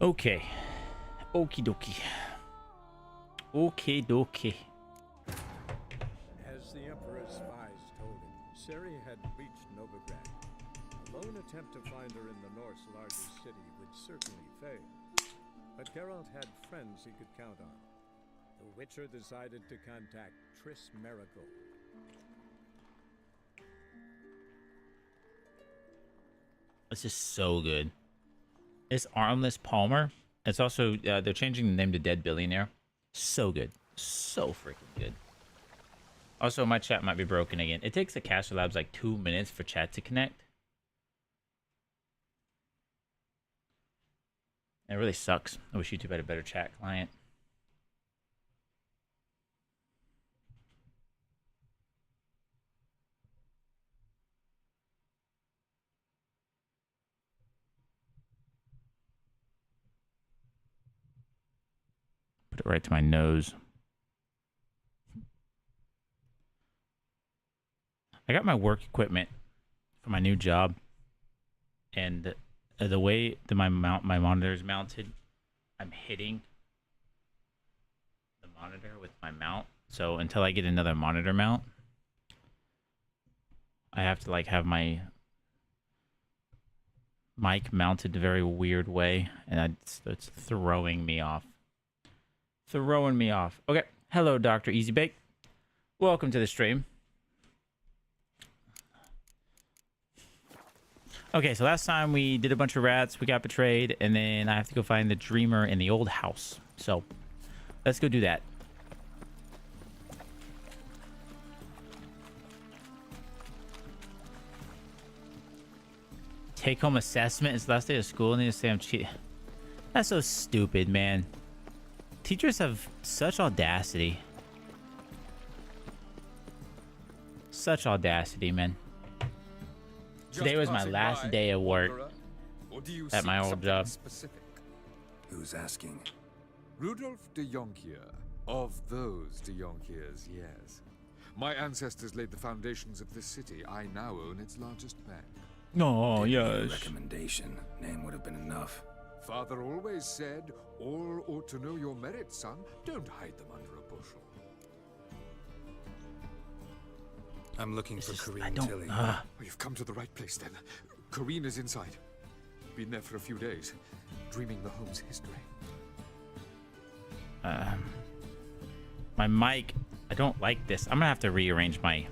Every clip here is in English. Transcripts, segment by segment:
Okay. Okie dokie. Okay dokie. As the Emperor's spies told him, Ciri had reached Novigrad. A lone attempt to find her in the North's largest city would certainly fail. But Geralt had friends he could count on. The Witcher decided to contact Triss Merigold. This is so good. It's Armless Palmer. It's also, they're changing the name to Dead Billionaire. So good. So freaking good. Also, my chat might be broken again. It takes the Caster Labs like 2 minutes for chat to connect. It really sucks. I wish YouTube had a better chat client. Put it right to my nose. I got my work equipment for my new job, and the way that my monitor is mounted, I'm hitting the monitor with my mount. So until I get another monitor mount, I have to like have my mic mounted a very weird way, and it's throwing me off. Throwing me off. Okay, hello, Dr. Easy Bake. Welcome to the stream. Okay, so last time we did a bunch of rats, we got betrayed, and then I have to go find the dreamer in the old house. So, let's go do that. Take-home assessment. It's the last day of school, and they just say I'm cheating. That's so stupid, man. Teachers have such audacity. Such audacity, man. Today was my last day of work at my old job. Who's asking? Rudolf de Jonkier. Of those de Jonkiers, yes. My ancestors laid the foundations of this city. I now own its largest bank. Oh, yes. Recommendation. Name would have been enough. Father always said, all ought to know your merits, son. Don't hide them under a bushel. I'm looking for Corrine Tilly. Oh, you've come to the right place, then. Corrine is inside. Been there for a few days, dreaming the home's history. My mic, I don't like this. I'm gonna have to rearrange my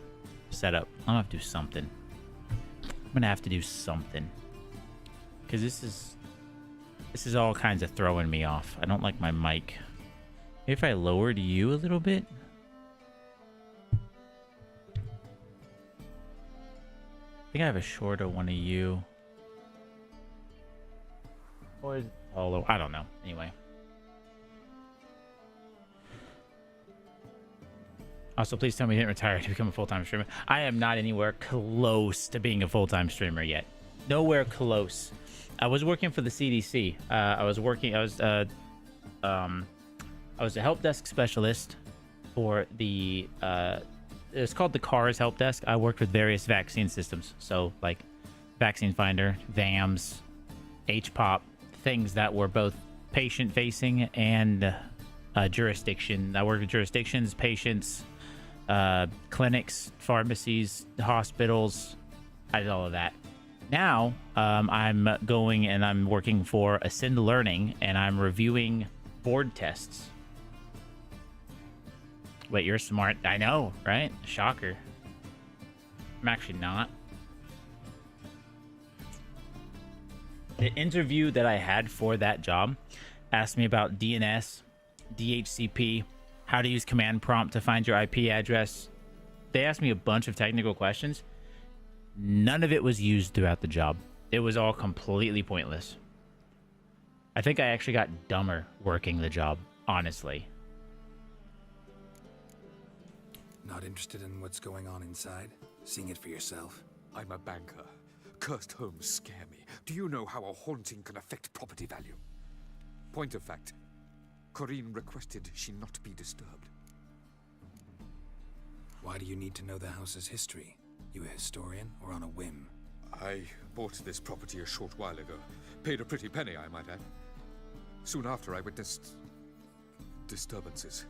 setup. I'm gonna have to do something. I'm gonna have to do something. Because this is all kinds of throwing me off. I don't like my mic. Maybe if I lowered you a little bit. I think I have a shorter one of you. Or is it taller? I don't know. Anyway. Also, please tell me you didn't retire to become a full-time streamer. I am not anywhere close to being a full-time streamer yet. Nowhere close. I was working for the CDC. I was a help desk specialist for the it's called the CARS help desk. I worked with various vaccine systems, so like Vaccine Finder, VAMS, HPOP, things that were both patient-facing and jurisdiction. I worked with jurisdictions, patients, clinics, pharmacies, hospitals. I did all of that. Now, I'm going and I'm working for Ascend Learning, and I'm reviewing board tests. Wait, you're smart. I know, right? Shocker. I'm actually not. The interview that I had for that job asked me about DNS, DHCP, how to use command prompt to find your IP address. They asked me a bunch of technical questions. None of it was used throughout the job. It was all completely pointless. I think I actually got dumber working the job, honestly. Not interested in what's going on inside? Seeing it for yourself? I'm a banker. Cursed homes scare me. Do you know how a haunting can affect property value? Point of fact, Corrine requested she not be disturbed. Why do you need to know the house's history? You a historian or on a whim? I bought this property a short while ago. Paid a pretty penny, I might add. Soon after, I witnessed disturbances.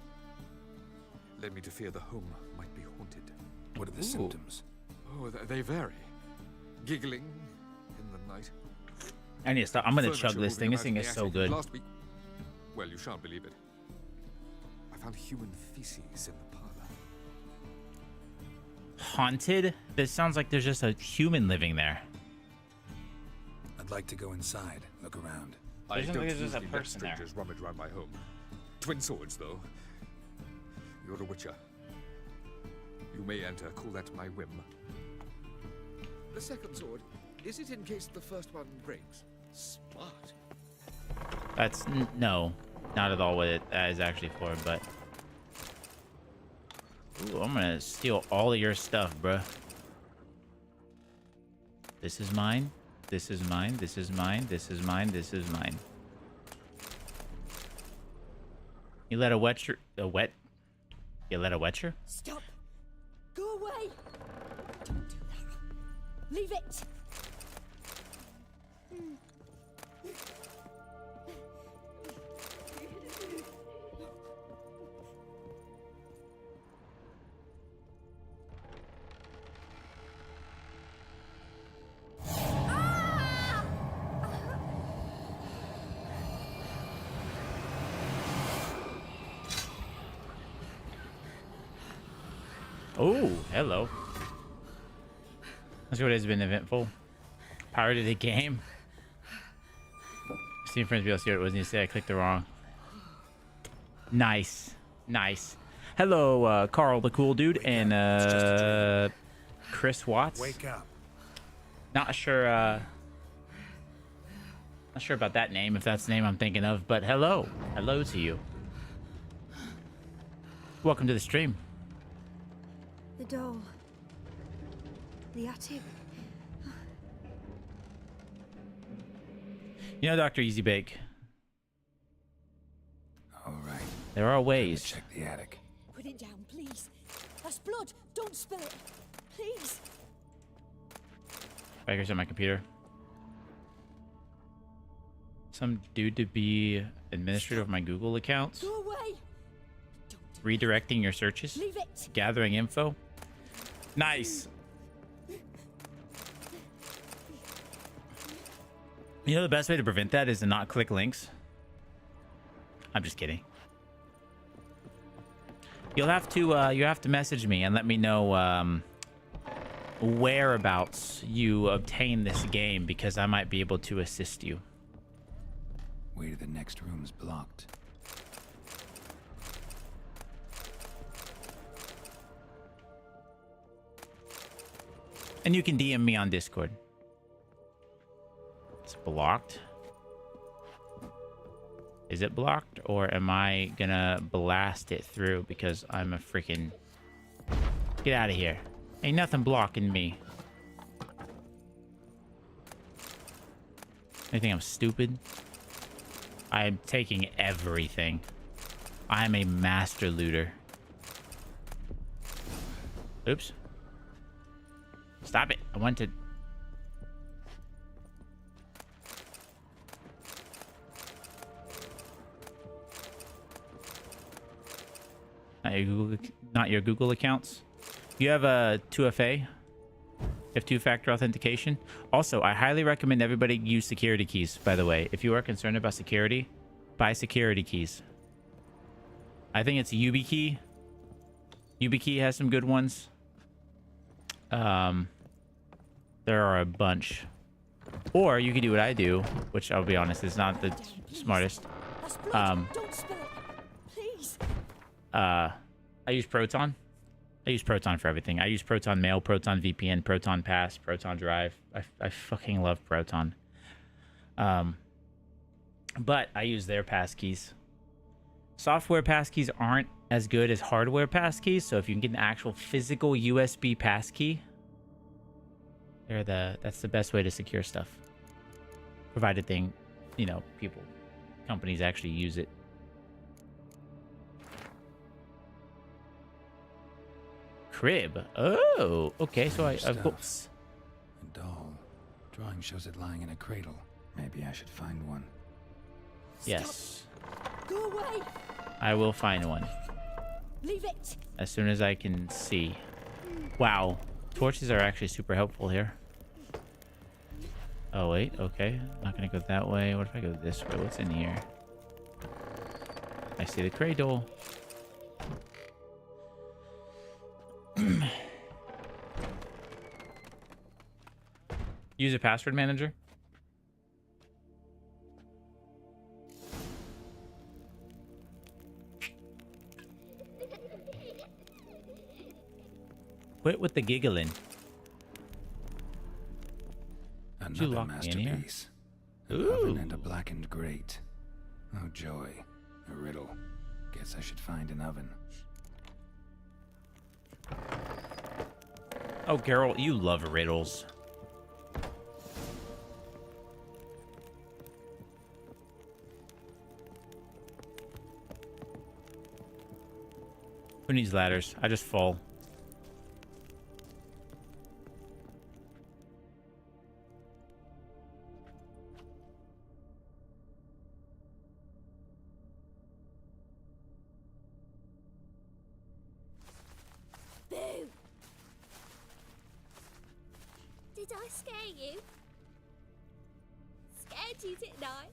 Led me to fear the home might be haunted. What are the symptoms? Oh, they vary. Giggling in the night. I need to stop. I'm gonna Furniture chug this thing. moving This about thing in is the so attic. good. Last week, well, you shan't believe it. I found human feces in the parlor. Haunted? This sounds like there's just a human living there. I'd like to go inside, look around. I Doesn't don't look like there's a usually let person there. strangers rummage around my home. Twin swords, though. You're a witcher. You may enter. Call that my whim. The second sword, is it in case the first one breaks? Smart. That's no, not at all what it is actually for. But ooh, I'm gonna steal all of your stuff, bruh. This is mine. This is mine. This is mine. This is mine. This is mine. You let a wetcher, you let a wetcher? Stop! Go away! Don't do that. Leave it! Oh, hello. That's what has been eventful. Pirated a game. Steam friends be able to see what it was. And you say I clicked the wrong. Nice, nice. Hello, Carl, the cool dude, and Chris Watts. Wake up. Not sure. Not sure about that name. If that's the name I'm thinking of, but hello, hello to you. Welcome to the stream. The doll. The attic. You know, Dr. Easy Bake, All right. there are Let's ways. check the attic. Put it down, please. That's blood. Don't spill it. Please. Backers on my computer. Some dude to be administrator of my Google accounts. Go away. Don't do Redirecting your searches. Leave it. Gathering info. Nice. You know the best way to prevent that is to not click links. I'm just kidding. You'll have to message me and let me know whereabouts you obtain this game, because I might be able to assist you. Way to the next room's blocked. And you can DM me on Discord. It's blocked. Is it blocked, or am I gonna blast it through because I'm a freaking... Get out of here. Ain't nothing blocking me. You think I'm stupid? I am taking everything. I am a master looter. Oops. Stop it. I want to... Not your Google accounts. You have a 2FA. You have two-factor authentication. Also, I highly recommend everybody use security keys, by the way. If you are concerned about security, buy security keys. I think it's YubiKey. YubiKey has some good ones. There are a bunch. Or you could do what I do, which I'll be honest is not the smartest. That's blood. Don't spill it. Please. I use Proton. I use Proton for everything. I use Proton Mail, Proton VPN, Proton Pass, Proton Drive. I fucking love Proton. But I use their passkeys. Software passkeys aren't as good as hardware passkeys, so if you can get an actual physical USB passkey, that's the best way to secure stuff. Provided companies actually use it. Crib. Oh, okay. So I've got... Stuff. A doll. Drawing shows it lying in a cradle. Maybe I should find one. Yes. Go away. I will find one. Leave it. As soon as I can see. Wow. Torches are actually super helpful here. Oh, wait. Okay. I'm not going to go that way. What if I go this way? What's in here? I see the cradle. Use a password manager. Quit with the giggling. you Another lock me in here? masterpiece. An oven and a blackened grate. Oh joy. A riddle. Guess I should find an oven. Oh, Carol, you love riddles. Who needs ladders? I just fall. Boo! Did I scare you? Scared you, didn't I?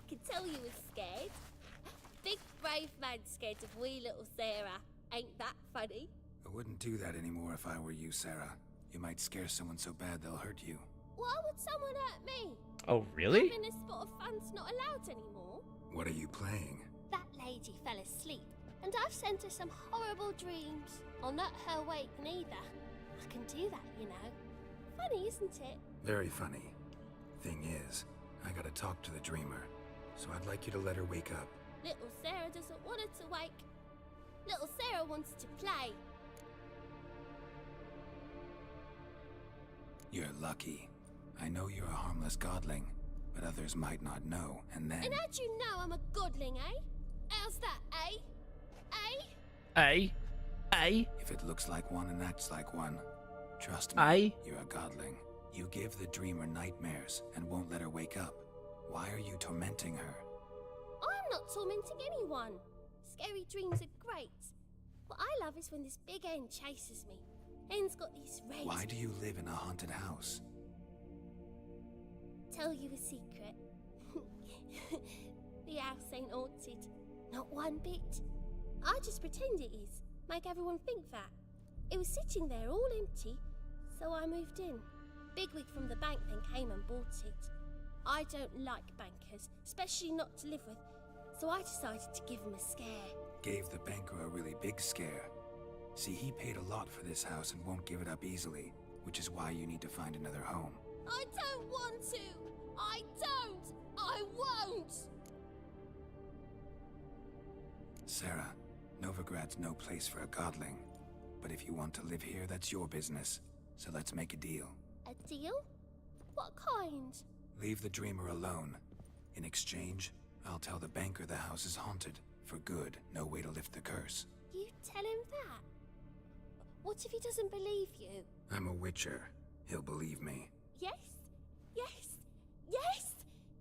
Can tell you was scared. Big brave man scared of wee little Sarah. Ain't that funny? I wouldn't do that anymore if I were you, Sarah. You might scare someone so bad they'll hurt you. Why would someone hurt me? Oh, really? Having a spot of fun's not allowed anymore. What are you playing? That lady fell asleep, and I've sent her some horrible dreams. I'll not her wake neither. I can do that, you know. Funny, isn't it? Very funny. Thing is, I gotta talk to the dreamer, so I'd like you to let her wake up. Little Sarah doesn't want her to wake. Little Sarah wants to play. You're lucky. I know you're a harmless godling, but others might not know, and then... And how'd you know I'm a godling, eh? How's that, eh? Eh? Aye. Aye. If it looks like one and acts like one, trust me, Aye. you're a godling. You give the dreamer nightmares and won't let her wake up. Why are you tormenting her? I'm not tormenting anyone. Scary dreams are great. What I love is when this big hen chases me. Hen's got these red... Why do you live in a haunted house? Tell you a secret. The house ain't haunted. Not one bit. I just pretend it is. Make everyone think that. It was sitting there all empty, so I moved in. Bigwig from the bank then came and bought it. I don't like bankers, especially not to live with, so I decided to give him a scare. Gave the banker a really big scare. See, he paid a lot for this house and won't give it up easily, which is why you need to find another home. I don't want to! I don't! I won't! Sarah, Novigrad's no place for a godling. But if you want to live here, that's your business. So let's make a deal. A deal? What kind? Leave the dreamer alone. In exchange, I'll tell the banker the house is haunted. For good, no way to lift the curse. You tell him that? What if he doesn't believe you? I'm a witcher. He'll believe me. Yes? Yes? Yes!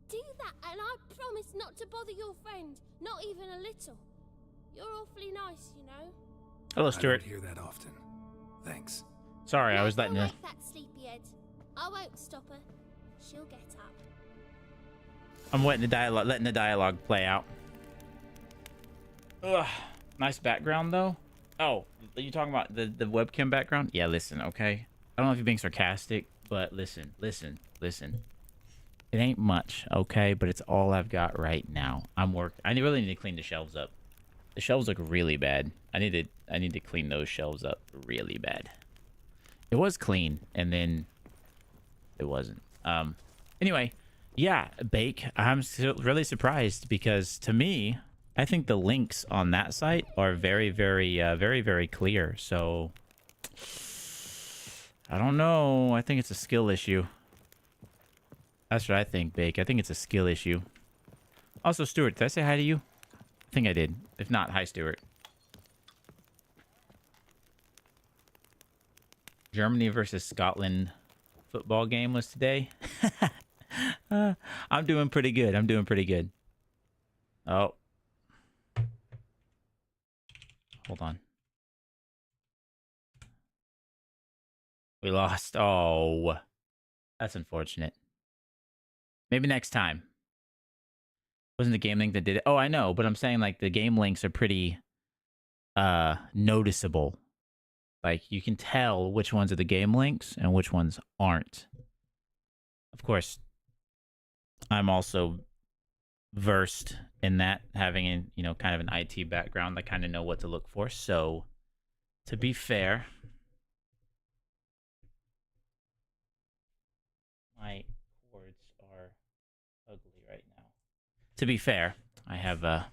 Do that, and I promise not to bother your friend. Not even a little. You're awfully nice, you know. Hello, I Stuart. don't hear that often. Thanks. Sorry, I Let was her letting you. wake that sleepyhead. I won't stop her. She'll get up. I'm letting the dialogue play out. Ugh. Nice background, though. Oh, are you talking about the webcam background? Yeah, listen, okay? I don't know if you're being sarcastic, but listen. It ain't much, okay? But it's all I've got right now. I really need to clean the shelves up. The shelves look really bad. I need to clean those shelves up really bad. It was clean, and then it wasn't. Anyway, yeah, Bake. I'm still really surprised because to me, I think the links on that site are very, very clear. So I don't know. I think it's a skill issue. That's what I think, Bake. I think it's a skill issue. Also, Stuart, did I say hi to you? I think I did. If not, hi, Stuart. Germany versus Scotland football game was today. I'm doing pretty good. Oh. Hold on. We lost. Oh. That's unfortunate. Maybe next time. Wasn't the game link that did it? Oh, I know, but I'm saying like the game links are pretty noticeable. Like you can tell which ones are the game links and which ones aren't. Of course, I'm also versed in that, having a, you know, kind of an IT background. I kind of know what to look for. So, to be fair, my cords are ugly right now. To be fair, I have a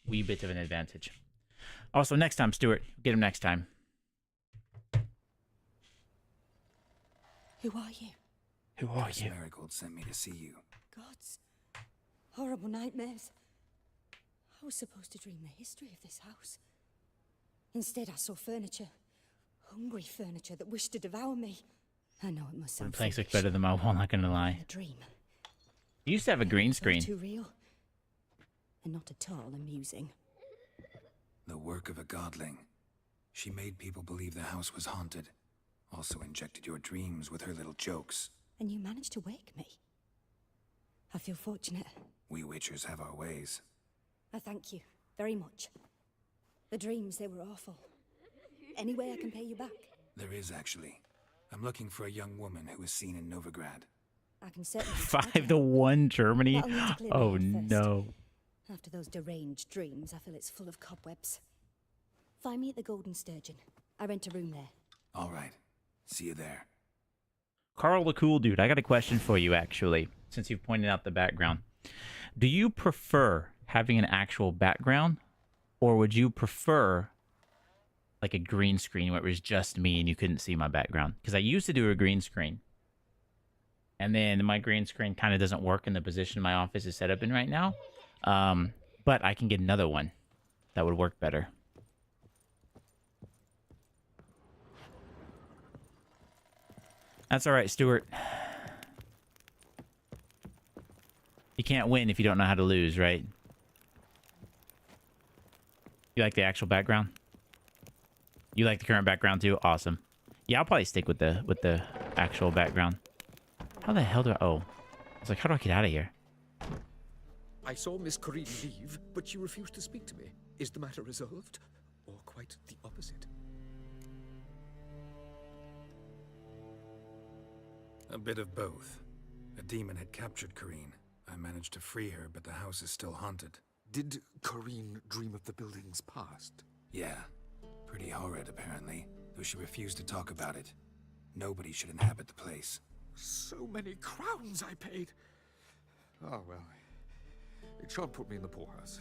wee bit of an advantage. Also, next time, Stuart, get him next time. Who are you? Who are Miss you? Marigold sent me to see you. Gods. Horrible nightmares. I was supposed to dream the history of this house. Instead, I saw furniture. Hungry furniture that wished to devour me. I know it must sound Playing looks foolish. better than my wall, not gonna lie. A dream. You used to have a green Felt screen. too real. And not at all amusing. The work of a godling. She made people believe the house was haunted. Also injected your dreams with her little jokes. And you managed to wake me. I feel fortunate. We witchers have our ways. I thank you very much. The dreams, they were awful. Any way I can pay you back? There is, actually. I'm looking for a young woman who was seen in Novigrad. I can certainly... 5-1 Germany. That'll need to clear my Oh head first. no. After those deranged dreams, I feel it's full of cobwebs. Find me at the Golden Sturgeon. I rent a room there. All right. See you there. Carl the cool dude, I got a question for you actually, since you've pointed out the background. Do you prefer having an actual background, or would you prefer like a green screen where it was just me and you couldn't see my background? Because I used to do a green screen, and then my green screen kind of doesn't work in the position my office is set up in right now. But I can get another one that would work better. That's all right, Stuart. You can't win if you don't know how to lose, right? You like the actual background? You like the current background too? Awesome. Yeah, I'll probably stick with the actual background. How the hell do I... Oh. I was like, how do I get out of here? I saw Miss Corinne leave, but she refused to speak to me. Is the matter resolved? Or quite the opposite? A bit of both. A demon had captured Corinne. I managed to free her, but the house is still haunted. Did Corinne dream of the building's past? Yeah. Pretty horrid, apparently, though she refused to talk about it. Nobody should inhabit the place. So many crowns I paid. Oh, well. It shan't put me in the poorhouse.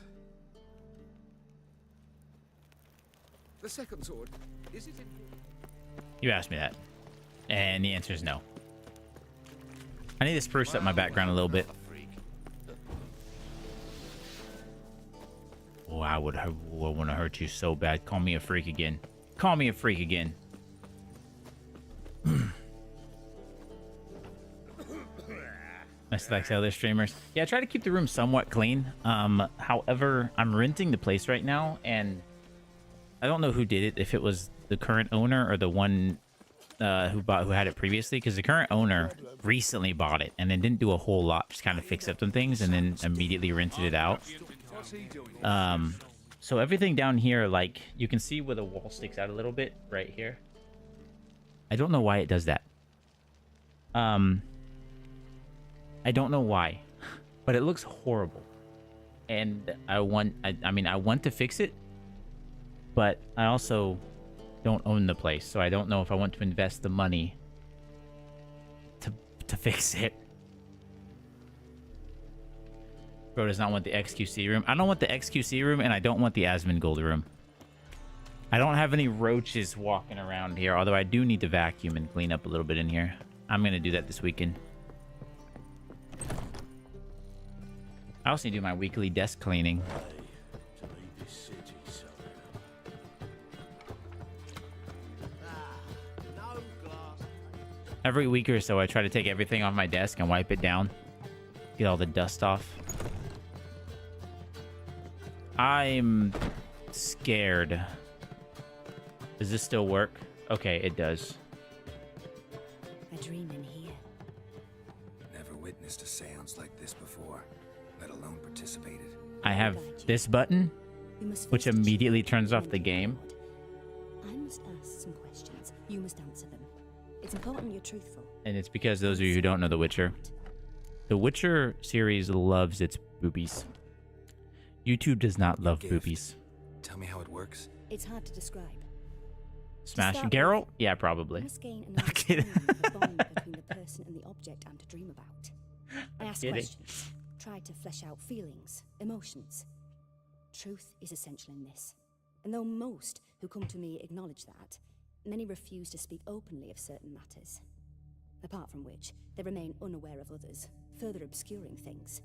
The second sword, is it in... You asked me that. And the answer is no. I need to spruce up my background a little bit. Oh, I would want to hurt you so bad. Call me a freak again. Call me a freak again. Nice like other streamers. Yeah, I try to keep the room somewhat clean. However, I'm renting the place right now, and I don't know who did it. If it was the current owner or the one who had it previously, because the current owner recently bought it and then didn't do a whole lot, just kind of fix up some things and then immediately rented it out. So everything down here, like you can see where the wall sticks out a little bit right here. I don't know why it does that. I don't know why, but it looks horrible, and I mean I want to fix it, but I also don't own the place, so I don't know if I want to invest the money to fix it. Bro does not want the XQC room. I don't want the XQC room, and I don't want the Asmongold room. I don't have any roaches walking around here, although I do need to vacuum and clean up a little bit in here. I'm gonna do that this weekend. I also need to do my weekly desk cleaning. Every week or so, I try to take everything off my desk and wipe it down. Get all the dust off. I'm scared. Does this still work? Okay, it does. A dream in here. Never witnessed a seance like this before, let alone participated. I have this button, You must which first achieve immediately the turns off the mental game. record. I must ask some questions. You must answer them. It's important you're truthful. And it's because those of you who don't know The Witcher, The Witcher series loves its boobies. YouTube does not love Gift. boobies. Tell me how it works. It's hard to describe. Smash start Geralt? with, Yeah, You probably. must gain an Okay. understanding of the bond between the person and the object I'm to dream about. I ask kidding. questions, try to flesh out feelings, emotions. Truth is essential in this. And though most who come to me acknowledge that, many refuse to speak openly of certain matters. Apart from which, they remain unaware of others, further obscuring things.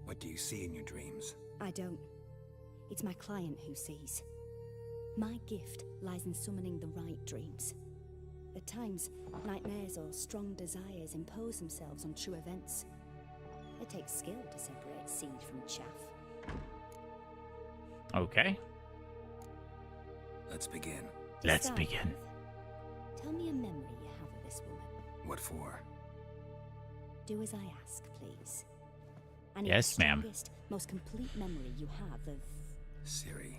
What do you see in your dreams? I don't. It's my client who sees. My gift lies in summoning the right dreams. At times, nightmares or strong desires impose themselves on true events. It takes skill to separate seed from chaff. Okay, Let's begin. To let's start begin. with, tell me a memory you have of this woman. What for? Do as I ask, please. I need Yes, the ma'am. strongest, most complete memory you have of... Ciri.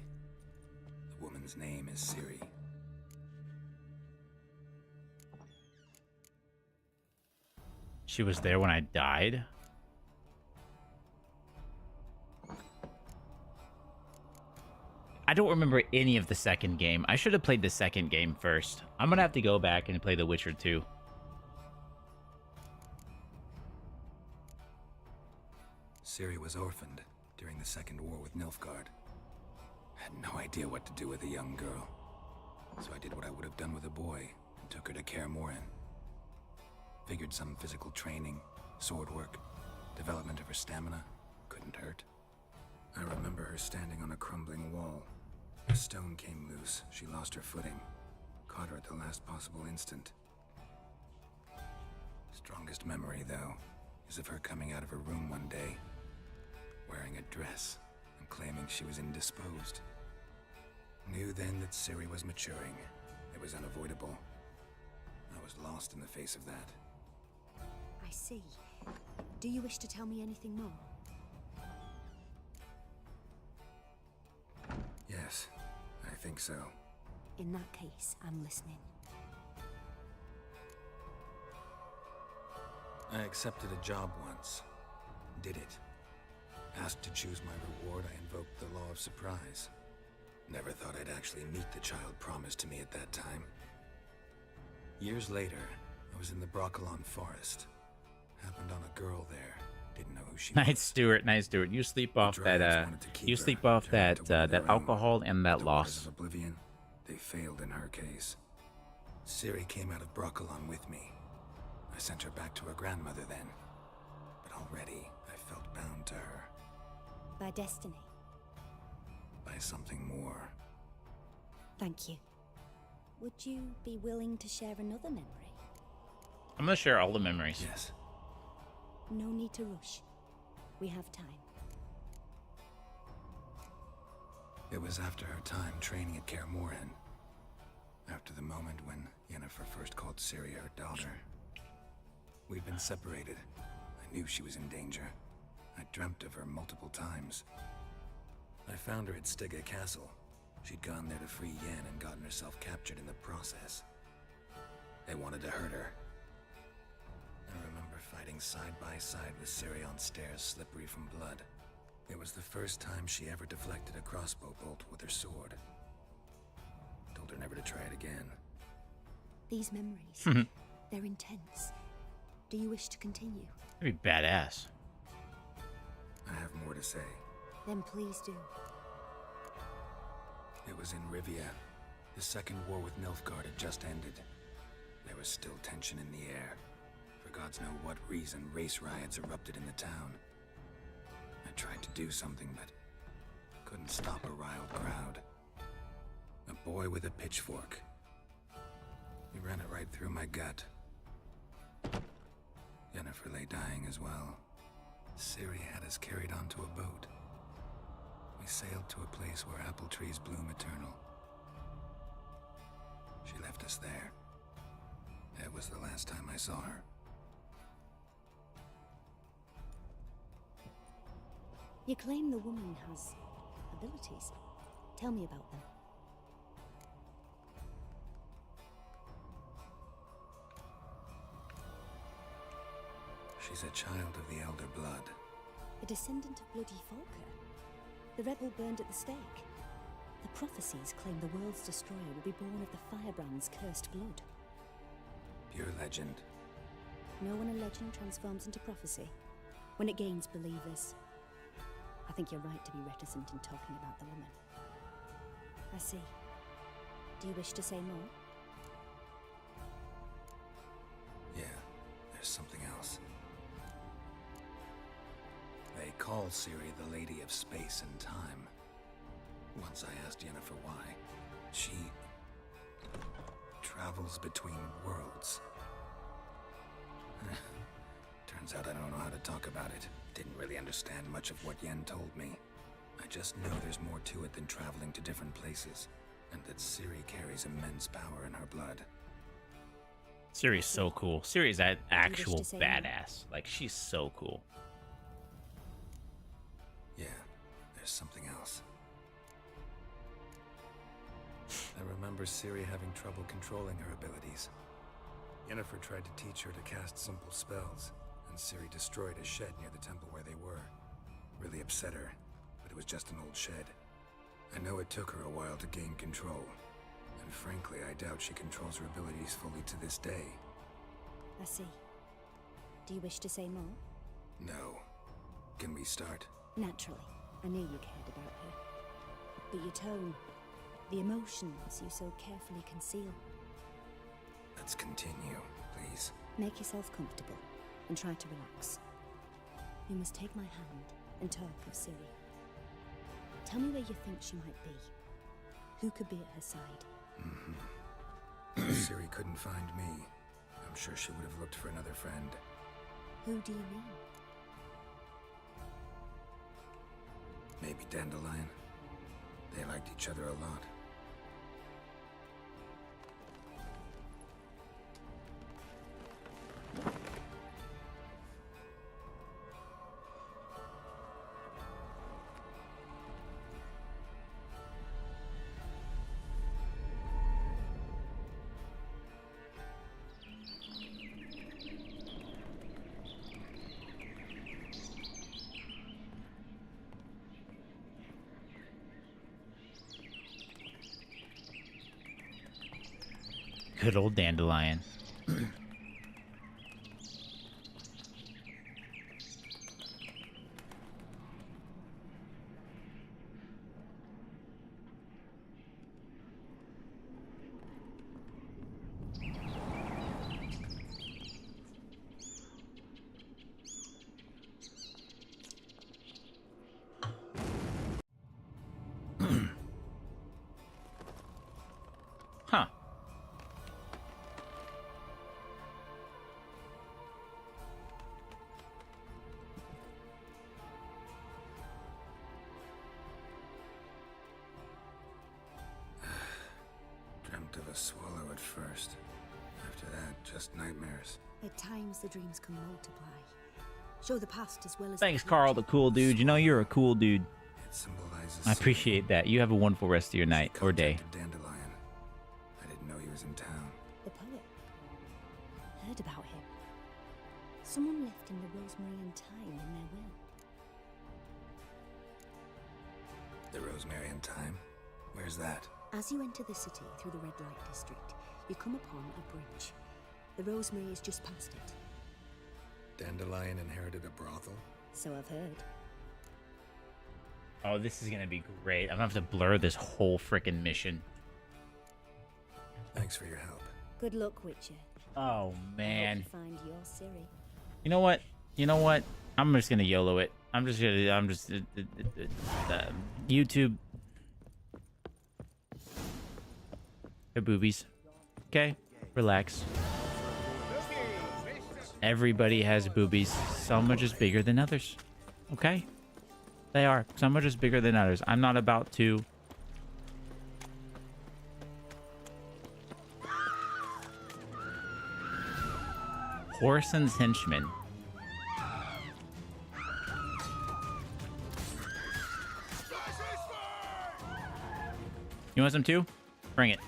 The woman's name is Ciri. She was there when I died? I don't remember any of the second game. I should have played the second game first. I'm gonna have to go back and play The Witcher 2. Ciri was orphaned during the Second War with Nilfgaard. Had no idea what to do with a young girl. So I did what I would have done with a boy and took her to Kaer Morhen. Figured some physical training, sword work, development of her stamina couldn't hurt. I remember her standing on a crumbling wall. A stone came loose, she lost her footing. Caught her at the last possible instant. Strongest memory, though, is of her coming out of her room one day, wearing a dress and claiming she was indisposed. Knew then that Ciri was maturing. It was unavoidable. I was lost in the face of that. I see. Do you wish to tell me anything more? Yes, I think so. In that case, I'm listening. I accepted a job once. Did it. Asked to choose my reward, I invoked the law of surprise. Never thought I'd actually meet the child promised to me at that time. Years later, I was in the Broccolon forest. Happened on a girl there. Didn't know who she Nice, was. Stuart. Nice, Stuart. You sleep off Dragons that. wanted to keep You her, sleep off turned her that. into one of That their own. alcohol and that The Waters loss. of Oblivion, they failed in her case. Ciri came out of Broccolon with me. I sent her back to her grandmother then. But already, I felt bound to her. By destiny. By something more. Thank you. Would you be willing to share another memory? I'm gonna share all the memories. Yes. No need to rush. We have time. It was after her time training at Kaer Morhen. After the moment when Yennefer first called Ciri her daughter. We'd been separated. I knew she was in danger. I dreamt of her multiple times. I found her at Stygga Castle. She'd gone there to free Yen and gotten herself captured in the process. They wanted to hurt her. I remember fighting side by side with Ciri on stairs slippery from blood. It was the first time she ever deflected a crossbow bolt with her sword. Told her never to try it again. These memories, they're intense. Do you wish to continue? That'd be badass. I have more to say. Then please do. It was in Rivia. The second war with Nilfgaard had just ended. There was still tension in the air. For gods know what reason, race riots erupted in the town. I tried to do something, but couldn't stop a riled crowd. A boy with a pitchfork. He ran it right through my gut. Yennefer lay dying as well. Ciri had us carried onto a boat. We sailed to a place where apple trees bloom eternal. She left us there. That was the last time I saw her. You claim the woman has abilities. Tell me about them. She's a child of the Elder Blood. A descendant of bloody Falker. The rebel burned at the stake. The prophecies claim the world's destroyer will be born of the Firebrand's cursed blood. Pure legend. Know when a legend transforms into prophecy? When it gains believers. I think you're right to be reticent in talking about the woman. I see. Do you wish to say more? Yeah, there's something else. They call Ciri the Lady of Space and Time. Once I asked Yennefer why. She travels between worlds. Turns out I don't know how to talk about it. Didn't really understand much of what Yen told me. I just know there's more to it than traveling to different places, and that Ciri carries immense power in her blood. Ciri's so cool. Ciri's that actual to say more? badass. Like, she's so cool. Yeah, there's something else. I remember Ciri having trouble controlling her abilities. Yennefer tried to teach her to cast simple spells, and Ciri destroyed a shed near the temple where they were. Really upset her, but it was just an old shed. I know it took her a while to gain control, and frankly, I doubt she controls her abilities fully to this day. I see. Do you wish to say more? No. Can we start? Naturally. I knew you cared about her. But your tone, the emotions you so carefully conceal. Let's continue, please. Make yourself comfortable and try to relax. You must take my hand and talk of Ciri. Tell me where you think she might be. Who could be at her side? If Ciri couldn't find me, I'm sure she would have looked for another friend. Who do you mean? Maybe Dandelion. They liked each other a lot. Good old Dandelion. Huh. Dreamt of a swallow at first. After that, just nightmares. At times, the dreams can multiply. Show the past as well as Thanks, the Carl, future. the cool dude. You know you're a cool dude. It symbolizes. I appreciate that. You have a wonderful rest of your night or day. Contacted Dandelion. I didn't know he was in town. The poet. Heard about him. Someone left him the rosemary and thyme in their will. The Rosemary and Thyme? Where's that? As you enter the city through the red light district, you come upon a bridge. The rosemary is just past it. Dandelion inherited a brothel? So I've heard. Oh, this is gonna be great. I'm gonna have to blur this whole freaking mission. Thanks for your help. Good luck, Witcher. Oh man. Hope you find your Ciri. You know what? You know what? I'm just gonna YOLO it. I'm just YouTube. Her boobies. Okay, relax. Everybody has boobies. Some are just bigger than others. Okay? They are. Some are just bigger than others. I'm not about to... Horson's henchman. You want some too? Bring it.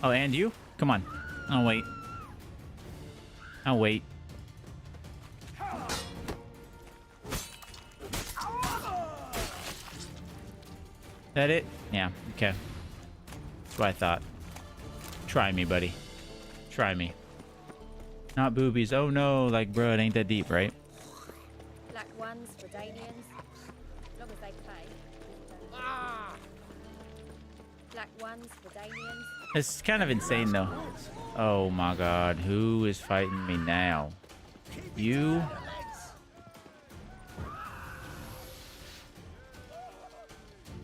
Oh, and you? Come on. I'll wait. I'll wait. That it? Yeah, okay. That's what I thought. Try me, buddy. Try me. Not boobies. Oh no, like, bro, it ain't that deep, right? Black ones for Danians. As long as they pay. Black ones for Danians. It's kind of insane, though. Oh my god, who is fighting me now? You?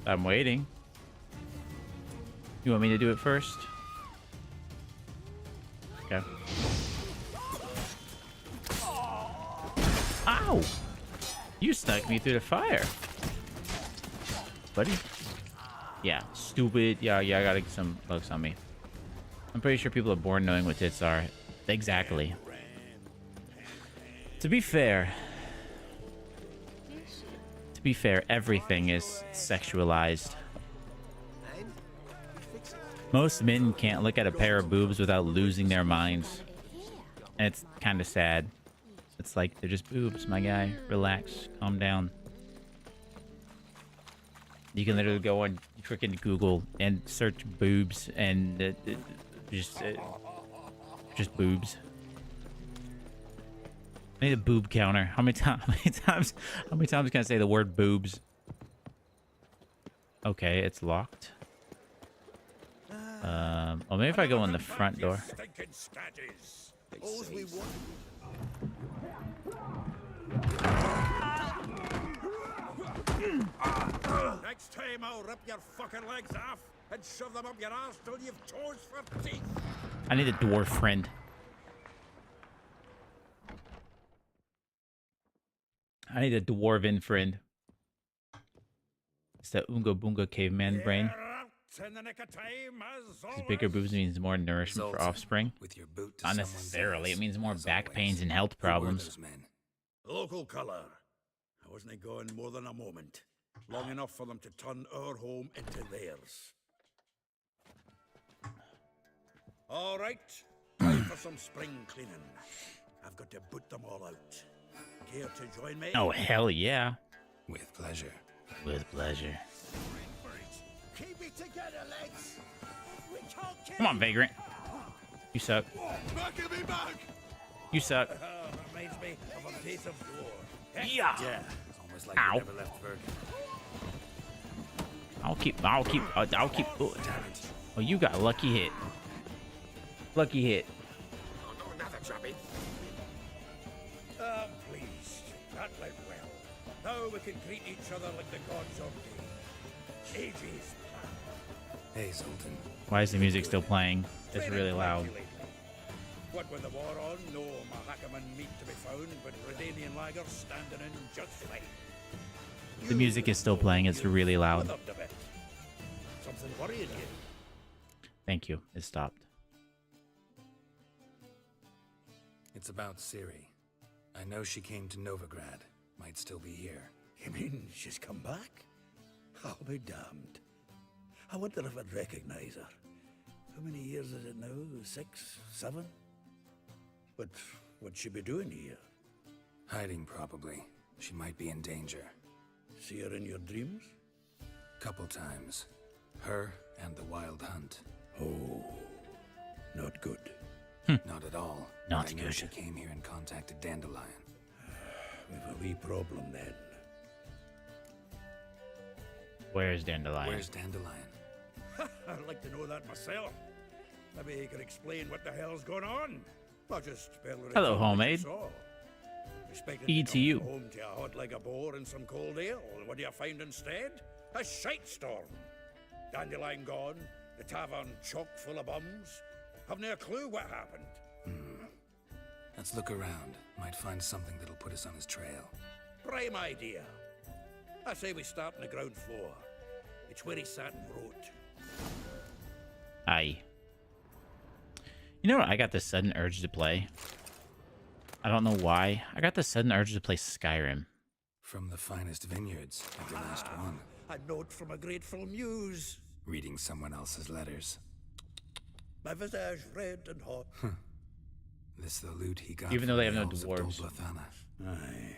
I'm waiting. You want me to do it first? Okay. Ow! You snuck me through the fire. Buddy? Yeah, stupid. Yeah, I gotta get some looks on me. I'm pretty sure people are born knowing what tits are. Exactly. To be fair, everything is sexualized. Most men can't look at a pair of boobs without losing their minds. And it's kind of sad. It's like, they're just boobs, my guy. Relax. Calm down. You can literally go on freaking Google and search boobs and just boobs. I need a boob counter. How many times can I say the word boobs? Okay, it's locked. Well, maybe if I go in the front door. Next time I'll rip your fucking legs off and shove them up your ass till you've toes for teeth. I need a dwarf friend. I need a dwarven friend. It's the Oonga Boonga caveman brain. Because bigger boobs means more nourishment for offspring. With your boot to Not someone's necessarily. ass, It means more as back always. pains and health Who were problems. those men? Local colour. I wasn't going more than a moment. Long enough for them to turn our home into theirs. All right. Time for some spring cleaning. I've got to boot them all out. Care to join me? Oh, hell yeah. With pleasure. With pleasure. Keep it together, lads. We can't kill Come on, Vagrant. You suck. Back at me back. You suck. Reminds me of a piece of war. Yeah. Yeah. It's almost like Ow. you never left Bergen. I'll keep. Oh, oh, you got a lucky hit. Lucky hit. Oh, no, another trappy. Please. That went well. Now we can greet each other like the gods ordained. Ages Hey, Zoltan. Why is the music still playing? It's really loud. What with the war on, no Mahakaman meat to be found, but Redanian lagers standing in just fine. The music is still playing. It's really loud. Withered a bit. Something worrying you? Thank you. It stopped. It's about Ciri. I know she came to Novigrad. Might still be here. You mean she's come back? I'll be damned. I wonder if I'd recognize her. How many years is it now? 6, 7? But what'd she be doing here? Hiding, probably. She might be in danger. See her in your dreams? Couple times. Her and the Wild Hunt. Oh, not good. Not at all. Not I know good. she came here and contacted Dandelion. We've a wee problem then. Where's Dandelion? Where's Dandelion? I'd like to know that myself. Maybe he could explain what the hell's going on. Not just barely Hello, recall what homemade. you saw. Expected E to to come you. home to a hot like a boar and some cold ale. And what do you find instead? A shite storm. Dandelion gone, the tavern chock full of bums. Haven't a clue what happened. Let's look around. Might find something that'll put us on his trail. Prime idea. I say we start on the ground floor. It's where he sat and wrote. Aye. You know what? I got this sudden urge to play. I don't know why. I got this sudden urge to play Skyrim. From the finest vineyards, like the last one. A note from a grateful muse. Reading someone else's letters. My visage red and hot. This the loot he got. Even though from they have the no elves of dwarves. Dol Blathanna. Aye.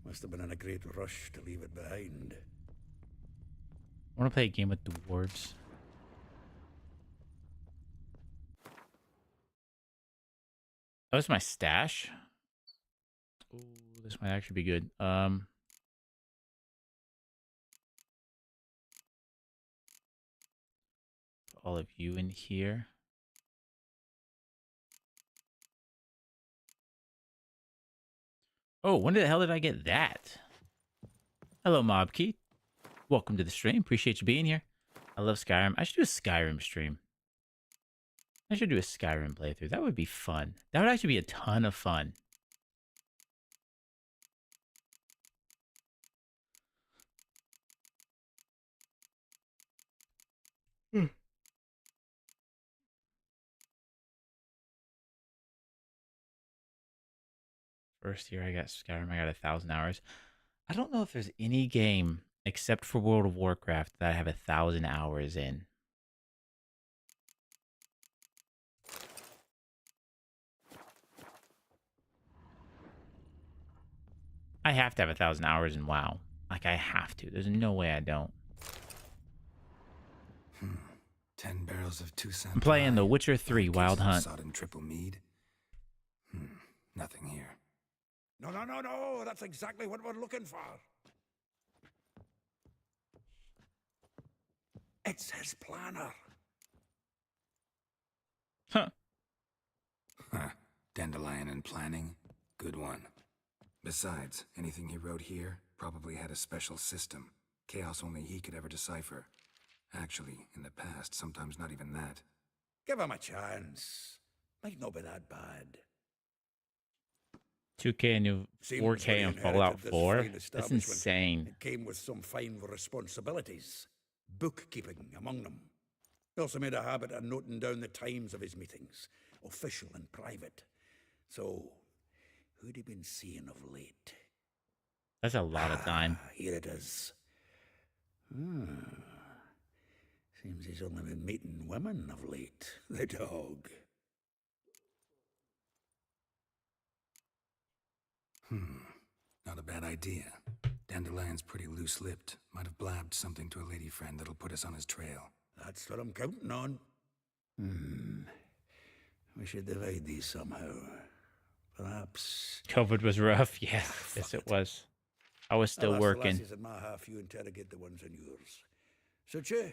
Must have been in a great rush to leave it behind. I want to play a game with dwarves. Oh, this is my stash. Ooh, this might actually be good. All of you in here. Oh, when the hell did I get that? Hello, Mobkey. Welcome to the stream. Appreciate you being here. I love Skyrim. I should do a Skyrim stream. I should do a Skyrim playthrough. That would be fun. That would actually be a ton of fun. First year I got Skyrim, I got 1,000 hours. I don't know if there's any game except for World of Warcraft that I have 1,000 hours in. I have to have 1,000 hours in WoW. Like, I have to. There's no way I don't. 10 barrels of Toussaint. I'm playing The Witcher 3 Wild Hunt. Sodden triple mead. Nothing here. No. That's exactly what we're looking for. It's his planner. Huh. Dandelion and planning. Good one. Besides, anything he wrote here probably had a special system. Chaos only he could ever decipher. Actually, in the past, sometimes not even that. Give him a chance. Might not be that bad. 2K and new Seems 4K when he and Fallout inherited this 4? fine That's establishment, insane. It came with some fine responsibilities. Bookkeeping among them. He also made a habit of noting down the times of his meetings, official and private. So, who'd he been seeing of late? That's a lot of time. Here it is. Seems he's only been meeting women of late. The dog. Not a bad idea. Dandelion's pretty loose-lipped. Might have blabbed something to a lady friend that'll put us on his trail. That's what I'm counting on. We should divide these somehow. Perhaps. COVID was rough. Yeah, yes, it was. I was still I'll ask the working. lassies in my half, you interrogate the ones in yours. Suit you?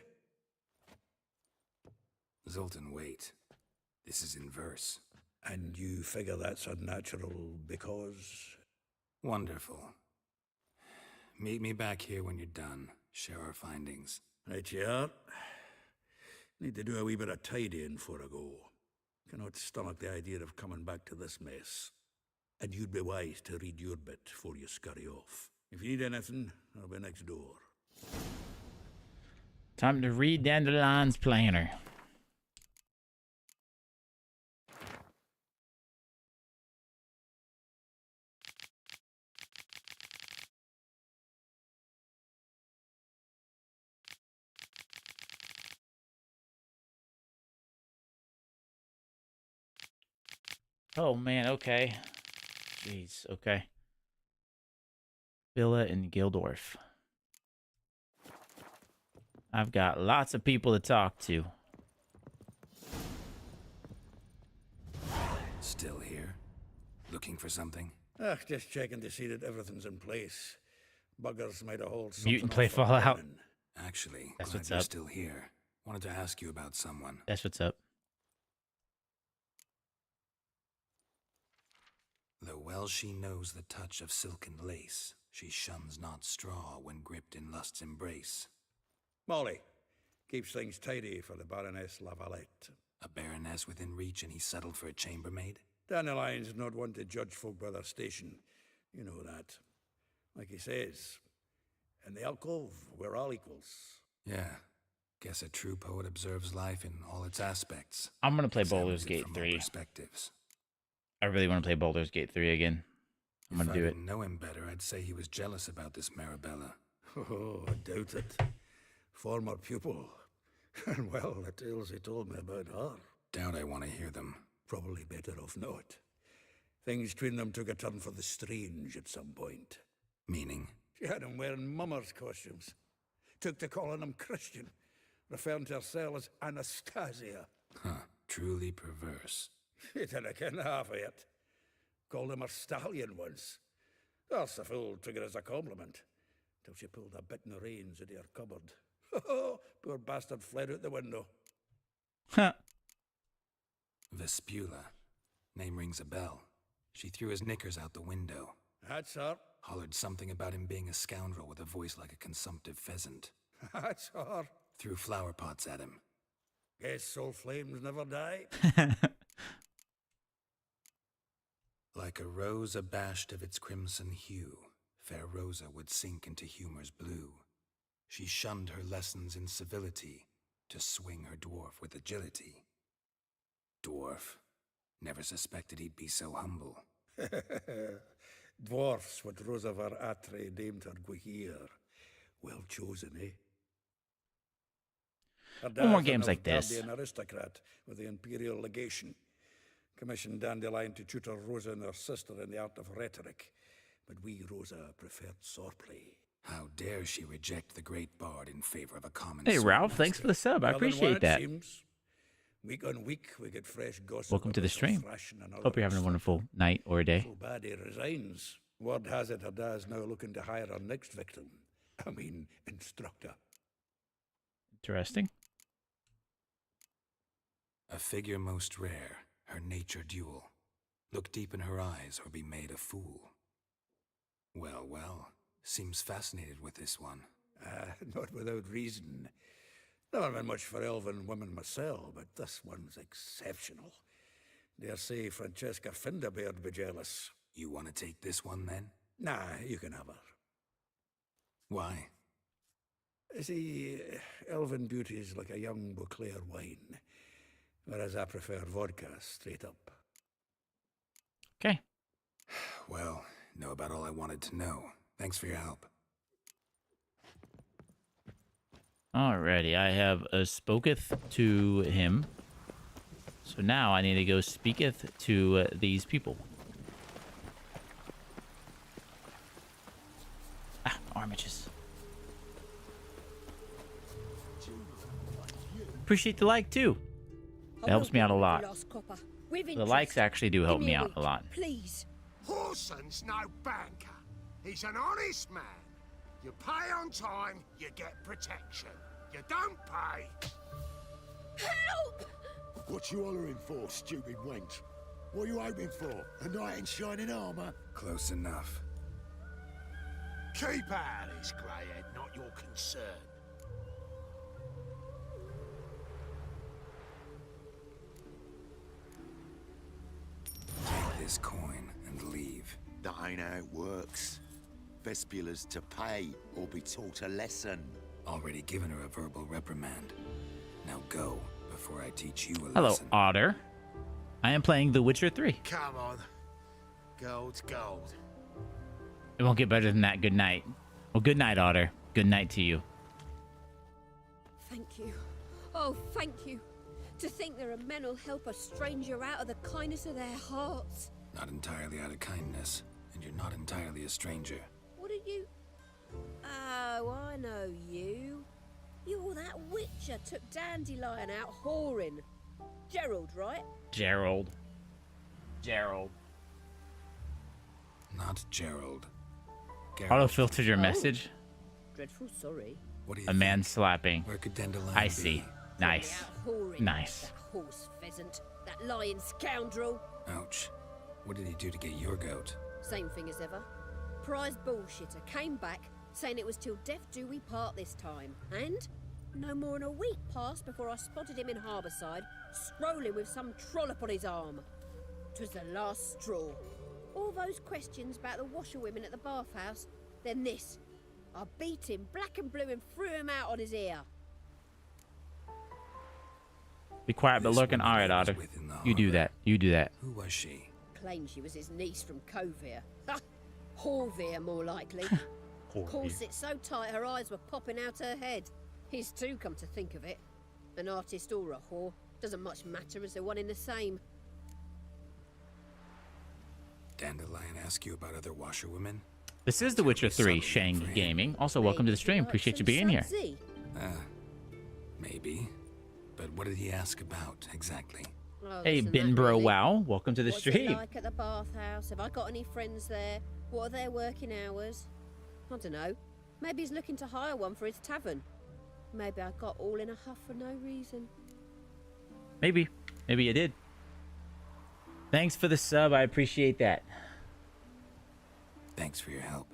Zoltan, wait. This is in verse. And you figure that's unnatural because? Wonderful. Meet me back here when you're done. Share our findings. Right you are. Need to do a wee bit of tidying before I go. Cannot stomach the idea of coming back to this mess. And you'd be wise to read your bit before you scurry off. If you need anything, I'll be next door. Time to read Dandelion's planner. Oh man, okay. Jeez, okay. Villa in Gildorf. I've got lots of people to talk to. Still here? Looking for something? Just checking to see that everything's in place. Buggers might have hauled something Mutant play off for Fallout. Brennan. Actually, That's glad what's you're up. still here. Wanted to ask you about someone. That's what's up. Though well she knows the touch of silken lace, she shuns not straw when gripped in lust's embrace. Molly keeps things tidy for the Baroness Lavalette. A baroness within reach and he settled for a chambermaid? Dandelion's not one to judge folk by their station. You know that. Like he says, in the alcove, we're all equals. Yeah. Guess a true poet observes life in all its aspects. I'm gonna play examines Baldur's it Gate from all 3. perspectives. I really want to play Baldur's Gate 3 again. I'm gonna If do I it. didn't know him better, I'd say he was jealous about this Marabella. Oh, I doubt it. Former pupil. And well, the tales he told me about her. Doubt I want to hear them. Probably better off not. Things between them took a turn for the strange at some point. Meaning? She had him wearing mummers' costumes. Took to calling him Christian, referring to herself as Anastasia. Huh. Truly perverse. She didn't ken half of it. Called him a stallion once. That's the fool took it as a compliment. Till she pulled a bit in the reins into her cupboard. Oh, poor bastard fled out the window. Huh. Vespula. Name rings a bell. She threw his knickers out the window. That's her. Hollered something about him being a scoundrel with a voice like a consumptive pheasant. That's her. Threw flower pots at him. Guess soul flames never die. Like a rose abashed of its crimson hue, fair Rosa would sink into humor's blue. She shunned her lessons in civility to swing her dwarf with agility. Dwarf. Never suspected he'd be so humble. Dwarfs what Rosavar Atre named her Guihir. Well chosen, eh? Her No more dad's games an like this. Elfdardian aristocrat with the Imperial Legation. Commissioned Dandelion to tutor Rosa and her sister in the art of rhetoric. But we, Rosa, preferred swordplay. How dare she reject the great bard in favor of a common Hey, Ralph, swordmaster? thanks for the sub. I Well, then, appreciate it that. seems. Week on week, we get fresh gossip. Welcome to the about her stream. thrashing and Hope you're having a other wonderful night or day. So bad he resigns. Word has it her dad's now looking to hire her next victim. I mean, instructor. Interesting. A figure most rare, her nature dual. Look deep in her eyes or be made a fool. Well, well, seems fascinated with this one. Not without reason. Never been much for elven women myself, but this one's exceptional. Dare say Francesca Finderbeard be jealous. You want to take this one then? Nah, you can have her. Why? See, elven beauty's like a young Beauclair wine, whereas I prefer vodka straight up. Okay. Well, know about all I wanted to know. Thanks for your help. Alrighty, I have spoketh to him. So now I need to go speaketh to these people. Ah, armages. Appreciate the like too. It helps me out a lot. The likes actually do help me out a lot. Please. Horson's no banker. He's an honest man. You pay on time, you get protection. You don't pay. Help! What you hollering for, stupid wench? What you hoping for? A knight in shining armor? Close enough. Keep out of this, greyhead, not your concern. Take this coin and leave. That ain't how it works. Vespula's to pay or be taught a lesson. Already given her a verbal reprimand. Now go, before I teach you a Hello, lesson. Otter. I am playing The Witcher 3. Come on. Gold's gold. It won't get better than that. Good night. Well, good night, Otter. Good night to you. Thank you. Oh, thank you. To think there are men who'll help a stranger out of the kindness of their hearts. Not entirely out of kindness, and you're not entirely a stranger. What are you? Oh, I know you. You're that witcher took Dandelion out whoring. Gerald, right? Gerald. Gerald. Not Gerald. Auto-filtered your message? Dreadful sorry. What do you A man slapping. Where could Dandelion I be? see. Nice. Out whoring. Nice. That horse pheasant. That lying scoundrel. Ouch. What did he do to get your goat? Same thing as ever. Prize bullshitter came back saying it was till death do we part this time. And no more than a week passed before I spotted him in Harbourside, strolling with some trollop on his arm. 'Twas the last straw. All those questions about the washerwomen at the bathhouse, then this. I beat him black and blue and threw him out on his ear. Be quiet, but lurking. All right, Otter. You do that. You do that. Who was she? Claimed she was his niece from Kovir. Horvir, more likely. Corset so tight her eyes were popping out her head. His too, come to think of it. An artist or a whore. Doesn't much matter as they're one in the same. Dandelion ask you about other washerwomen? This is The Witcher 3, Shang Gaming. Also, welcome to the stream. Appreciate you being here. Maybe. But what did he ask about, exactly? Oh, Hey, listen, Ben that Bro really. Wow. Welcome to the What's stream. it like at the bathhouse? Have I got any friends there? What are their working hours? I don't know. Maybe he's looking to hire one for his tavern. Maybe I got all in a huff for no reason. Maybe. Maybe you did. Thanks for the sub. I appreciate that. Thanks for your help.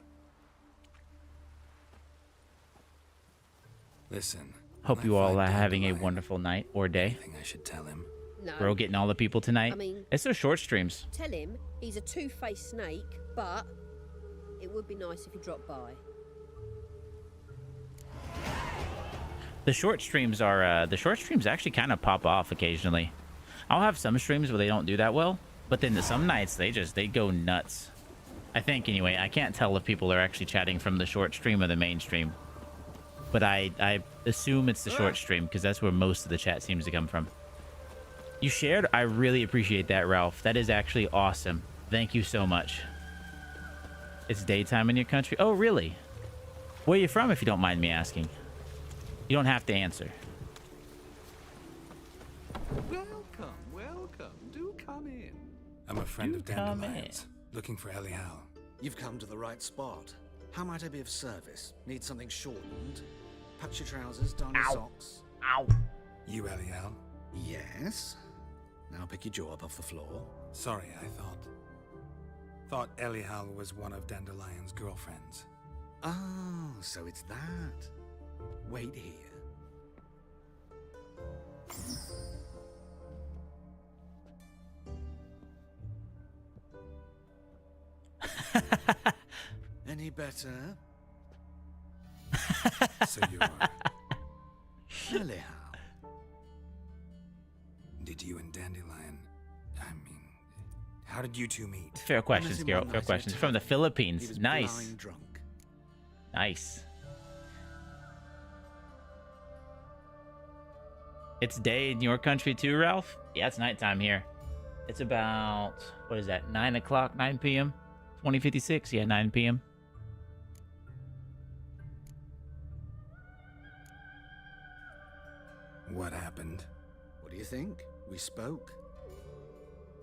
Listen. Hope you all are having a wonderful night or day. Anything I should tell him? No. Bro, getting all the people tonight. I mean, it's those short streams. Tell him he's a two-faced snake, but it would be nice if he dropped by. The short streams are the short streams actually kind of pop off occasionally. I'll have some streams where they don't do that well, but then some nights they go nuts. I think anyway. I can't tell if people are actually chatting from the short stream or the main stream, but I assume it's the short stream because that's where most of the chat seems to come from. You shared. I really appreciate that, Ralph. That is actually awesome. Thank you so much. It's daytime in your country. Oh, really? Where are you from, if you don't mind me asking? You don't have to answer. Welcome, welcome. Do come in. I'm a friend of Do come Dandelion's. Looking for Elial. You've come to the right spot. How might I be of service? Need something shortened? Patch your trousers, darn your socks. Ow. You, Elial? Yes. Now pick your jaw up off the floor. Sorry, I thought Elial was one of Dandelion's girlfriends. Oh, so it's that. Wait here. Any better? So you are. Anyhow. Did you and Dandelion... I mean... How did you two meet? Fair questions, Geralt. Fair questions. From the He Philippines. was Nice. blind drunk. Nice. It's day in your country too, Ralph? Yeah, it's nighttime here. It's about, what is that, 9 o'clock, 9 p.m.? 2056? Yeah, 9 p.m. What happened? What do you think? We spoke.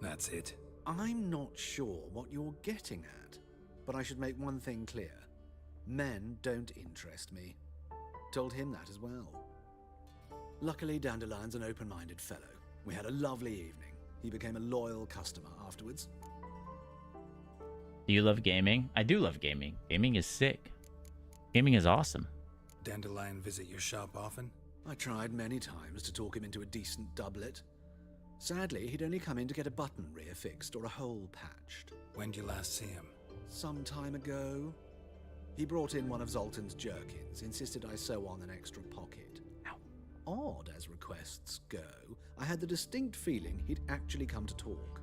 That's it. I'm not sure what you're getting at, but I should make one thing clear. Men don't interest me. Told him that as well. Luckily, Dandelion's an open-minded fellow. We had a lovely evening. He became a loyal customer afterwards. Do you love gaming? I do love gaming. Gaming is sick. Gaming is awesome. Dandelion visit your shop often? I tried many times to talk him into a decent doublet. Sadly, he'd only come in to get a button rear fixed or a hole patched. When'd you last see him? Some time ago. He brought in one of Zoltan's jerkins, insisted I sew on an extra pocket. Odd as requests go, I had the distinct feeling he'd actually come to talk.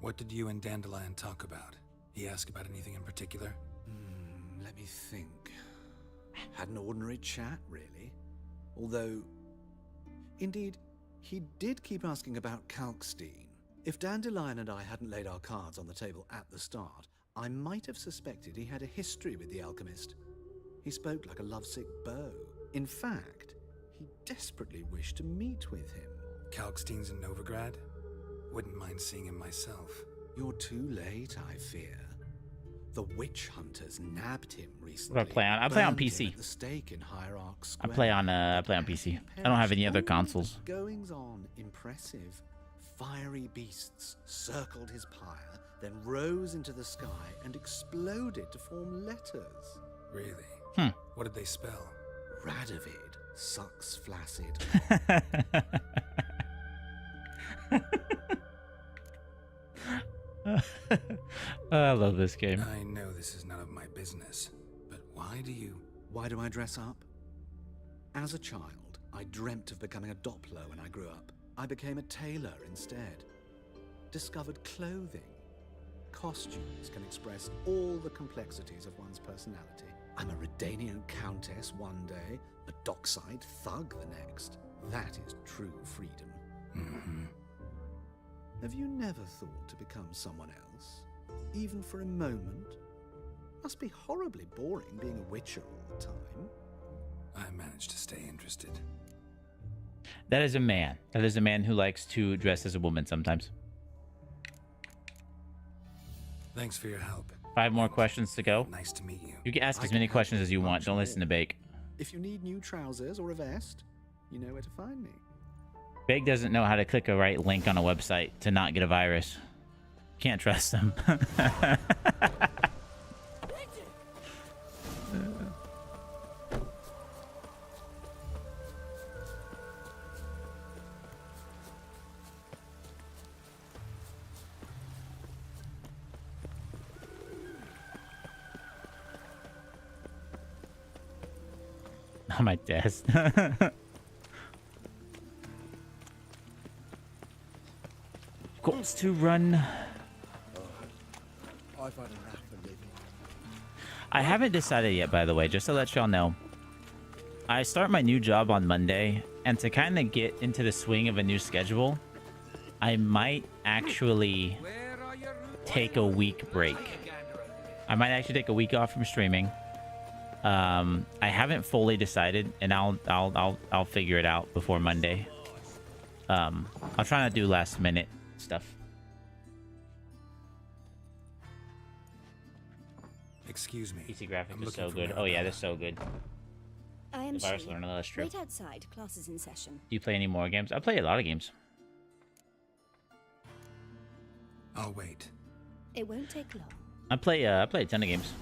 What did you and Dandelion talk about? He asked about anything in particular? Let me think. Had an ordinary chat, really. Although, indeed, he did keep asking about Kalkstein. If Dandelion and I hadn't laid our cards on the table at the start, I might have suspected he had a history with the alchemist. He spoke like a lovesick beau. In fact, he desperately wished to meet with him. Kalkstein's in Novigrad? Wouldn't mind seeing him myself. You're too late, I fear. The witch hunters nabbed him recently. What do I play on? I play on burned him PC. at the stake in Hierarch I Square. play on PC. I don't have any other consoles. Goings on impressive. Fiery beasts circled his pyre, then rose into the sky and exploded to form letters. Really? What did they spell? Radovid sucks flaccid. I love this game. I know this is none of my business, but why do you... Why do I dress up? As a child, I dreamt of becoming a Doppler when I grew up. I became a tailor instead. Discovered clothing. Costumes can express all the complexities of one's personality. I'm a Redanian countess one day, a dockside thug the next. That is true freedom. Mm-hmm. Have you never thought to become someone else? Even for a moment? Must be horribly boring being a witcher all the time. I managed to stay interested. That is a man. That is a man who likes to dress as a woman sometimes. Thanks for your help. 5 more questions to go. Nice to meet you. You can ask as many questions as you want. Don't listen to Bake. If you need new trousers or a vest, you know where to find me. Bake doesn't know how to click a right link on a website to not get a virus. Can't trust him. On my desk. Goals to run. I haven't decided yet, by the way, just to let y'all know. I start my new job on Monday, and to kind of get into the swing of a new schedule, I might actually take a week break. I might actually take a week off from streaming. I haven't fully decided, and I'll figure it out before Monday. I'll try not to do last minute stuff. Excuse me. PC graphics is so good. Oh yeah, they're so good. I am The virus Shay. learner, that's true. Wait outside. Class is in session. Do you play any more games? I play a lot of games. I'll wait. It won't take long. I play a ton of games.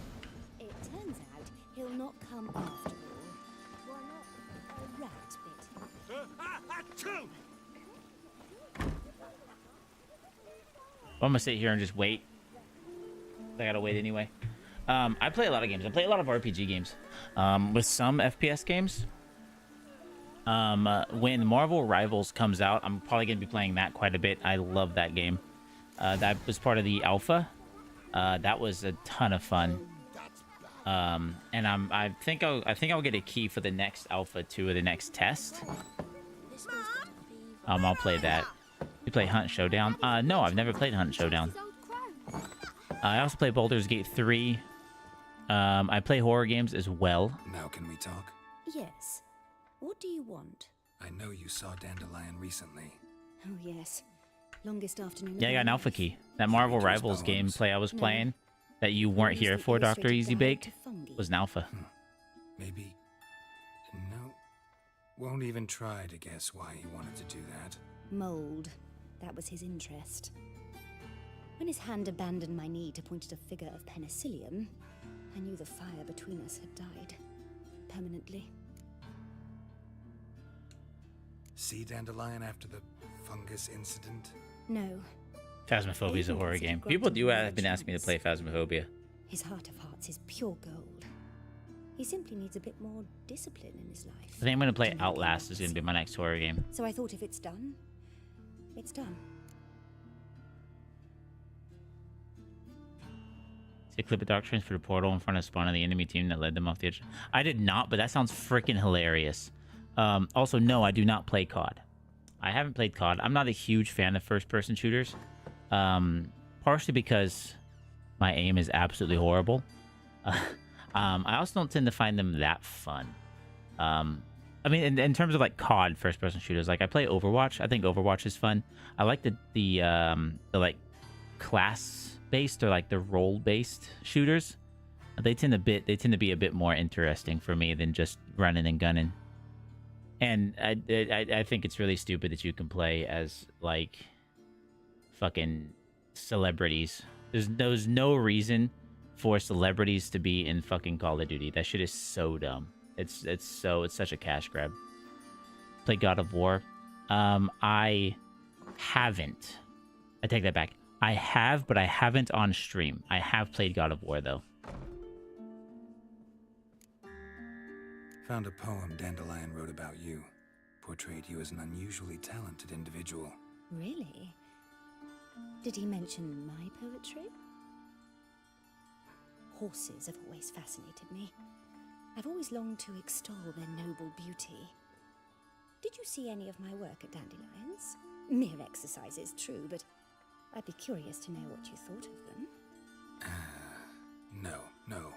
It turns out he'll not come after all. Why not a rat bit? I'm gonna sit here and just wait. I gotta wait anyway. I play a lot of games. I play a lot of RPG games. With some FPS games. When Marvel Rivals comes out, I'm probably gonna be playing that quite a bit. I love that game. That was part of the alpha. That was a ton of fun. And I think I'll get a key for the next alpha too, or the next test. I'll play that. You play Hunt Showdown? No, I've never played Hunt Showdown. I also play Baldur's Gate 3. I play horror games as well. Now can we talk? Yes. What do you want? I know you saw Dandelion recently. Oh, yes. Longest afternoon. Yeah, I got an alpha key. That Marvel Rivals gameplay I was playing that you weren't here for, Dr. Easy Bake, was an alpha. Maybe... No. Won't even try to guess why he wanted to do that. Mold. That was his interest. When his hand abandoned my knee to point at a figure of penicillium, I knew the fire between us had died. Permanently. See Dandelion after the fungus incident? No. Phasmophobia is a horror game. People have been asking me to play Phasmophobia. His heart of hearts is pure gold. He simply needs a bit more discipline in his life. I think I'm going to play Outlast. Is going to be my next horror game. So I thought if it's done, it's done. See a clip of Doctrines for the portal in front of spawn of the enemy team that led them off the edge. I did not, but that sounds freaking hilarious. Also, no, I do not play COD. I haven't played COD. I'm not a huge fan of first-person shooters. Partially because my aim is absolutely horrible. I also don't tend to find them that fun. I mean, in terms of like COD first-person shooters, like I play Overwatch. I think Overwatch is fun. I like the like class-based or like the role-based shooters. They tend to be a bit more interesting for me than just running and gunning. And I think it's really stupid that you can play as like fucking celebrities. There's no reason for celebrities to be in fucking Call of Duty. That shit is so dumb. It's such a cash grab. Play God of War. I haven't. I take that back. I have, but I haven't on stream. I have played God of War, though. Found a poem Dandelion wrote about you. Portrayed you as an unusually talented individual. Really? Did he mention my poetry? Horses have always fascinated me. I've always longed to extol their noble beauty. Did you see any of my work at Dandelions? Mere exercises, true, but I'd be curious to know what you thought of them. No.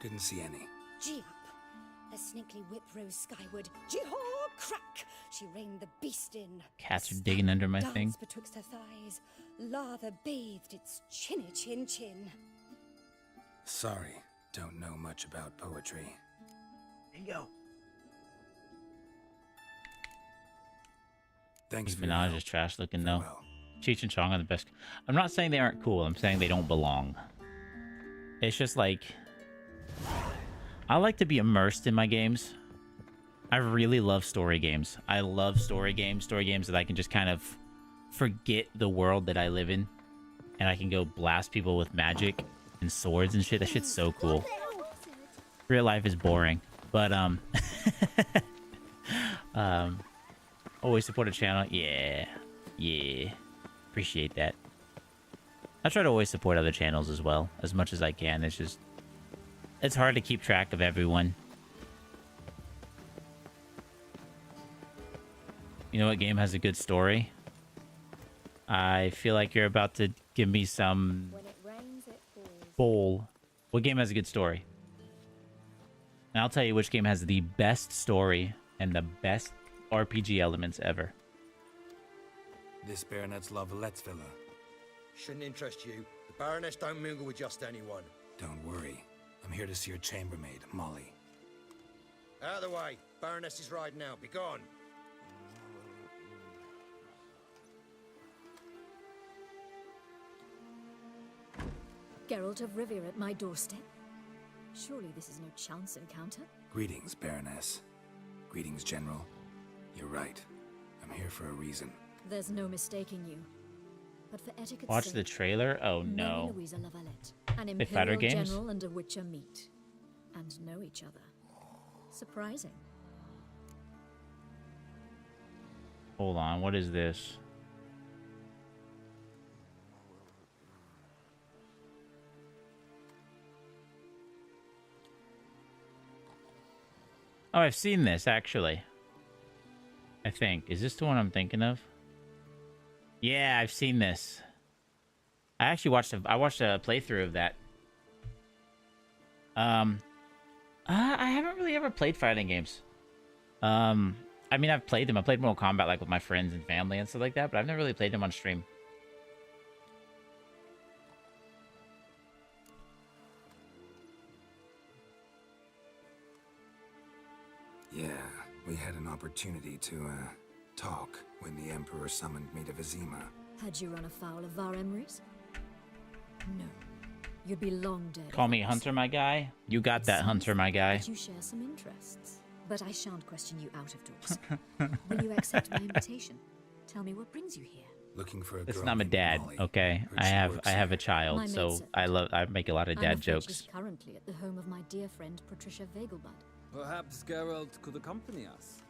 Didn't see any. Gee up! A snaky whip rose skyward. Jee-haw! Crack! She reined the beast in. Cats are digging under my thing. Danced betwixt her thighs. Lather bathed its chinny chin. Sorry, don't know much about poetry. Bingo. Thanks for Minaj is trash looking though. Cheech and Chong are the best. I'm not saying they aren't cool. I'm saying they don't belong. It's just like I like to be immersed in my games. I really love story games. I love story games that I can just kind of forget the world that I live in, and I can go blast people with magic and swords and shit. That shit's so cool. Real life is boring, but always support a channel. Yeah, appreciate that. I try to always support other channels as well, as much as I can. It's hard to keep track of everyone. You know what game has a good story? I feel like you're about to give me some bowl. What game has a good story? And I'll tell you which game has the best story and the best RPG elements ever. This Baronet's love Lettsvilla. Shouldn't interest you. The Baroness don't mingle with just anyone. Don't worry. I'm here to see your chambermaid, Molly. Out of the way. Baroness is riding out. Be gone. Geralt of Rivia at my doorstep? Surely this is no chance encounter? Greetings, Baroness. Greetings, General. You're right. I'm here for a reason. There's no mistaking you. But for etiquette's Watch sake, the trailer? Oh no. Louisa Lavalette, an They fight our Imperial games? General and a Witcher meet. And know each other. Surprising. Hold on, what is this? Oh, I've seen this, actually. I think. Is this the one I'm thinking of? Yeah, I've seen this. I watched a playthrough of that. I haven't really ever played fighting games. I mean, I've played them. I played Mortal Kombat like with my friends and family and stuff like that, but I've never really played them on stream. Yeah, we had an opportunity to, talk when the Emperor summoned me to Vizima. Had you run afoul of Var Emrys? No. You'd be long dead. Call me Hunter, my guy. You got that, Hunter, my guy. But you share some interests. But I shan't question you out of doors. Will you accept my invitation? Tell me what brings you here. Looking for a Listen, girl I'm a named dad, Molly. okay? Heard I she have works a here. child, My so maidservant. I make a lot of dad I'm afraid jokes. she's currently at the home of my dear friend Patricia Vegelbud. Perhaps Geralt could accompany us.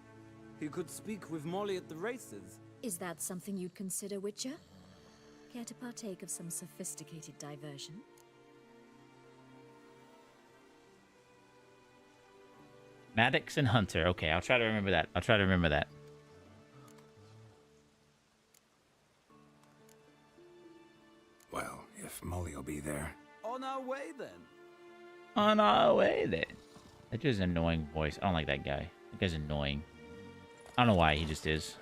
He could speak with Molly at the races. Is that something you'd consider, Witcher? Care to partake of some sophisticated diversion? Maddox and Hunter. Okay, I'll try to remember that. Well, if Molly will be there. On our way then. On our way then. That just an annoying voice. I don't like that guy. That guy's annoying. I don't know why, he just is.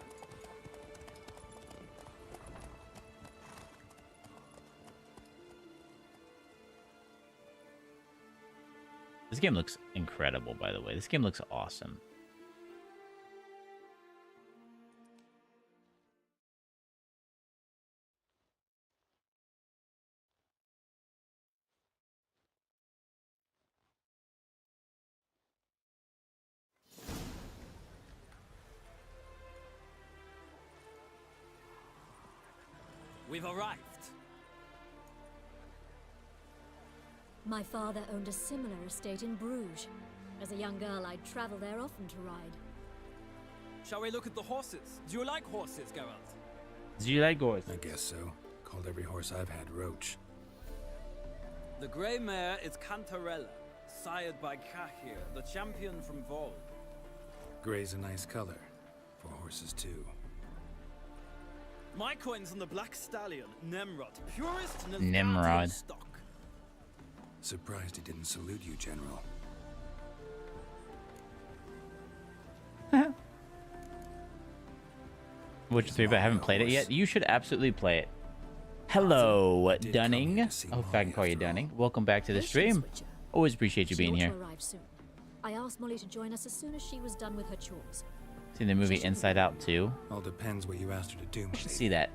This game looks incredible, by the way. This game looks awesome. We've arrived. My father owned a similar estate in Bruges. As a young girl, I'd travel there often to ride. Shall we look at the horses? Do you like horses, Geralt? Do you like horses? I guess so. Called every horse I've had Roach. The grey mare is Cantarella, sired by Kahir, the champion from Vol. Gray's a nice color. For horses, too. My coin's on the black stallion, Nemrod, purest Nimrod. stock. Surprised he didn't salute you, General. Witcher 3, but I haven't played it yet. You should absolutely play it. Hello, Dunning. I hope I can call you Dunning. Welcome back to the stream. Always appreciate you being here. I asked Molly to join us as soon as she was done with her chores. Seen the movie Inside Out too. All depends what you asked her to do. I should see that.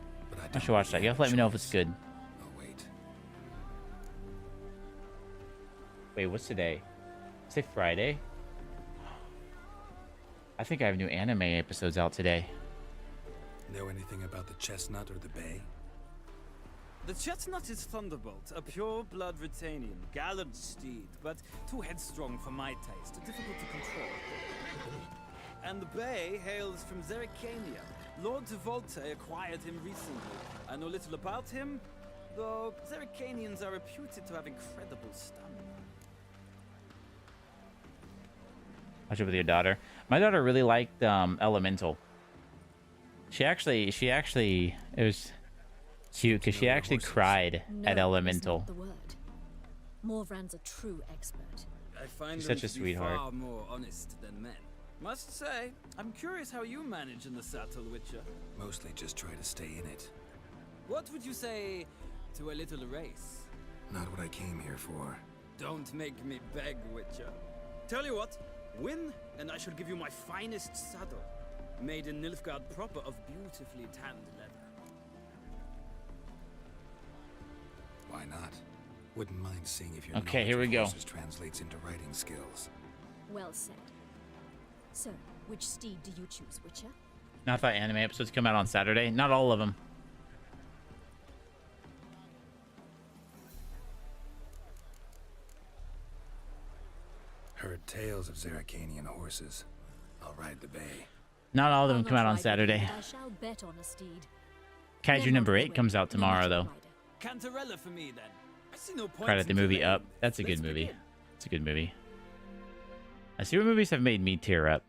I should watch that. You have to let me know if it's good. I'll wait. Wait, what's today? Say Friday? I think I have new anime episodes out today. Know anything about the chestnut or the bay? The chestnut is Thunderbolt, a pure-blood Retanian, gallant steed, but too headstrong for my taste, difficult to control. And the bay hails from Zerrikania. Lord de Volte acquired him recently. I know little about him, though Zerrikanians are reputed to have incredible stamina. Watch it with your daughter. My daughter really liked Elemental. She actually, it was cute because she actually cried at Elemental. The word. Morvran's a true expert. I find She's them such a to be sweetheart. far more honest than men. Must say, I'm curious how you manage in the saddle, Witcher. Mostly just try to stay in it. What would you say to a little race? Not what I came here for. Don't make me beg, Witcher. Tell you what, win, and I shall give you my finest saddle. Made in Nilfgaard proper of beautifully tanned leather. Why not? Wouldn't mind seeing if your Okay, here we knowledge go. of horses translates into writing skills. Well said. So, which steed do you choose, Witcher? Not that anime episodes come out on Saturday. Not all of them. Heard tales of Zerrikanian horses. I'll ride the bay. Not all of them I'll come not out on ride with Saturday. you, but I shall bet on a steed. Kaiju number 8 comes out tomorrow, though. Cantarella for me, then. I see no point Credit the in movie delaying. Up. That's a good Let's movie. begin. It's a good movie. I see what movies have made me tear up.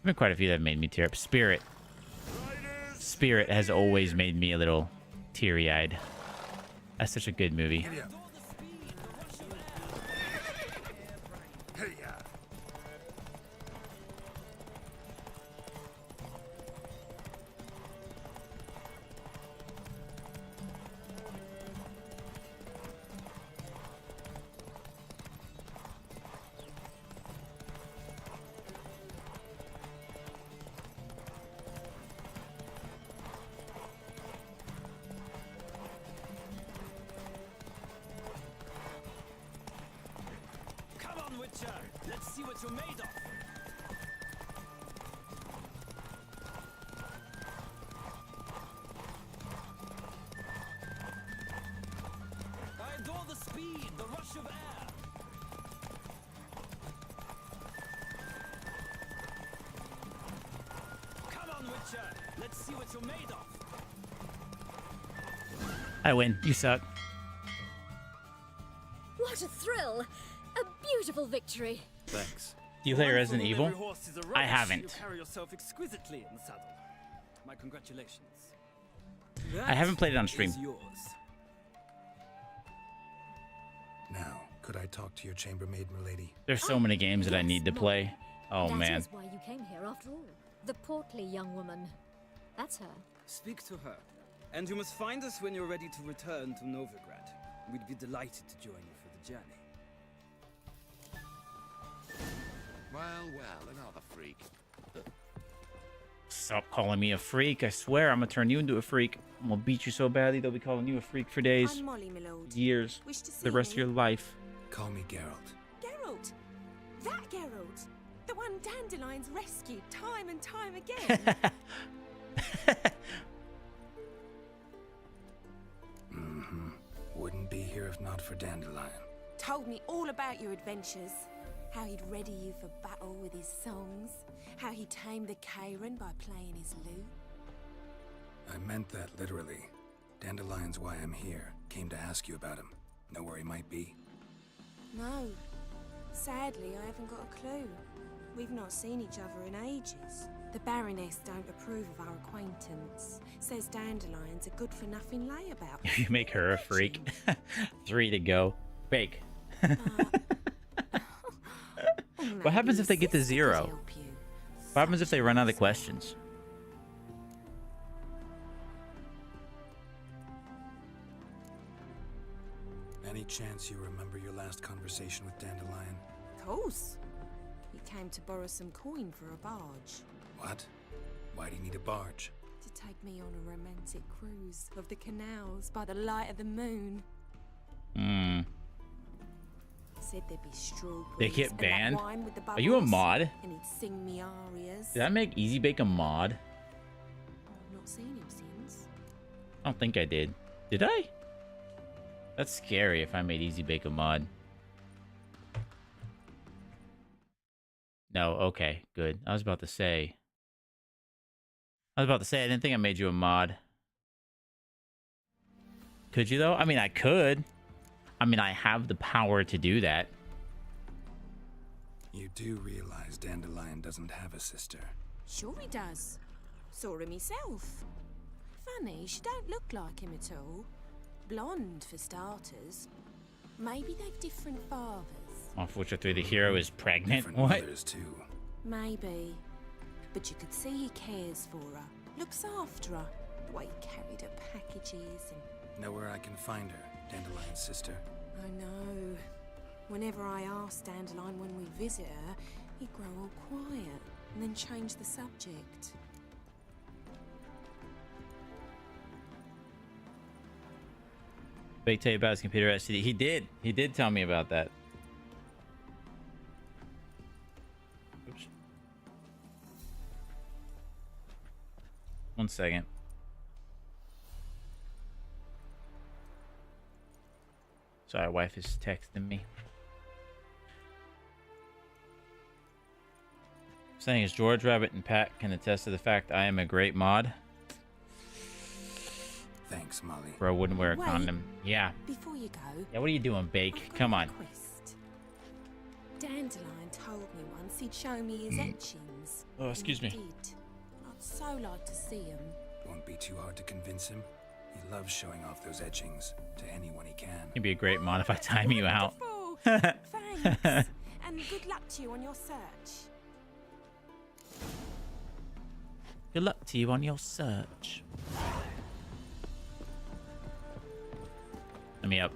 There's been quite a few that have made me tear up. Spirit. Spirit has always made me a little teary-eyed. That's such a good movie. Come on, Witcher. Let's see what you're made of. I adore the speed, the rush of air. Come on, Witcher. Let's see what you're made of. I win. You suck. What a thrill! A beautiful victory. Thanks. Do you play One Resident fool Evil? every horse is a I rubbish. haven't. You carry yourself exquisitely in the saddle. My congratulations. I haven't played it on That stream. is yours. Now, could I talk to your chambermaid, milady? There's so many games that I need to play. Oh, That man. is why you came here after all. The portly young woman. That's her. Speak to her. And you must find us when you're ready to return to Novigrad. We'd be delighted to join you for the journey. Well, another freak. Stop calling me a freak. I swear I'm gonna turn you into a freak. I'm gonna beat you so badly they'll be calling you a freak for days, I'm Molly, my lord. years, Wish to see the rest of me? your life. Call me Geralt. Geralt! That Geralt! The one Dandelion's rescued time and time again. Mm-hmm. Wouldn't be here if told me all about your adventures. How he'd ready you for battle with his songs. How he tamed the Karen by playing his lute. I meant that literally. Dandelion's why I'm here. Came to ask you about him. Know where he might be? No. Sadly, I haven't got a clue. We've not seen each other in ages. The Baroness don't approve of our acquaintance. Says Dandelion's a good-for-nothing layabout. You make her a freak. 3 to go. Bake. What happens if they get to 0? What happens if they run out of questions? Any chance you remember your last conversation with Dandelion? Of course. He came to borrow some coin for a barge. What? Why do you need a barge? To take me on a romantic cruise of the canals by the light of the moon. Said there'd be strawberries. They get and banned? that wine with the Are you a bubbles, mod? And he'd sing me arias. Did I make Easy Bake a mod? I've not seen him since. I don't think I did. Did I? That's scary if I made Easy Bake a mod. No, okay, good. I was about to say. I didn't think I made you a mod. Could you though? I mean, I could. I mean, I have the power to do that. You do realize Dandelion doesn't have a sister. Sure he does. Saw him myself. Funny, she don't look like him at all. Blonde, for starters. Maybe they've different fathers. Off Witcher 3, the hero is pregnant. Different What? mothers, too. Maybe. But you could see he cares for her. Looks after her. The way he carried her packages and... Know where I can find her, Dandelion's sister? I know. Whenever I ask Dandelion when we visit her, he'd grow all quiet and then change the subject. Big tell you about his computer STD. He did. He did tell me about that. Oops. 1 second. Sorry, wife is texting me. Saying is George, Rabbit, and Pat can attest to the fact I am a great mod. Thanks, Molly. Bro wouldn't wear a Wait. condom. Yeah. Before you go, Yeah, what are you doing, Bake? Come on. request. Dandelion told me once he'd show me his etchings. Oh, excuse And me. he did. I'd so like to see them. Won't be too hard to convince him. He loves showing off those etchings to anyone he can. It'd be a great mod if I time you out. Thanks. And good luck to you on your search. Good luck to you on your search. Let me up.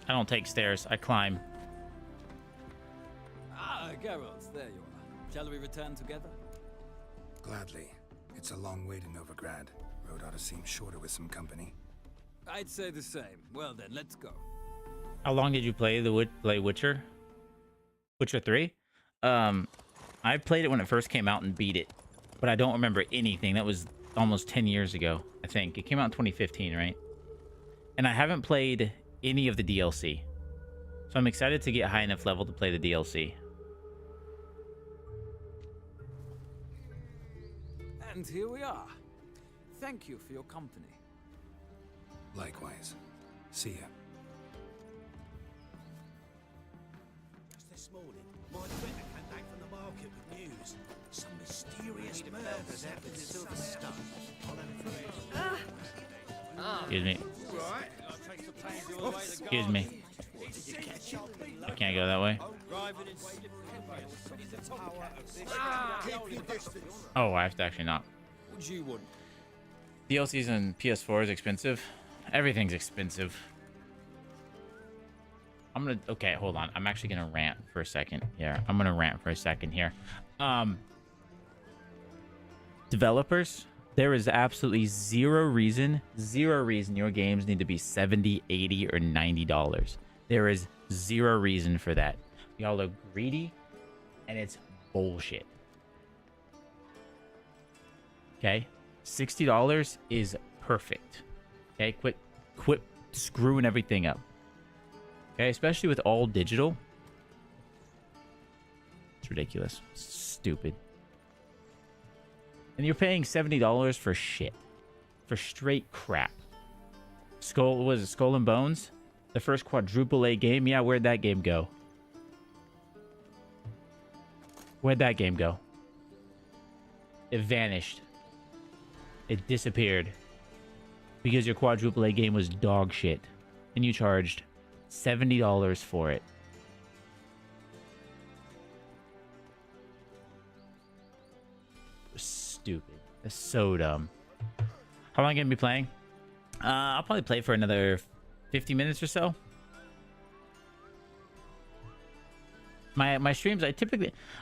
I don't take stairs. I climb. Ah, Geralt, there you are. Shall we return together? Gladly. It's a long way to Novigrad. Road ought to seem shorter with some company. I'd say the same. Well then, let's go. How long did you play Witcher? Witcher 3? I played it when it first came out and beat it, but I don't remember anything. That was almost 10 years ago, I think. It came out in 2015, right? And I haven't played any of the DLC. So I'm excited to get high enough level to play the DLC. And here we are. Thank you for your company. Likewise. See ya. Just this morning, my friend came back from the market with news. Some mysterious murders happened in some stuff. Excuse me. Excuse me. I can't go that way. Oh, I have to actually not. What do you want? DLCs on PS4 is expensive. Everything's expensive. Okay, hold on. I'm actually gonna rant for a second here. I'm gonna rant for a second here. Developers, there is absolutely zero reason your games need to be $70, $80, or $90. There is zero reason for that. Y'all are greedy, and it's bullshit. Okay? $60 is perfect. Okay? Quit screwing everything up. Okay, especially with all digital. It's ridiculous. Stupid. And you're paying $70 for shit. For straight crap. Was it Skull and Bones? The first quadruple A game? Yeah, where'd that game go? Where'd that game go? It vanished. It disappeared. Because your quadruple A game was dog shit. And you charged $70 for it. Stupid. That's so dumb. How long am I gonna be playing? I'll probably play for another 50 minutes or so. My streams, I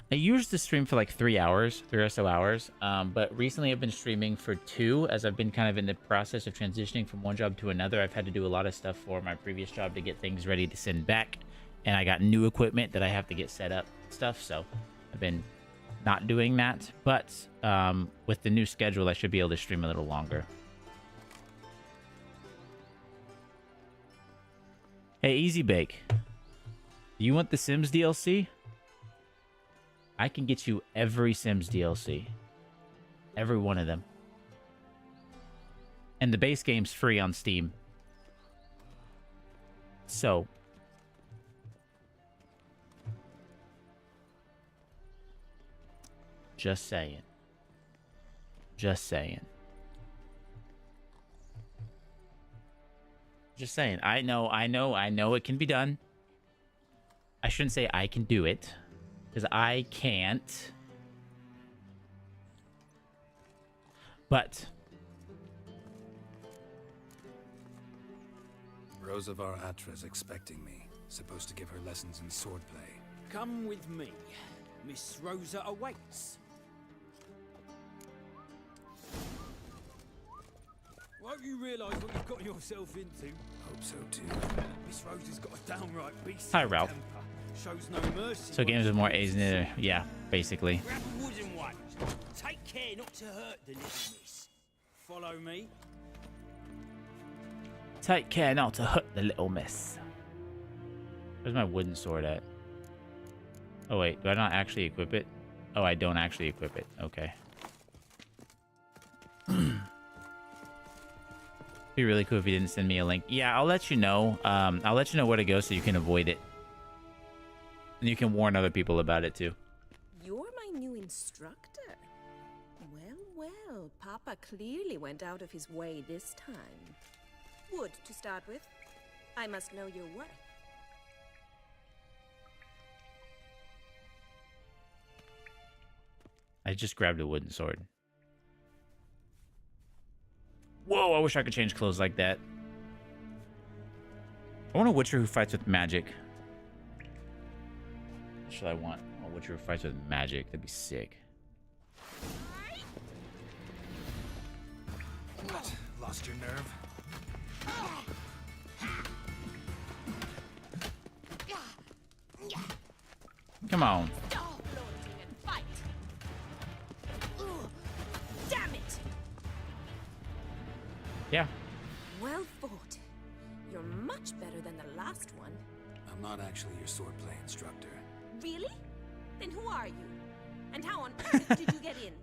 usually stream for like 3 hours, 3 or so hours. But recently I've been streaming for 2 as I've been kind of in the process of transitioning from one job to another. I've had to do a lot of stuff for my previous job to get things ready to send back. And I got new equipment that I have to get set up stuff. So I've been not doing that. But with the new schedule, I should be able to stream a little longer. Hey, Easy Bake. You want the Sims DLC? I can get you every Sims DLC. Every one of them. And the base game's free on Steam. So. Just saying. Just saying. Just saying. I know it can be done. I shouldn't say I can do it, because I can't. But Rosavar Atra's expecting me. Supposed to give her lessons in swordplay. Come with me. Miss Rosa awaits. Won't you realise what you've got yourself into? Hope so too. Miss Rosa's got a downright beast. Hi, Ralph. Shows no mercy. So games with more A's in it, yeah, basically. Grab a wooden one. Take care not to hurt the little miss. Follow me. Take care not to hurt the little miss. Where's my wooden sword at? Oh wait, do I not actually equip it? Oh, I don't actually equip it. Okay. Be really cool if you didn't send me a link. Yeah, I'll let you know. I'll let you know where to go so you can avoid it. And you can warn other people about it too. You're my new instructor. Well, Papa clearly went out of his way this time. Wood, to start with. I must know your worth. I just grabbed a wooden sword. Whoa, I wish I could change clothes like that. I want a Witcher who fights with magic. What should I want? A Witcher who fights with magic. That'd be sick. What? Lost your nerve? Come on. Damn it! Yeah. Well fought. You're much better than the last one. I'm not actually your swordplay instructor. Really? Then who are you? And how on earth did you get in?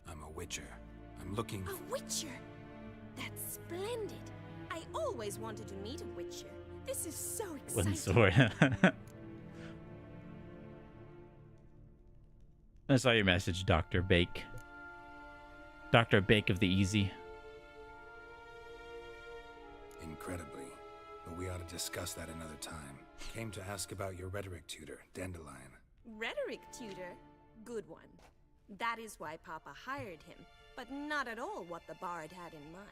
I'm a witcher. I'm looking for... A witcher? That's splendid. I always wanted to meet a witcher. This is so exciting. Wooden sword. I saw your message, Dr. Bake. Dr. Bake of the Easy. Incredibly. But we ought to discuss that another time. Came to ask about your rhetoric tutor, Dandelion. Rhetoric tutor? Good one. That is why Papa hired him, but not at all what the bard had in mind.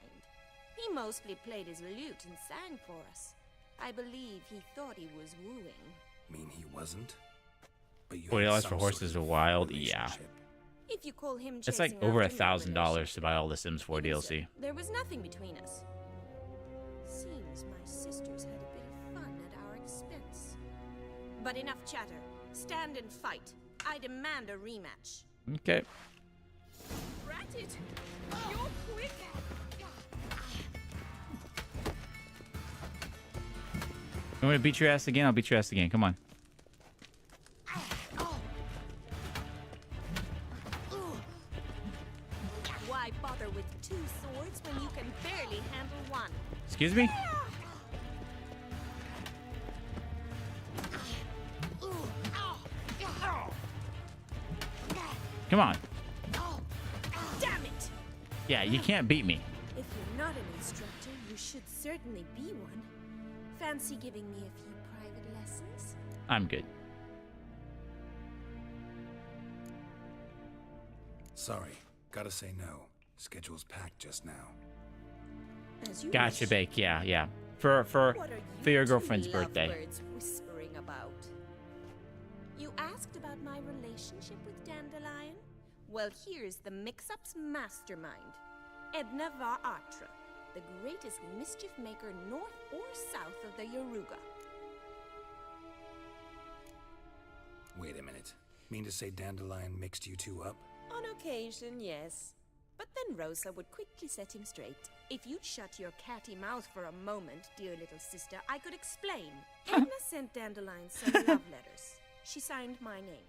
He mostly played his lute and sang for us. I believe he thought he was wooing. Mean he wasn't? But you $40 for horses are wild. Yeah. If you call him It's like over $1,000 to buy all the Sims 4 DLC. There was nothing between us. Seems my sisters had a bit of fun at our expense. But enough chatter. Stand and fight. I demand a rematch. Okay. Rat it! You're quick! You want to beat your ass again? I'll beat your ass again. Come on. Why bother with 2 swords when you can barely handle one? Excuse me? Come on. Damn it! Yeah, you can't beat me. If you're not an instructor, you should certainly be one. Fancy giving me a few private lessons? I'm good. Sorry, gotta say no. Schedule's packed just now. As you Gotcha, wish. Bake. Yeah, yeah. For What are your you girlfriend's two birthday. lovebirds whispering about? You asked about my relationship with Dandelion? Well, here's the mix-up's mastermind. Edna Va Atra, the greatest mischief maker north or south of the Yaruga. Wait a minute. Mean to say Dandelion mixed you two up? On occasion, yes. But then Rosa would quickly set him straight. If you'd shut your catty mouth for a moment, dear little sister, I could explain. Edna sent Dandelion some love letters. She signed my name.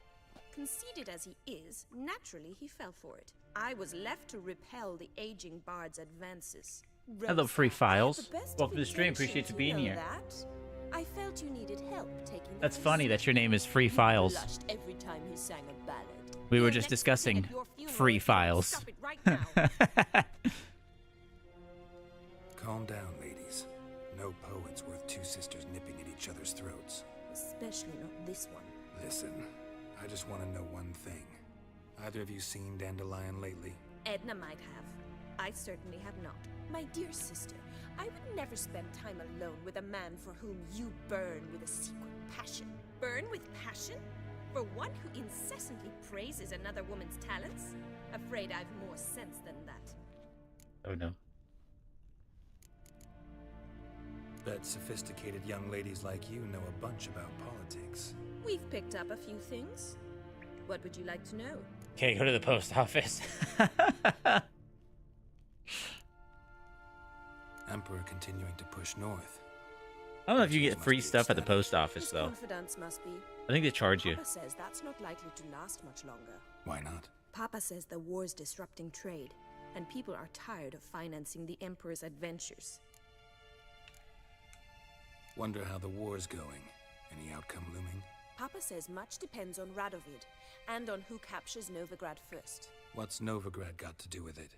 Conceited as he is, naturally he fell for it. I was left to repel the aging bard's advances. Hello, Free Files. the best Welcome to of the stream. Appreciate you intentions, being know here. that. I felt you needed help taking the That's first funny step. that your name is Free Files. Blushed every time he sang a ballad. We were Your just next discussing thing at your funeral Free is, "Don't Files. Stop it right now." Calm down, ladies. No poet's worth 2 sisters nipping at each other's throats. Especially not this one. Listen, I just want to know one thing. Either of you seen Dandelion lately? Edna might have. I certainly have not. My dear sister, I would never spend time alone with a man for whom you burn with a secret passion. Burn with passion? For one who incessantly praises another woman's talents? Afraid I've more sense than that. Oh no. Bet sophisticated young ladies like you know a bunch about politics. We've picked up a few things. What would you like to know? Okay, go to the post office. Emperor continuing to push north. I don't know if you get free stuff at the post office, His though. confidence must be. I think they charge you. Papa says that's not likely to last much longer. Why not? Papa says the war's disrupting trade, and people are tired of financing the Emperor's adventures. Wonder how the war's going. Any outcome looming? Papa says much depends on Radovid, and on who captures Novigrad first. What's Novigrad got to do with it?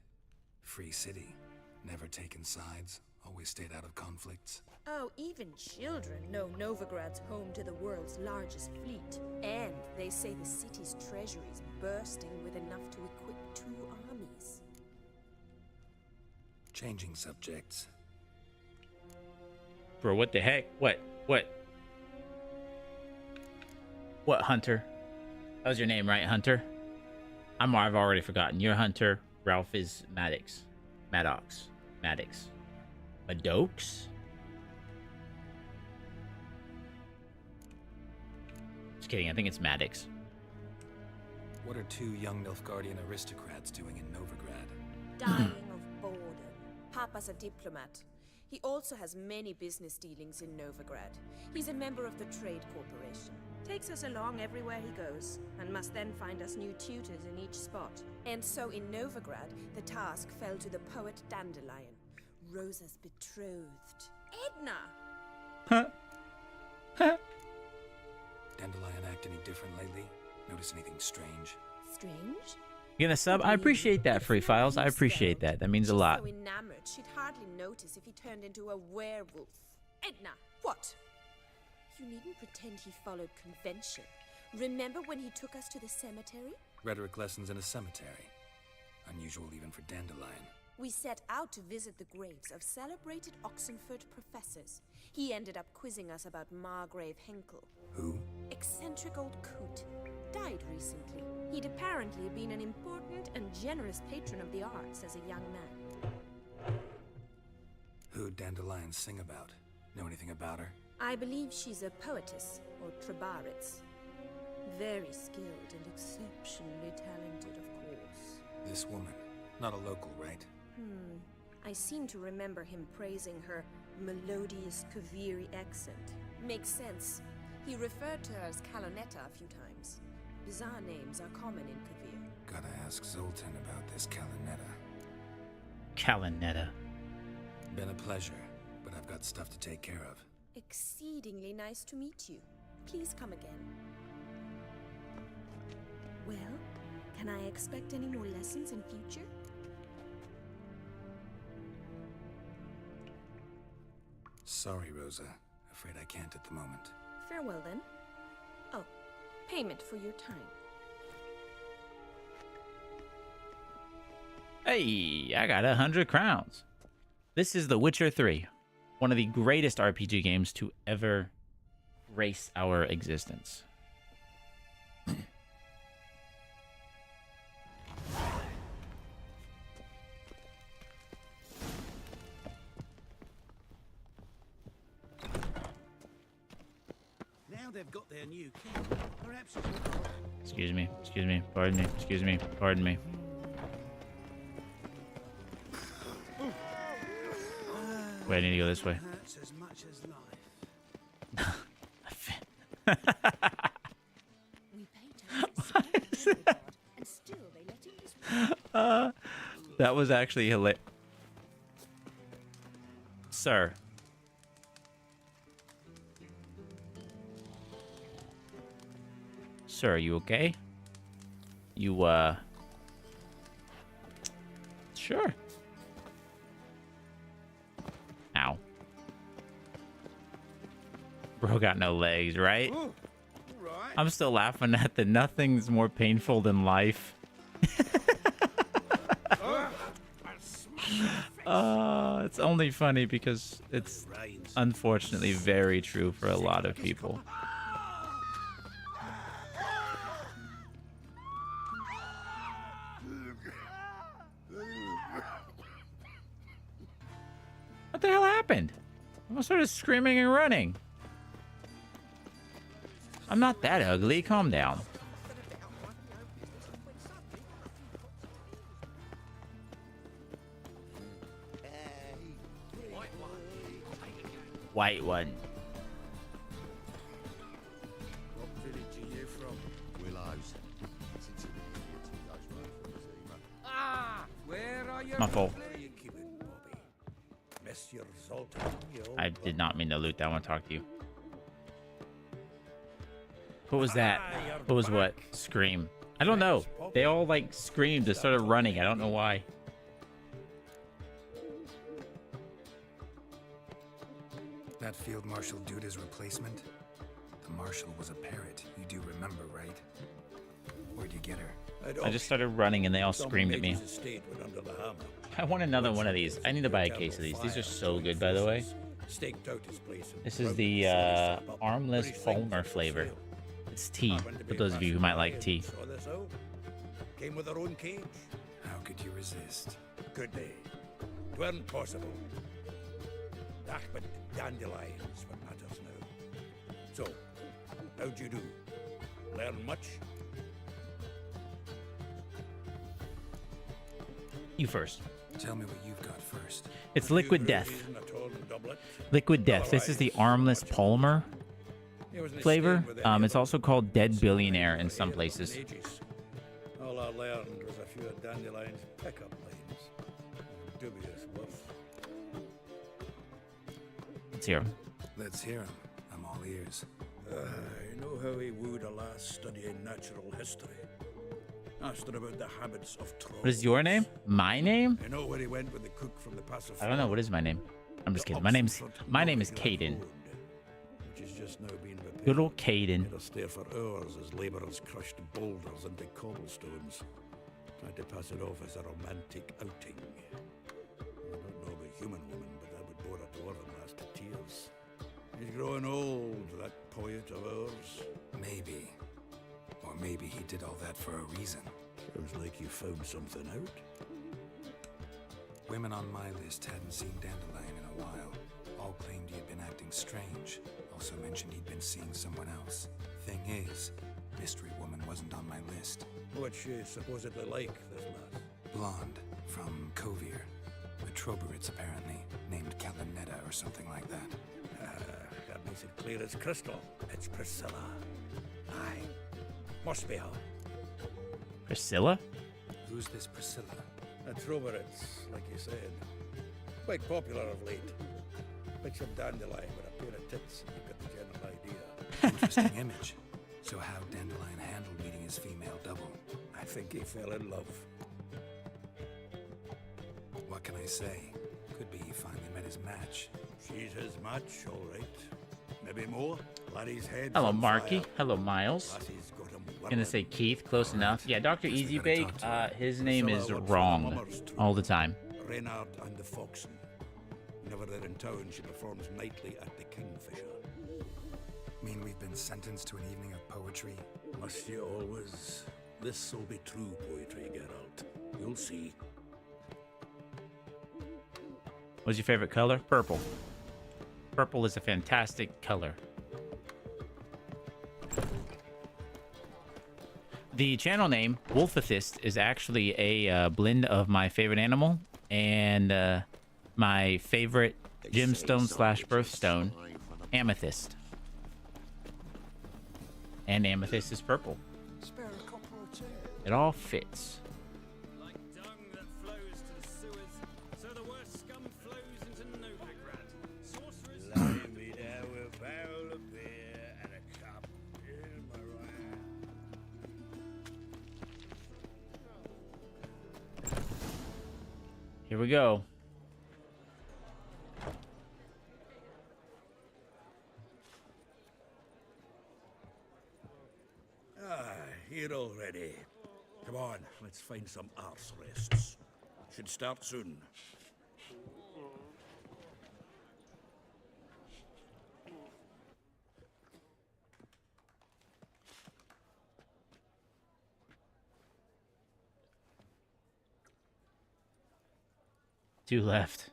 Free city. Never taken sides. Always stayed out of conflicts. Oh, even children know Novigrad's home to the world's largest fleet. And they say the city's treasury is bursting with enough to equip 2 armies. Changing subjects. Bro, what the heck? What? What, Hunter? That was your name, right, Hunter? I've already forgotten. You're Hunter. Ralph is Maddox. Maddox. Maddox? Just kidding. I think it's Maddox. What are 2 young Nilfgaardian aristocrats doing in Novigrad? Dying of boredom. Papa's a diplomat. He also has many business dealings in Novigrad. He's a member of the Trade Corporation. Takes us along everywhere he goes, and must then find us new tutors in each spot. And so in Novigrad, the task fell to the poet Dandelion, Rosa's betrothed. Edna! Dandelion act any different lately? Notice anything strange? Strange? You gonna sub? I appreciate that, Free Files. I appreciate that. That means a lot. So enamored, she'd hardly notice if he turned into a werewolf. Edna, what? You needn't pretend he followed convention. Remember when he took us to the cemetery? Rhetoric lessons in a cemetery. Unusual even for Dandelion. We set out to visit the graves of celebrated Oxenford professors. He ended up quizzing us about Margrave Henkel. Who? Eccentric old coot. Died recently. He'd apparently been an important and generous patron of the arts as a young man. Who'd Dandelion sing about? Know anything about her? I believe she's a poetess, or trebaritz. Very skilled and exceptionally talented, of course. This woman. Not a local, right? I seem to remember him praising her melodious Kaviri accent. Makes sense. He referred to her as Calonetta a few times. Bizarre names are common in Kavir. Gotta ask Zoltan about this Calonetta. Calonetta. Been a pleasure, but I've got stuff to take care of. Exceedingly nice to meet you. Please come again. Well, can I expect any more lessons in future? Sorry, Rosa. Afraid I can't at the moment. Farewell then. Oh, payment for your time. Hey, I got 100 crowns. This is The Witcher 3, one of the greatest RPG games to ever grace our existence. Now they've got their new king. Perhaps it's Excuse me, pardon me, excuse me, pardon me. Wait, I need to go this way. hurts as much as life. We paid and still they let him just That was actually hilarious. Sir. Sir, are you okay? You, Sure. Ow. Bro got no legs, right? Ooh, right. I'm still laughing at the nothing's more painful than life. It's only funny because it's unfortunately very true for a lot of people. What the hell happened? I started screaming and running. I'm not that ugly. Calm down. White one. What village are you from? Willows. Since you've been here, two days' work from us, Ema. Ah! Where are you? My fault. Where you keep it, Bobby? Monsieur Zoltan, you old I did not mean to loot that. I want to talk to you. What was that? What was what? Scream. I don't know. They all like screamed and started running. I don't know why. That Field Marshal Duda's replacement? The Marshal was a parrot. You do remember, right? Where'd you get her? I just started running and they all screamed at me. I want another one of these. I need to buy a case of these. These are so good, by the way. This is the armless Fulmer flavor. It's tea, for those of you who might like tea. Came with their own cage. How could you resist? Could they? Tweren't possible. Ah, but dandelions what matters now. So, how'd you do? Learn much? You first. Tell me what you've got first. It's Liquid Death. Liquid Death. This is the armless polymer flavor. It's also called Dead Billionaire in some places. All I learned was a few of Dandelion's pickup lines. Dubious worth. Let's hear 'em. Let's hear him. I'm all ears. You know how he wooed a lass studying natural history? Asked her about the habits of trolls. What is your name? My name? You know where he went with the cook from the Pass of I don't know. What is my name? I'm just kidding. My name is Caden. Which is just now being repaired. Good old Caden. Made us stare for hours as labourers crushed boulders into cobblestones. Tried to pass it off as a romantic outing. I don't know of a human woman, but that would bore a dwarven lass to tears. He's growing old, that poet of ours. Maybe. Or maybe he did all that for a reason. Sounds like you found something out. Women on my list hadn't seen Dandelion in a while. All claimed he had been acting strange. Also mentioned he'd been seeing someone else. Thing is, Mystery Woman wasn't on my list. What's she supposedly like, this lass? Blonde, from Kovir. Troberids, apparently. Named Calinetta or something like that. That makes it clear as crystal. It's Priscilla. Aye. Must be her. Priscilla? Who's this Priscilla? A Troberids, like you said. Quite popular of late. Picture Dandelion with a pair of tits, and you've got the general idea. Interesting image. So how Dandelion handled meeting his female double? I think he fell in love. What can I say? Could be he finally met his match. She's his match, all right. Maybe more. Larry's head. Hello, Marky. Hello, Miles. Lassie's got him Gonna say Keith, close enough. Yeah, Dr. Easy Bake, his name is wrong all the time. Reynard and the Foxen. Whenever they're in town, she performs nightly at the Kingfisher. Mean we've been sentenced to an evening of poetry? Must you always? This'll be true poetry, Geralt. You'll see. What's your favorite color? Purple. Purple is a fantastic color. The channel name, Wolfethist, is actually a blend of my favorite animal and my favorite gemstone slash birthstone, Amethyst. And Amethyst is purple. It all fits. Like dung that flows to the sewers, so the worst scum flows into Novigrad. Sorcerers... Lie me there with a barrel of beer and a cup in my right. Here we go. Here already. Come on, let's find some arse rests. Should start soon. Two left.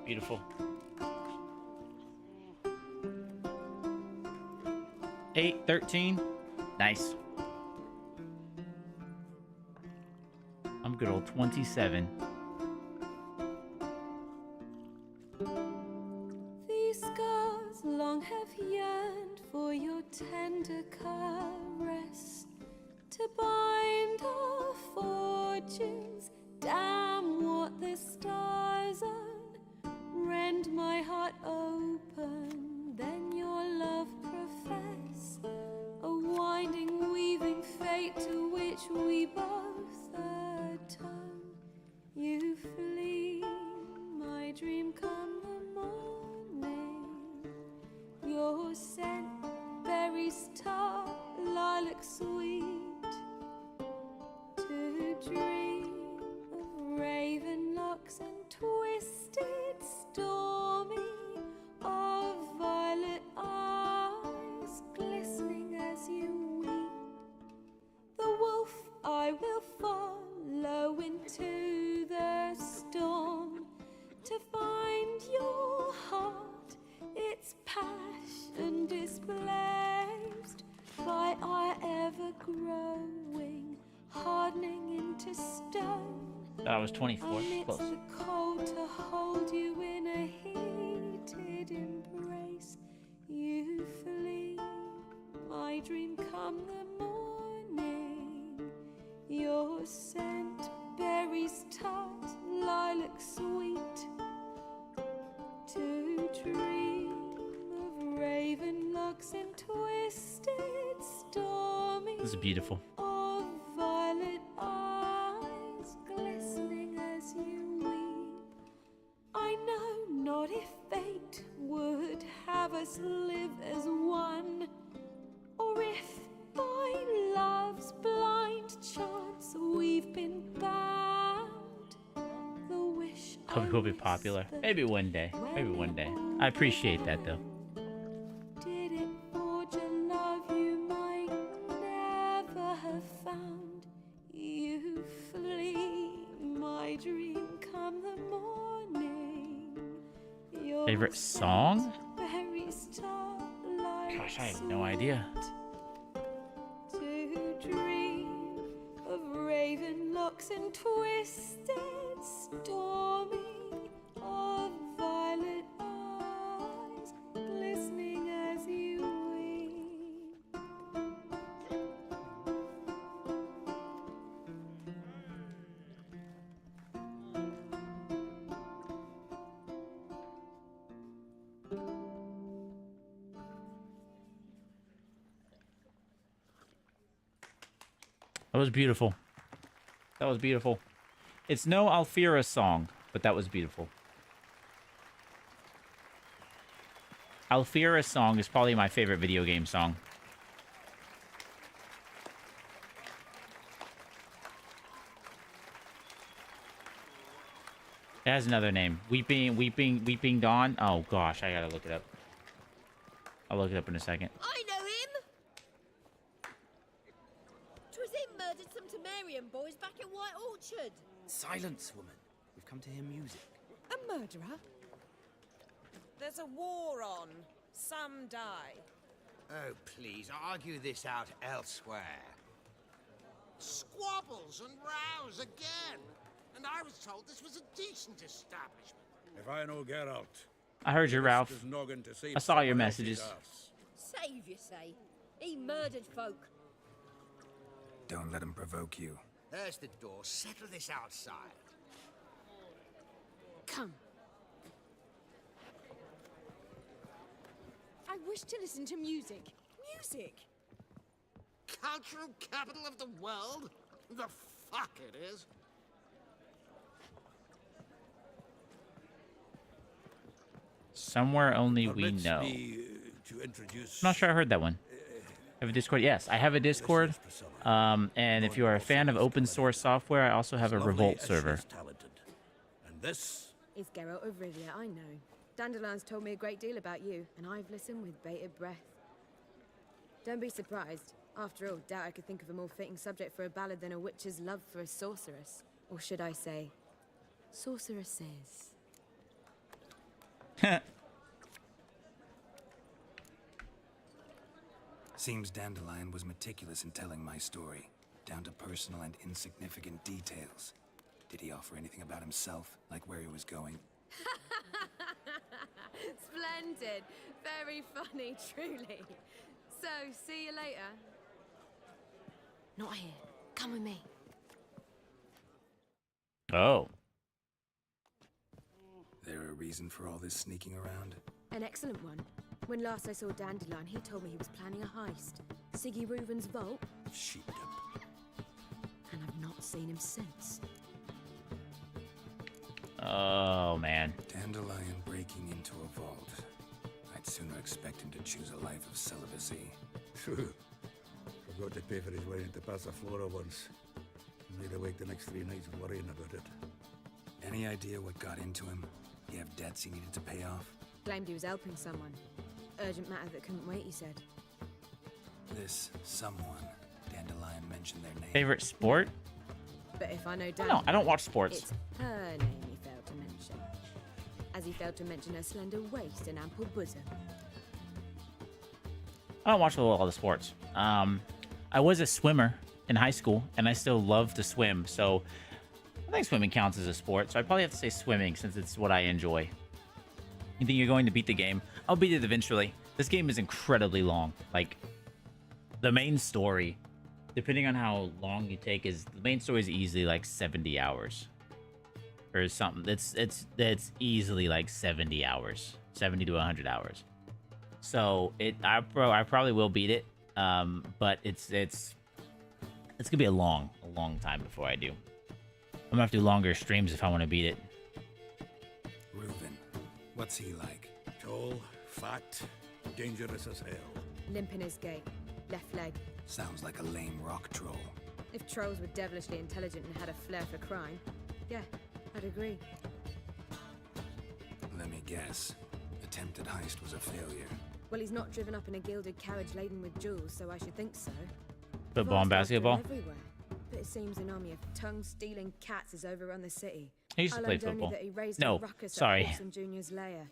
Beautiful. 8, 13. Nice. I'm good old 27. These scars long have yearned for your tender caress, to bind our fortunes. Damn what the stars own. Rend my heart open, then your love profess, a winding, weaving fate to which we both atone. You flee, my dream come the morning. Your scent, berries tart, lilac sweet, to dream of raven locks and twisted stormy, of violet eyes glistening as you weep. The wolf I will follow into the storm, to find your heart, its passion displaced by our ever-growing, hardening into stone. That was 24. Amidst Close. the cold, to hold you in a heated embrace. You flee, my dream come the morning. Your scent, berries tart, lilac sweet, to dream of raven locks and twisted stormy, This is beautiful. of violet eyes glistening as you weep. I know not if fate would have us live as one, or if by love's blind chance we've been bound. The wish Hope we'll be popular. Maybe one day. Maybe one day. I appreciate that though. Did it forge a love you might never have found? You flee my dream come the morning. Your Favorite song? very starlight Gosh, I have no idea. to dream of raven locks and twisted stormy of violet eyes glistening as you weep. That was beautiful. That was beautiful. It's no Alfira song, but that was beautiful. Alfira's song is probably my favorite video game song. It has another name. Weeping Dawn. Oh gosh, I gotta look it up. I'll look it up in a second. I know him! 'Twas him murdered some Temerian boys back at White Orchard. Silence, woman. We've come to hear music. A murderer? There's a war on. Some die. Oh, please, argue this out elsewhere. Squabbles and rows again. And I was told this was a decent establishment. If I know Geralt, I heard you, Ralph. there's noggin to save I saw your someone else's messages. arse. Save, you say? He murdered folk. Don't let him provoke you. There's the door. Settle this outside. Come. I wish to listen to music. Music! Cultural capital of the world? The fuck it is. Somewhere only we Permits know. me, to introduce I'm not sure I heard that one. I have a Discord. Yes, I have a Discord. And if you are a fan of open source software, I also have a lovely Revolt as she server. is talented. And this It's Geralt of Rivia, I know. Dandelion's told me a great deal about you, and I've listened with bated breath. Don't be surprised. After all, doubt I could think of a more fitting subject for a ballad than a witch's love for a sorceress. Or should I say, sorceresses. Seems Dandelion was meticulous in telling my story, down to personal and insignificant details. Did he offer anything about himself, like where he was going? Splendid. Very funny, truly. So, see you later. Not here. Come with me. Oh. There a reason for all this sneaking around? An excellent one. When last I saw Dandelion, he told me he was planning a heist. Siggy Reuven's vault. Sheepdom. And I've not seen him since. Oh, man. Dandelion breaking into a vault. I'd sooner expect him to choose a life of celibacy. forgot to pay for his way into Passaflora once. Laid awake the next 3 nights worrying about it. Any idea what got into him? He have debts he needed to pay off? Claimed he was helping someone. Urgent matter that couldn't wait, he said. This someone, Dandelion mentioned their name. Favorite sport? But if I know No, Dandelion, I don't watch sports. It's her name he failed to mention. As he failed to mention her slender waist and ample bosom. I don't watch a lot of the sports. I was a swimmer in high school, and I still love to swim, so I think swimming counts as a sport, so I'd probably have to say swimming since it's what I enjoy. You think you're going to beat the game? I'll beat it eventually. This game is incredibly long. Like, the main story, depending on how long you take, the main story is easily like 70 hours. Or something. It's easily like 70 hours. 70 to 100 hours. So I probably will beat it. But it's gonna be a long time before I do. I'm gonna have to do longer streams if I want to beat it. Reuven, what's he like? Tall, fat, dangerous as hell. Limp in his gait. Left leg. Sounds like a lame rock troll. If trolls were devilishly intelligent and had a flair for crime, yeah, I'd agree. guess. Attempted heist was a failure. Well, he's not driven up in a gilded carriage laden with jewels, so I should think so. Football and basketball? Everywhere. But it seems an army of tongue-stealing cats has overrun the city. He used to play learned only football. that he raised No, a ruckus sorry. at Horson Jr.'s lair.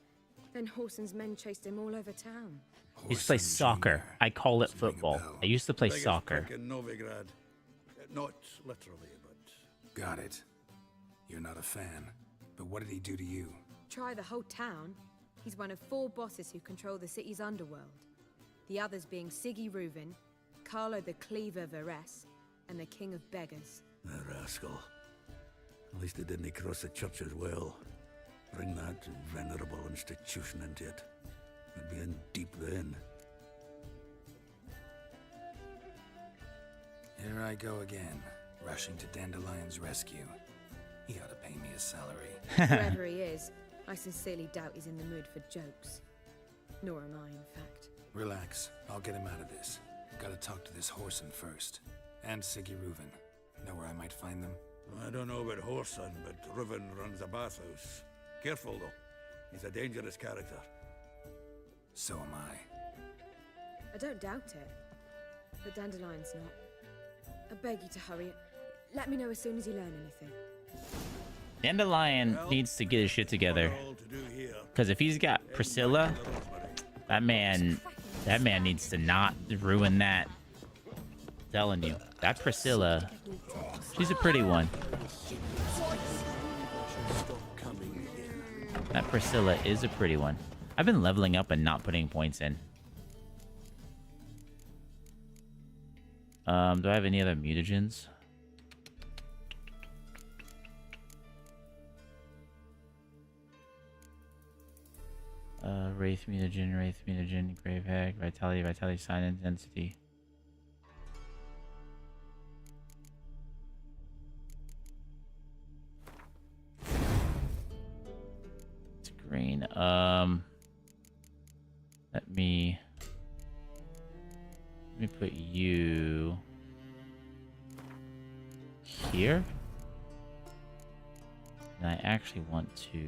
Then Horson's men chased him all over town. I used to play soccer. I call it football. I used to play Biggest soccer. prick in Novigrad. Not literally, but... Got it. You're not a fan. But what did he do to you? Try the whole town. He's one of 4 bosses who control the city's underworld. The others being Siggy Reuven, Carlo the Cleaver Varese, and the King of Beggars. The rascal. At least he didn't cross the church as well. Bring that venerable institution into it. We'd be in deep then. Here I go again, rushing to Dandelion's rescue. He ought to pay me a salary. Whoever he is, I sincerely doubt he's in the mood for jokes. Nor am I, in fact. Relax, I'll get him out of this. Gotta talk to this Horson first. And Siggy Reuven. Know where I might find them? I don't know about Horson, but Reuven runs a bathhouse. Careful, though. He's a dangerous character. So am I. I don't doubt it. But Dandelion's not. I beg you to hurry. Let me know as soon as you learn anything. Dandelion needs to get his shit together. Because if he's got Priscilla, that man needs to not ruin that. I'm telling you, that Priscilla, she's a pretty one. That Priscilla is a pretty one. I've been leveling up and not putting points in. Do I have any other mutagens? Wraith mutagen, Grave Hag, Vitality, Sign, Intensity. It's green. Let me put you here. And I actually want to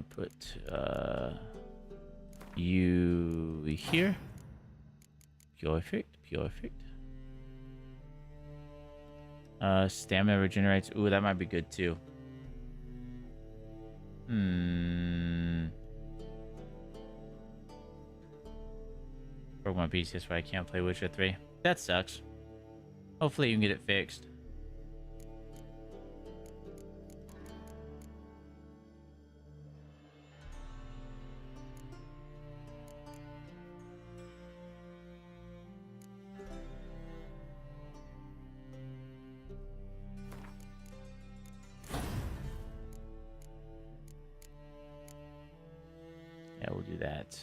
put you here. Perfect. Stamina regenerates. Ooh, that might be good too. Broke my PC, that's why I can't play Witcher 3. That sucks. Hopefully you can get it fixed. Yeah, we'll do that.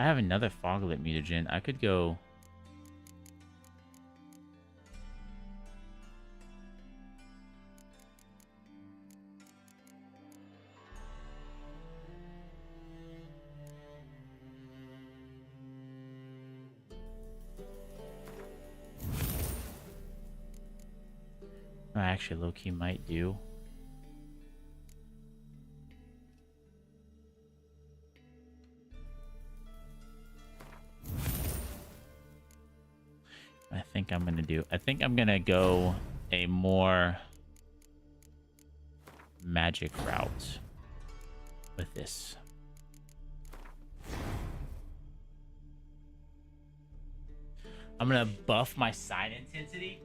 I have another Foglet mutagen. I could go... I actually low-key might do. I think I'm gonna go a more magic route with this. I'm gonna buff my sign intensity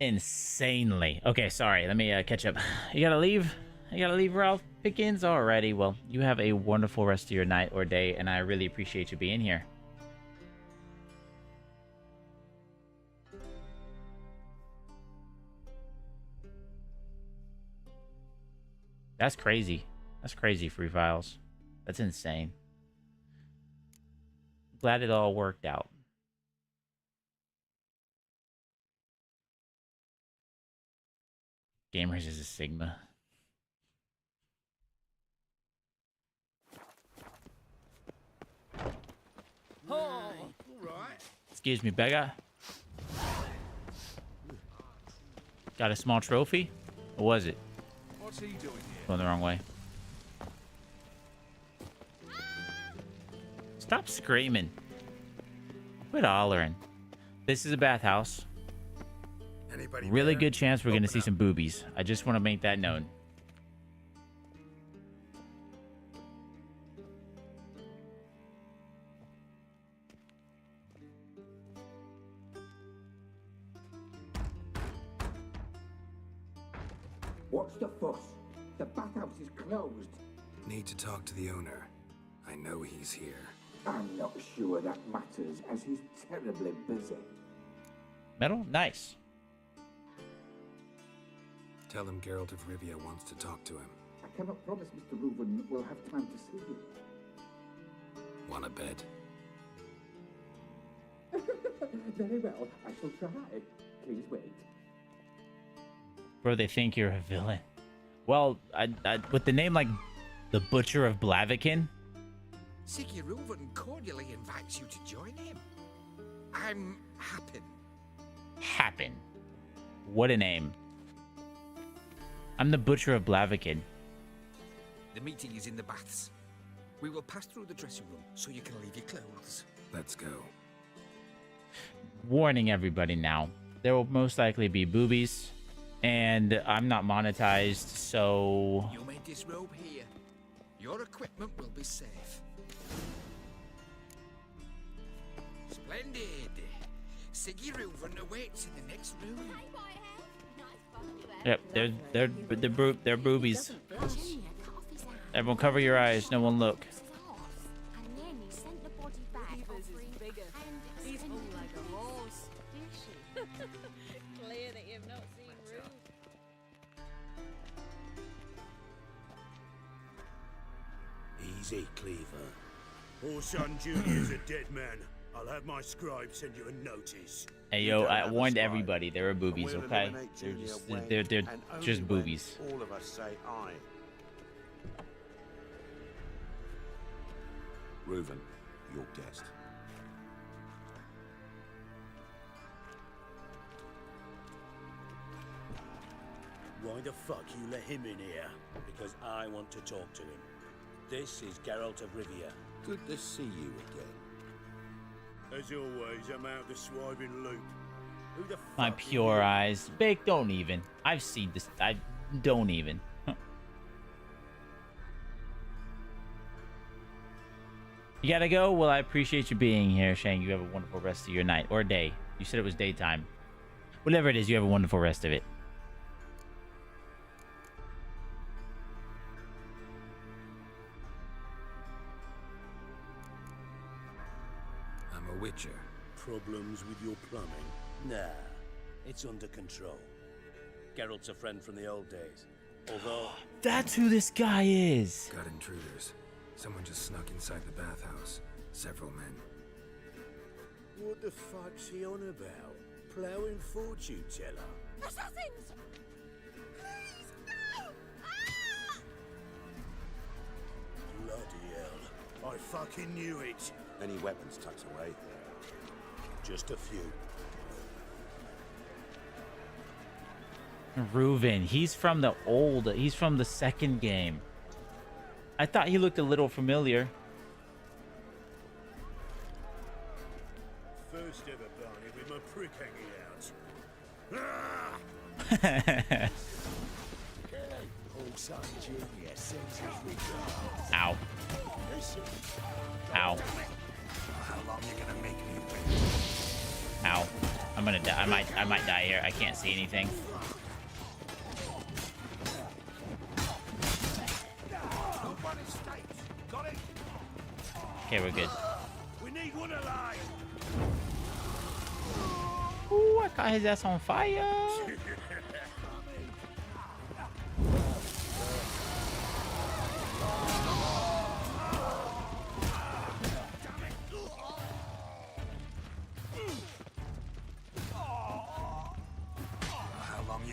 insanely. Okay, sorry. Let me catch up. You gotta leave? You gotta leave, Ralph Pickens? Alrighty. Well, you have a wonderful rest of your night or day, and I really appreciate you being here. That's crazy. That's crazy, free files. That's insane. Glad it all worked out. Gamers is a Sigma. All right. Excuse me, beggar. Got a small trophy? Or was it? What's he doing here? Going the wrong way. Stop screaming. Quit hollering. This is a bathhouse. Anybody Really there? good chance we're going to Open see up. some boobies. I just want to make that known. What's the fuss? The bathhouse is closed. Need to talk to the owner. I know he's here. I'm not sure that matters, as he's terribly busy. Metal? Nice. Tell him Geralt of Rivia wants to talk to him. I cannot promise Mr. Reuven will have time to see you. Want a bed? Very well, I shall try. Please wait. Bro, they think you're a villain. Well, with the name like the Butcher of Blaviken. Siggy Reuven cordially invites you to join him. I'm Happen. Happen. What a name. I'm the Butcher of Blaviken. The meeting is in the baths. We will pass through the dressing room so you can leave your clothes. Let's go. Warning everybody now. There will most likely be boobies. And I'm not monetized, so... You may disrobe here. Your equipment will be safe. Splendid. Siggy Reuven awaits in the next room. Yep, they're boobies. Everyone cover your eyes, no one look. Clear that you've not seen Ruth. Easy, Cleaver. Orson Jr.'s a dead man. I'll have my scribe send you a notice. Hey yo, I warned everybody there are boobies, okay? They're just boobies. All of us say aye. Reuven, your guest. Why the fuck you let him in here? Because I want to talk to him. This is Geralt of Rivia. Good to see you again. As always, I'm out the swiving loop. Who the My fuck pure eyes. Bake, don't even. I've seen this. I don't even. You gotta go? Well, I appreciate you being here, Shang. You have a wonderful rest of your night. Or day. You said it was daytime. Whatever it is, you have a wonderful rest of it. I'm a witcher. Problems with your plumbing? Nah, it's under control. Geralt's a friend from the old days. Although... That's who this guy is. Got intruders. Someone just snuck inside the bathhouse. Several men. What the fuck's he on about? Plowing fortune teller? Assassins! Please, no! Bloody hell. I fucking knew it. Any weapons tucked away? Just a few. Reuven, he's from the second game. I thought he looked a little familiar. First ever Barney with my prick hanging out. Orson Jr. sends his regards. Ow. Ow. How long you gonna make me wait? Ow. I'm gonna die. I might die here. I can't see anything. Okay, we're good. We need one alive. Ooh, I got his ass on fire.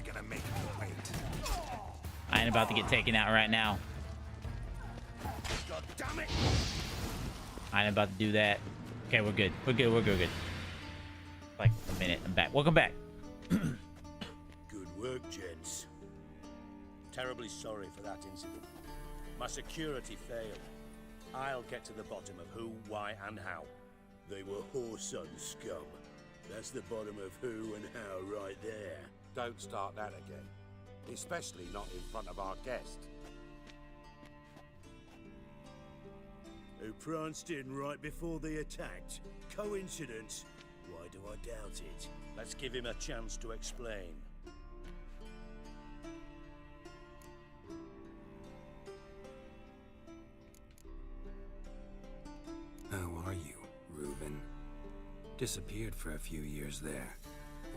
You're gonna make me wait. I ain't about to get taken out right now. God damn it! I ain't about to do that. Okay, we're good. We're good. We're good. Good. Like a minute. I'm back. Welcome back. Good work, gents. Terribly sorry for that incident. My security failed. I'll get to the bottom of who, why, and how. They were whoreson scum. That's the bottom of who and how right there. Don't start that again. Especially not in front of our guest. Who pranced in right before they attacked. Coincidence? Why do I doubt it? Let's give him a chance to explain. How are you, Reuben? Disappeared for a few years there,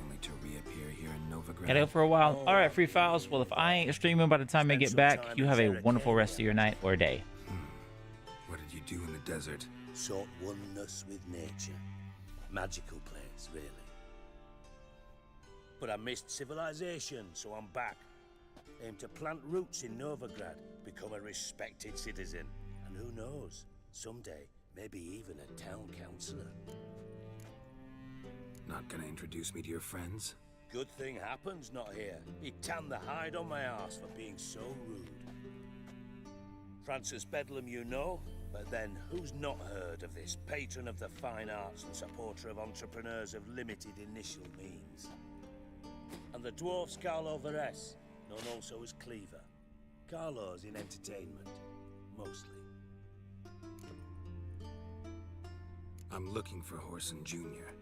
only to reappear here in Novigrad. Gotta go for a while. All right, free files. Well, if I ain't streaming by the time I get back, you have a wonderful rest of your night or day. What did you do in the desert? Sought oneness with nature. Magical place, really. But I missed civilization, so I'm back. Aim to plant roots in Novigrad, become a respected citizen. And who knows, someday, maybe even a town councillor. Not gonna introduce me to your friends? Good thing happens not here. He'd tan the hide on my ass for being so rude. Francis Bedlam you know, but then who's not heard of this patron of the fine arts and supporter of entrepreneurs of limited initial means? And the dwarf's Carlo Veres, known also as Cleaver. Carlo's in entertainment, mostly. I'm looking for Horson Jr.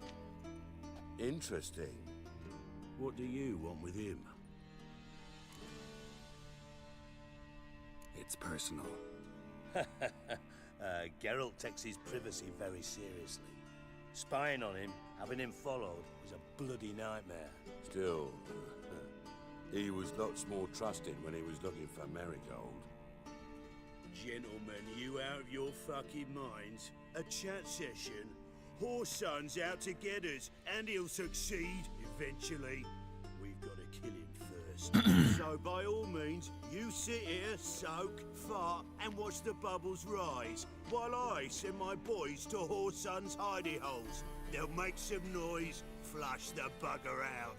Interesting. What do you want with him? It's personal. Geralt takes his privacy very seriously. Spying on him, having him followed, is a bloody nightmare. Still, he was lots more trusted when he was looking for Marigold. Gentlemen, you out of your fucking minds? A chat session? Horson's out to get us, and he'll succeed eventually. We've got to kill him first. So by all means, you sit here, soak, fart, and watch the bubbles rise, while I send my boys to Horson's hidey holes. They'll make some noise, flush the bugger out.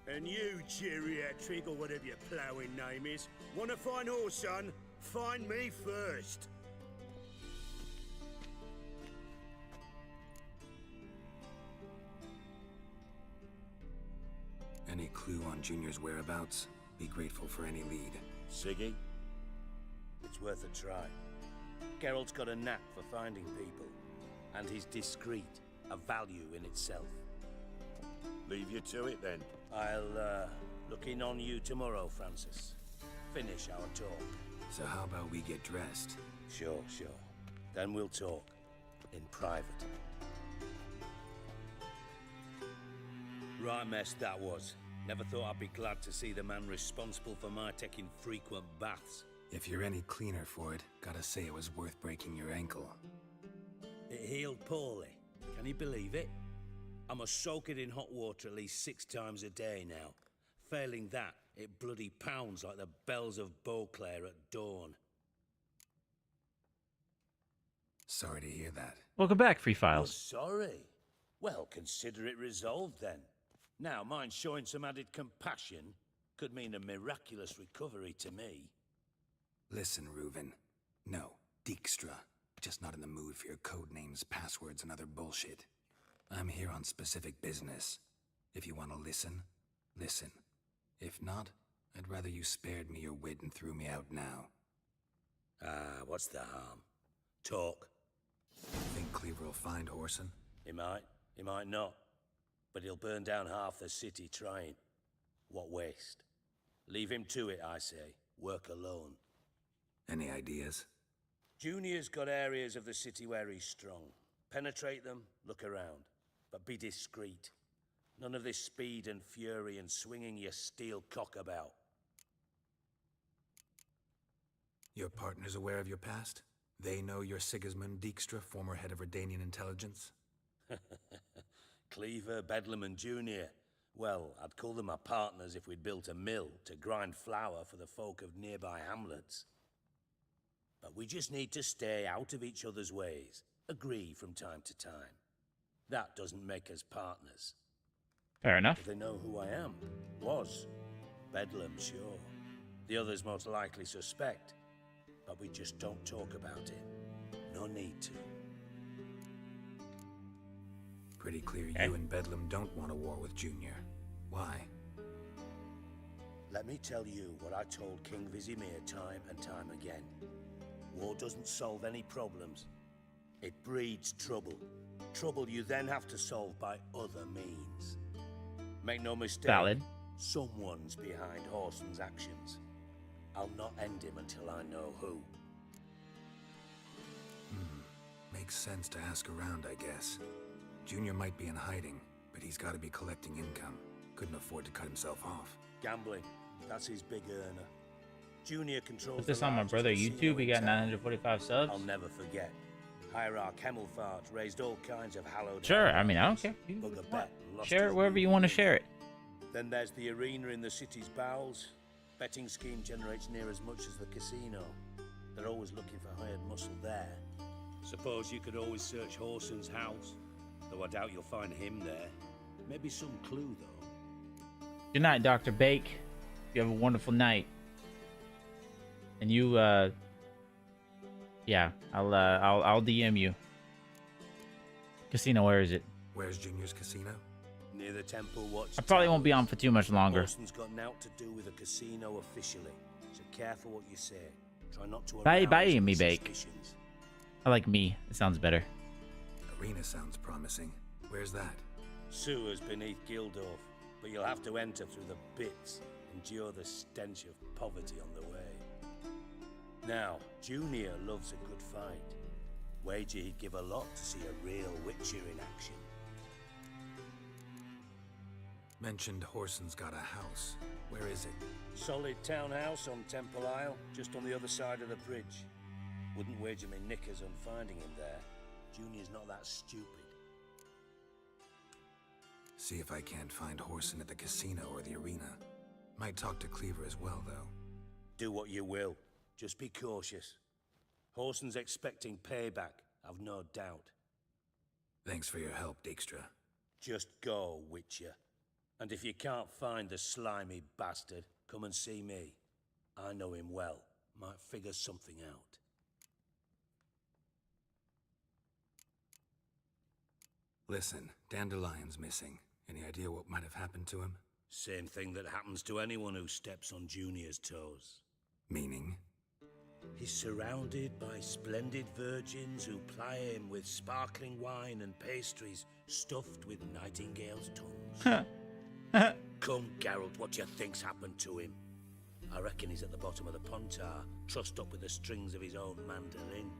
And you, geriatric, or whatever your ploughing name is, want to find Horson? Find me first. Any clue on Junior's whereabouts? Be grateful for any lead. Siggy? It's worth a try. Geralt's got a knack for finding people. And he's discreet, a value in itself. Leave you to it then. I'll, look in on you tomorrow, Francis. Finish our talk. So how about we get dressed? Sure. Then we'll talk. In private. Right mess that was. Never thought I'd be glad to see the man responsible for my taking frequent baths. If you're any cleaner for it, gotta say it was worth breaking your ankle. It healed poorly. Can you believe it? I must soak it in hot water at least 6 times a day now. Failing that, it bloody pounds like the bells of Beauclair at dawn. Sorry to hear that. Welcome back, Free Files. Sorry? Well, consider it resolved then. Now, mind showing some added compassion could mean a miraculous recovery to me. Listen, Reuven. No, Dijkstra. Just not in the mood for your code names, passwords, and other bullshit. I'm here on specific business. If you want to listen, listen. If not, I'd rather you spared me your wit and threw me out now. What's the harm? Talk. Think Cleaver will find Horson? He might not. But he'll burn down half the city trying. What waste. Leave him to it, I say. Work alone. Any ideas? Junior's got areas of the city where he's strong. Penetrate them, look around. But be discreet. None of this speed and fury and swinging your steel cock about. Your partner's aware of your past? They know you're Sigismund Dijkstra, former head of Redanian intelligence? Cleaver, Bedlam and Junior. Well, I'd call them our partners if we'd built a mill to grind flour for the folk of nearby hamlets. But we just need to stay out of each other's ways, agree from time to time. That doesn't make us partners. Fair enough. They know who I am. Was. Bedlam, sure. The others most likely suspect. But we just don't talk about it. No need to. Pretty clear you and Bedlam don't want a war with Junior. Why? Let me tell you what I told King Vizimir time and time again. War doesn't solve any problems. It breeds trouble. Trouble you then have to solve by other means. Make no mistake. Valid. Someone's behind Horson's actions. I'll not end him until I know who. Makes sense to ask around, I guess. Junior might be in hiding, but he's got to be collecting income. Couldn't afford to cut himself off. Gambling. That's his big earner. Junior controls. Put this on my brother YouTube. He got 945 subs. I'll never forget. Hierarch Hemmelfart raised all kinds of hallowed. Sure, I mean, I don't care. You share it wherever you want to share it. Then there's the arena in the city's bowels. Betting scheme generates near as much as the casino. They're always looking for hired muscle there. Suppose you could always search Horson's house, though I doubt you'll find him there. Maybe some clue, though. Good night, Dr. Bake. You have a wonderful night. And you, yeah, I'll DM you. Casino, where is it? Where's Junior's casino? Near the Temple Watch. I probably won't be on for too much longer. Horson's got naught to do with a casino officially, so careful what you say. Try not to Bye, me Bake. I like me. It sounds better. Arena sounds promising. Where's that? Sewers beneath Gildorf, but you'll have to enter through the bits, endure the stench of poverty on the way. Now, Junior loves a good fight. Wager he'd give a lot to see a real Witcher in action. Mentioned Horson's got a house. Where is it? Solid townhouse on Temple Isle, just on the other side of the bridge. Wouldn't wager me knickers on finding him there. Junior's not that stupid. See if I can't find Horson at the casino or the arena. Might talk to Cleaver as well, though. Do what you will. Just be cautious. Horson's expecting payback, I've no doubt. Thanks for your help, Dijkstra. Just go, Witcher. And if you can't find the slimy bastard, come and see me. I know him well. Might figure something out. Listen, Dandelion's missing. Any idea what might have happened to him? Same thing that happens to anyone who steps on Junior's toes. Meaning? He's surrounded by splendid virgins who ply him with sparkling wine and pastries stuffed with nightingales' tongues. Come, Geralt, what do you think's happened to him? I reckon he's at the bottom of the Pontar, trussed up with the strings of his own mandolin.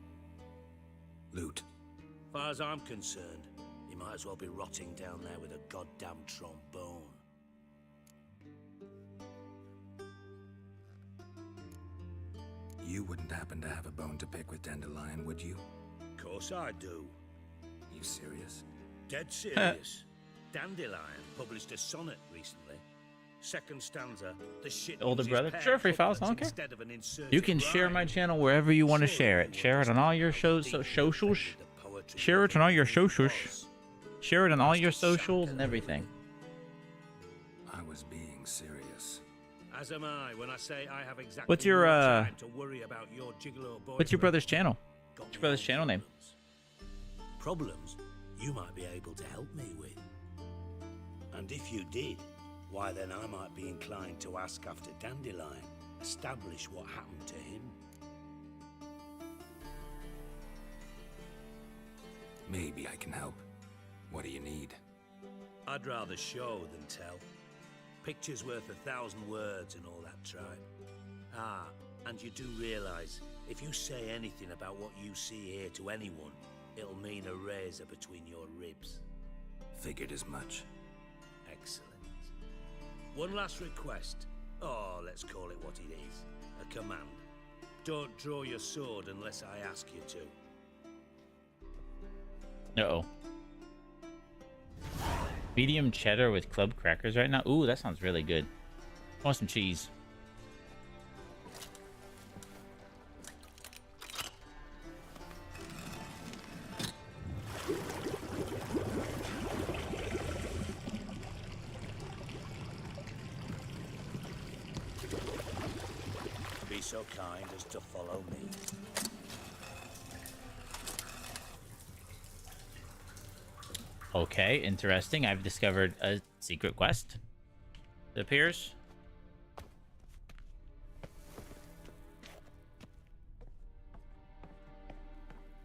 Loot. Far as I'm concerned, he might as well be rotting down there with a goddamn trombone. You wouldn't happen to have a bone to pick with Dandelion, would you? Of course I do. You serious? Dead serious. Dandelion published a sonnet recently. Second stanza, the shit. Older brother. Sure, free files. I don't care. Instead of an inserted You can share my channel wherever you want to share it. Share it on all your socials. Share it on all your socials. Share it on all your socials and everything. I was being serious. As am I when I say I have exactly What's your time to worry about your gigolo boy. What's your brother's channel? What's your brother's channel name? Problems you might be able to help me with. And if you did, why then I might be inclined to ask after Dandelion, establish what happened to him. Maybe I can help. What do you need? I'd rather show than tell. Picture's worth 1,000 words and all that tripe. Ah, and you do realize, if you say anything about what you see here to anyone, it'll mean a razor between your ribs. Figured as much. Excellent. One last request. Oh, let's call it what it is. A command. Don't draw your sword unless I ask you to. Uh-oh. Medium cheddar with club crackers right now. Ooh, that sounds really good. I want some cheese. Be so kind as to follow me. Okay, interesting. I've discovered a secret quest. It appears.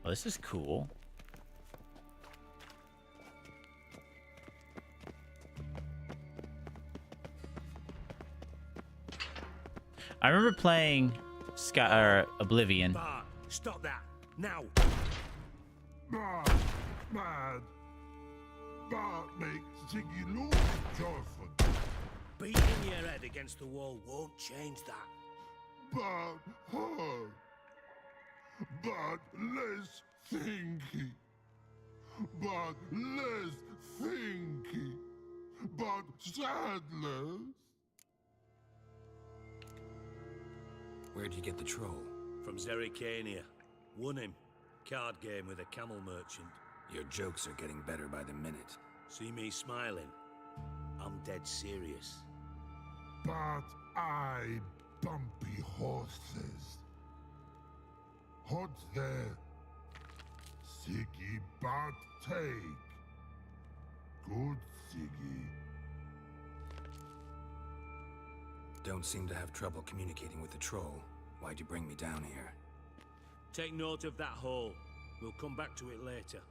Oh, this is cool. I remember playing Oblivion. Bart, stop that now. Bart, mad. Bart makes Ziggy lose, Jorford. Beating your head against the wall won't change that. Bart hard. Bart less thinky. Bart less thinky. Bart sadless. Where'd you get the troll? From Zerrikania. Won him. Card game with a camel merchant. Your jokes are getting better by the minute. See me smiling? I'm dead serious. But I bumpy horses. Hot there. Siggy but take. Good Siggy. Don't seem to have trouble communicating with the troll. Why'd you bring me down here? Take note of that hole. We'll come back to it later.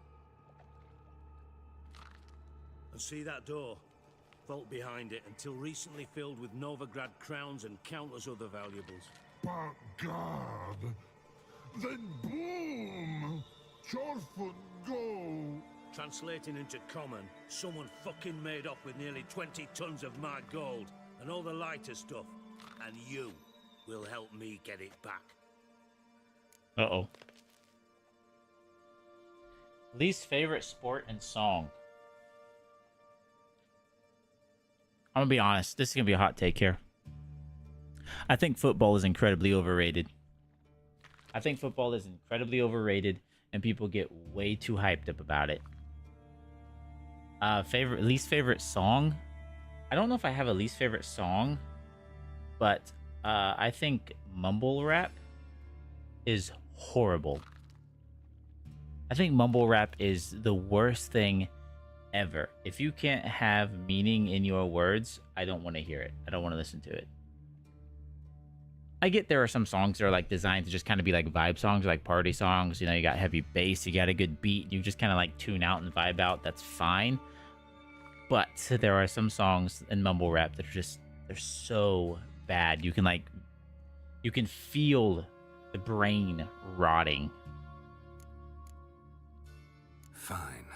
And see that door? Vault behind it, until recently filled with Novigrad crowns and countless other valuables. But God, then boom! Chorford go! Translating into common, someone fucking made off with nearly 20 tons of my gold, and all the lighter stuff. And you will help me get it back. Uh-oh. Least favorite sport and song. I'm gonna be honest. This is gonna be a hot take here. I think football is incredibly overrated. I think football is incredibly overrated, and people get way too hyped up about it. Least favorite song? I don't know if I have a least favorite song, but I think mumble rap is horrible. I think mumble rap is the worst thing ever. If you can't have meaning in your words, I don't want to hear it. I don't want to listen to it. I get there are some songs that are like designed to just kind of be like vibe songs, like party songs. You know, you got heavy bass, you got a good beat, you just kind of like tune out and vibe out. That's fine. But there are some songs in mumble rap that are just, they're so bad. You can feel the brain rotting. Fine.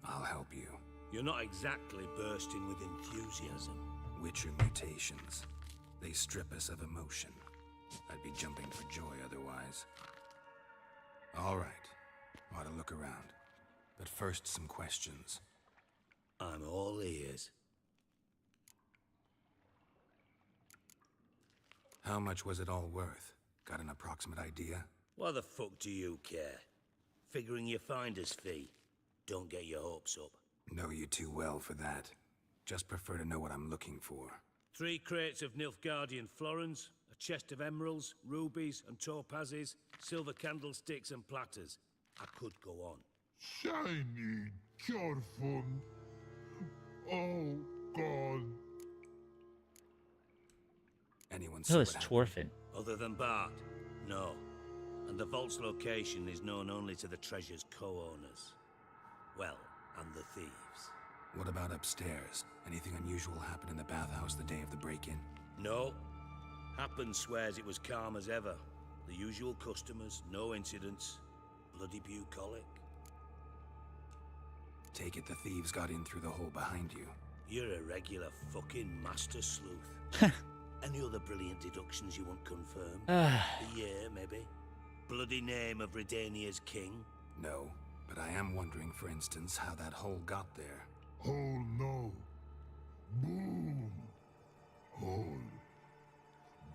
I'll help you. You're not exactly bursting with enthusiasm. Witcher mutations. They strip us of emotion. I'd be jumping for joy otherwise. All right. Ought to look around. But first, some questions. I'm all ears. How much was it all worth? Got an approximate idea? Why the fuck do you care? Figuring your finder's fee. Don't get your hopes up. Know you too well for that. Just prefer to know what I'm looking for. 3 crates of Nilfgaardian florins, a chest of emeralds, rubies and topazes, silver candlesticks and platters. I could go on. Shiny Chorford. Oh, God. Anyone Who is Chorford? Other than Bart? No. And the vault's location is known only to the treasure's co-owners. Well, and the thieves. What about upstairs? Anything unusual happen in the bathhouse the day of the break-in? No. Happen swears it was calm as ever. The usual customers, no incidents. Bloody bucolic. Take it the thieves got in through the hole behind you. You're a regular fucking master sleuth. Any other brilliant deductions you want confirmed? The year, maybe? Bloody name of Redania's king? No, but I am wondering, for instance, how that hole got there. Hole no. Boom. Hole.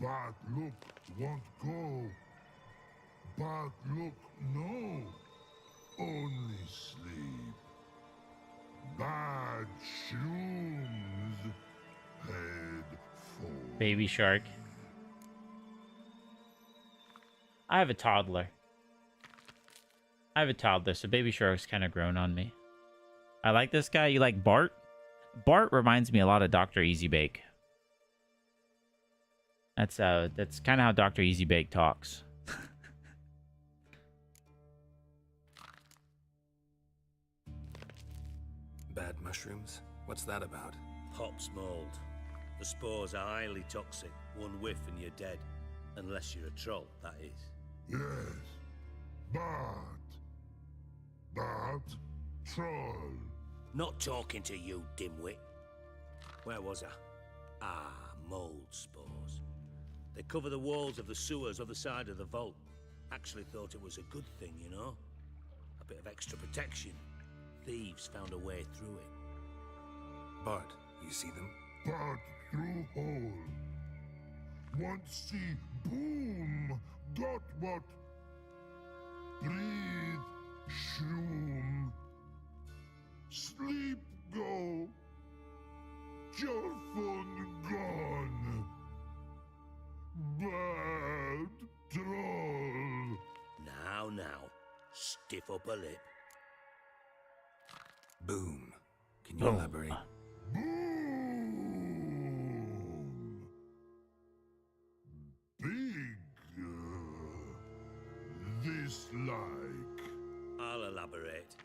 Bad look won't go. Bad look no. Only sleep. Bad shrooms. Head for. Baby shark. I have a toddler. So baby shark's kind of grown on me. I like this guy. You like Bart? Bart reminds me a lot of Dr. Easybake. That's kind of how Dr. Easybake talks. Bad mushrooms? What's that about? Hops mold. The spores are highly toxic. One whiff and you're dead. Unless you're a troll, that is. Yes. Bad. Bad troll. Not talking to you, dimwit. Where was I? Ah, mold spores. They cover the walls of the sewers other side of the vault. Actually thought it was a good thing, you know? A bit of extra protection. Thieves found a way through it. Bart, you see them? Bad through hole. Want see boom. Got what? Breathe. Shroom. Sleep go. Your phone gone. Bad troll. Now. Stiff up a lip. Boom. Can you elaborate? Boom. Big. This like. I'll elaborate.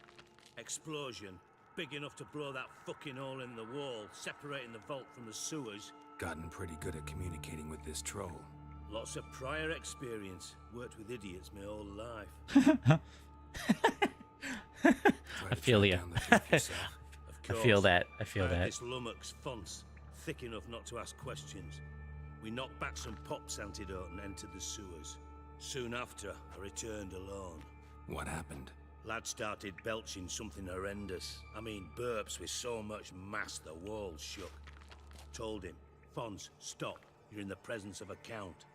Explosion. Big enough to blow that fucking hole in the wall, separating the vault from the sewers. Gotten pretty good at communicating with this troll. Lots of prior experience. Worked with idiots my whole life. I feel you. I feel that. This lummox fonts, thick enough not to ask questions. We knocked back some pops antidote and entered the sewers. Soon after, I returned alone. What happened? Lad started belching something horrendous. I mean, burps with so much mass the walls shook. Told him, Fons, stop. You're in the presence of a count.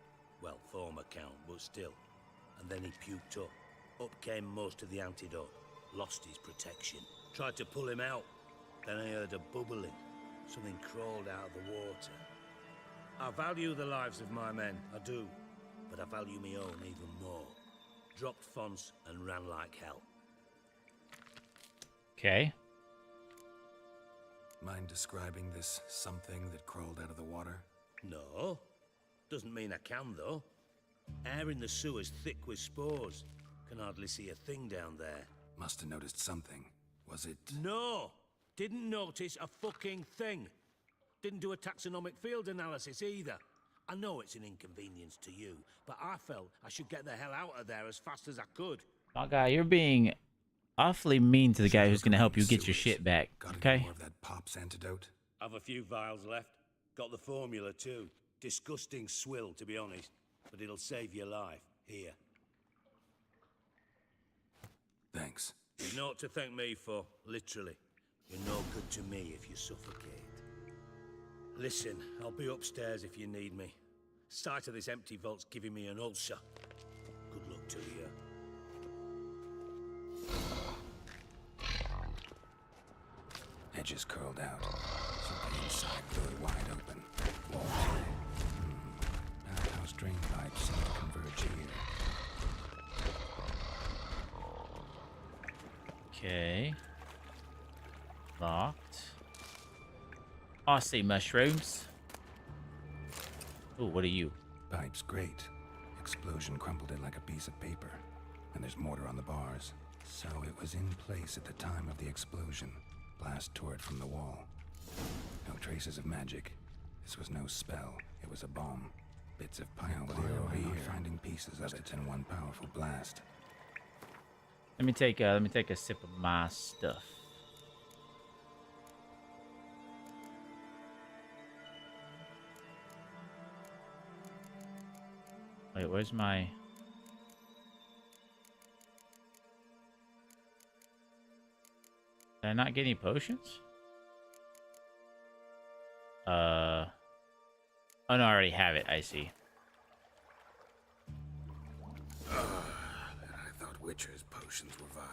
Well, former count, but still. And then he puked up. Up came most of the antidote. Lost his protection. Tried to pull him out. Then I heard a bubbling. Something crawled out of the water. I value the lives of my men, I do. But I value my own even more. Dropped Fons and ran like hell. Okay. Mind describing this something that crawled out of the water? No. Doesn't mean I can, though. Air in the sewer's thick with spores. Can hardly see a thing down there. Must have noticed something. Was it... No! Didn't notice a fucking thing. Didn't do a taxonomic field analysis either. I know it's an inconvenience to you, but I felt I should get the hell out of there as fast as I could. Oh, guy, you're being awfully mean to the guy who's going to help you get your shit back, okay? More of that Pop's antidote? I've a few vials left. Got the formula too. Disgusting swill, to be honest. But it'll save your life. Here. Thanks. You've naught to thank me for, literally. You're no good to me if you suffocate. Listen, I'll be upstairs if you need me. Sight of this empty vault's giving me an ulcer. Good luck to you. Edges curled out. Something inside blew wide open. Walls. Outhouse drain pipes seem to converge here. Okay. Locked. I see mushrooms. Oh, what are you? Pipe's great. Explosion crumpled it like a piece of paper. And there's mortar on the bars. So it was in place at the time of the explosion. Blast tore it from the wall. No traces of magic. This was no spell. It was a bomb. Bits of pipe clear over here. Finding pieces of it in one powerful blast. Let me take a sip of my stuff. Wait, where's my... Did I not get any potions? Oh no, I already have it. I see. I thought Witcher's potions were vile.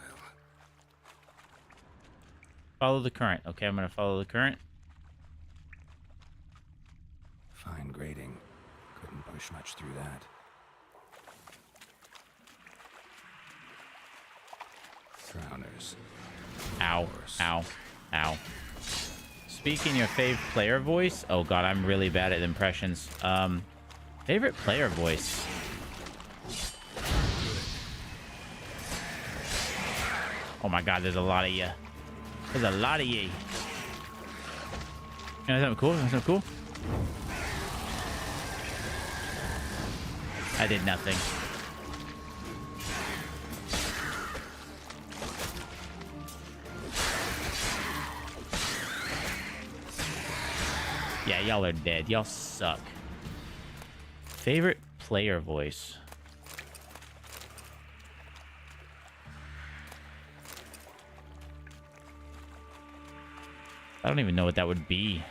Follow the current. Okay, I'm gonna follow the current. Fine grading. Couldn't push much through that. Drowners. Ow. Ow. Ow. Speaking your fave player voice. Oh god, I'm really bad at impressions. Favorite player voice. Oh my god, there's a lot of you. There's a lot of ye. You know something cool? You know something cool? I did nothing. Yeah, y'all are dead. Y'all suck. Favorite player voice. I don't even know what that would be.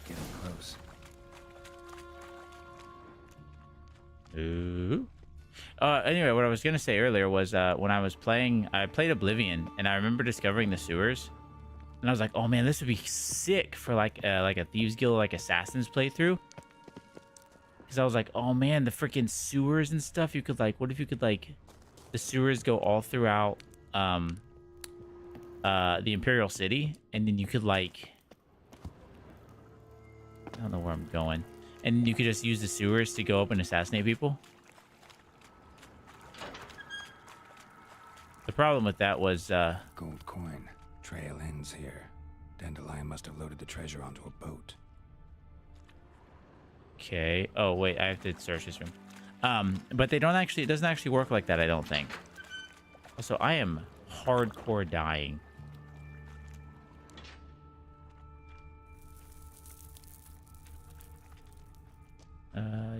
Getting close. Ooh. Anyway, what I was gonna say earlier was when I was playing, I played Oblivion, and I remember discovering the sewers, and I was like, "Oh man, this would be sick for like a Thieves Guild, like Assassins playthrough." Because I was like, "Oh man, the freaking sewers and stuff. You could like, what if you could like, the sewers go all throughout the Imperial City, and then you could like, I don't know where I'm going, and you could just use the sewers to go up and assassinate people." The problem with that was Gold coin. Trail ends here. Dandelion must have loaded the treasure onto a boat. okay. Oh wait, I have to search this room. But they don't actually, it doesn't actually work like that, I don't think. Also, I am hardcore dying.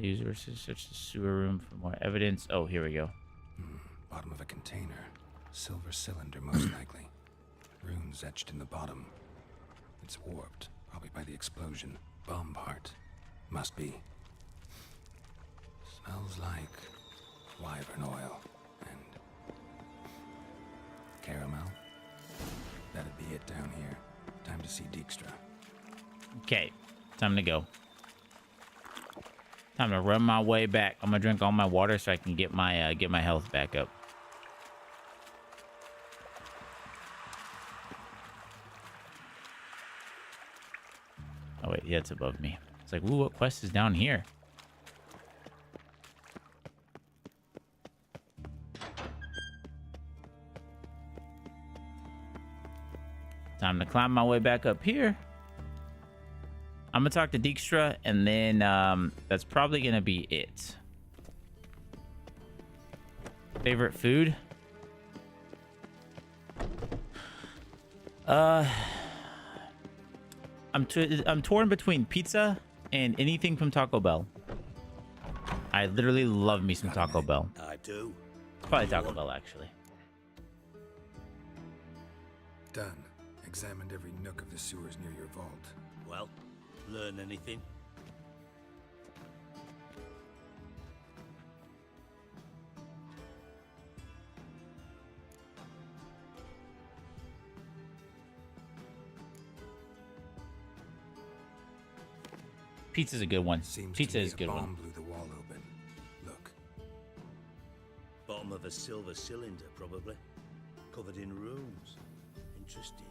User search the sewer room for more evidence. Oh, here we go. Bottom of a container. Silver cylinder, most likely. Runes etched in the bottom. It's warped, probably by the explosion. Bomb part. Must be. Smells like wyvern oil and caramel. That'd be it down here. Time to see Dijkstra. Okay, time to go. Time to run my way back. I'm gonna drink all my water so I can get my health back up. Oh wait, yeah, it's above me. It's like, ooh, what quest is down here? Time to climb my way back up here. I'm gonna talk to Dijkstra, and then that's probably gonna be it. Favorite food? I'm torn between pizza and anything from Taco Bell. I literally love me some Taco Bell. I do. It's probably Taco Bell, actually. Done. Examined every nook of the sewers near your vault. Well, learn anything? Pizza's a good one. Pizza is a good bomb one. blew the wall open. Look. Bottom of a silver cylinder, probably. Covered in runes. Interesting.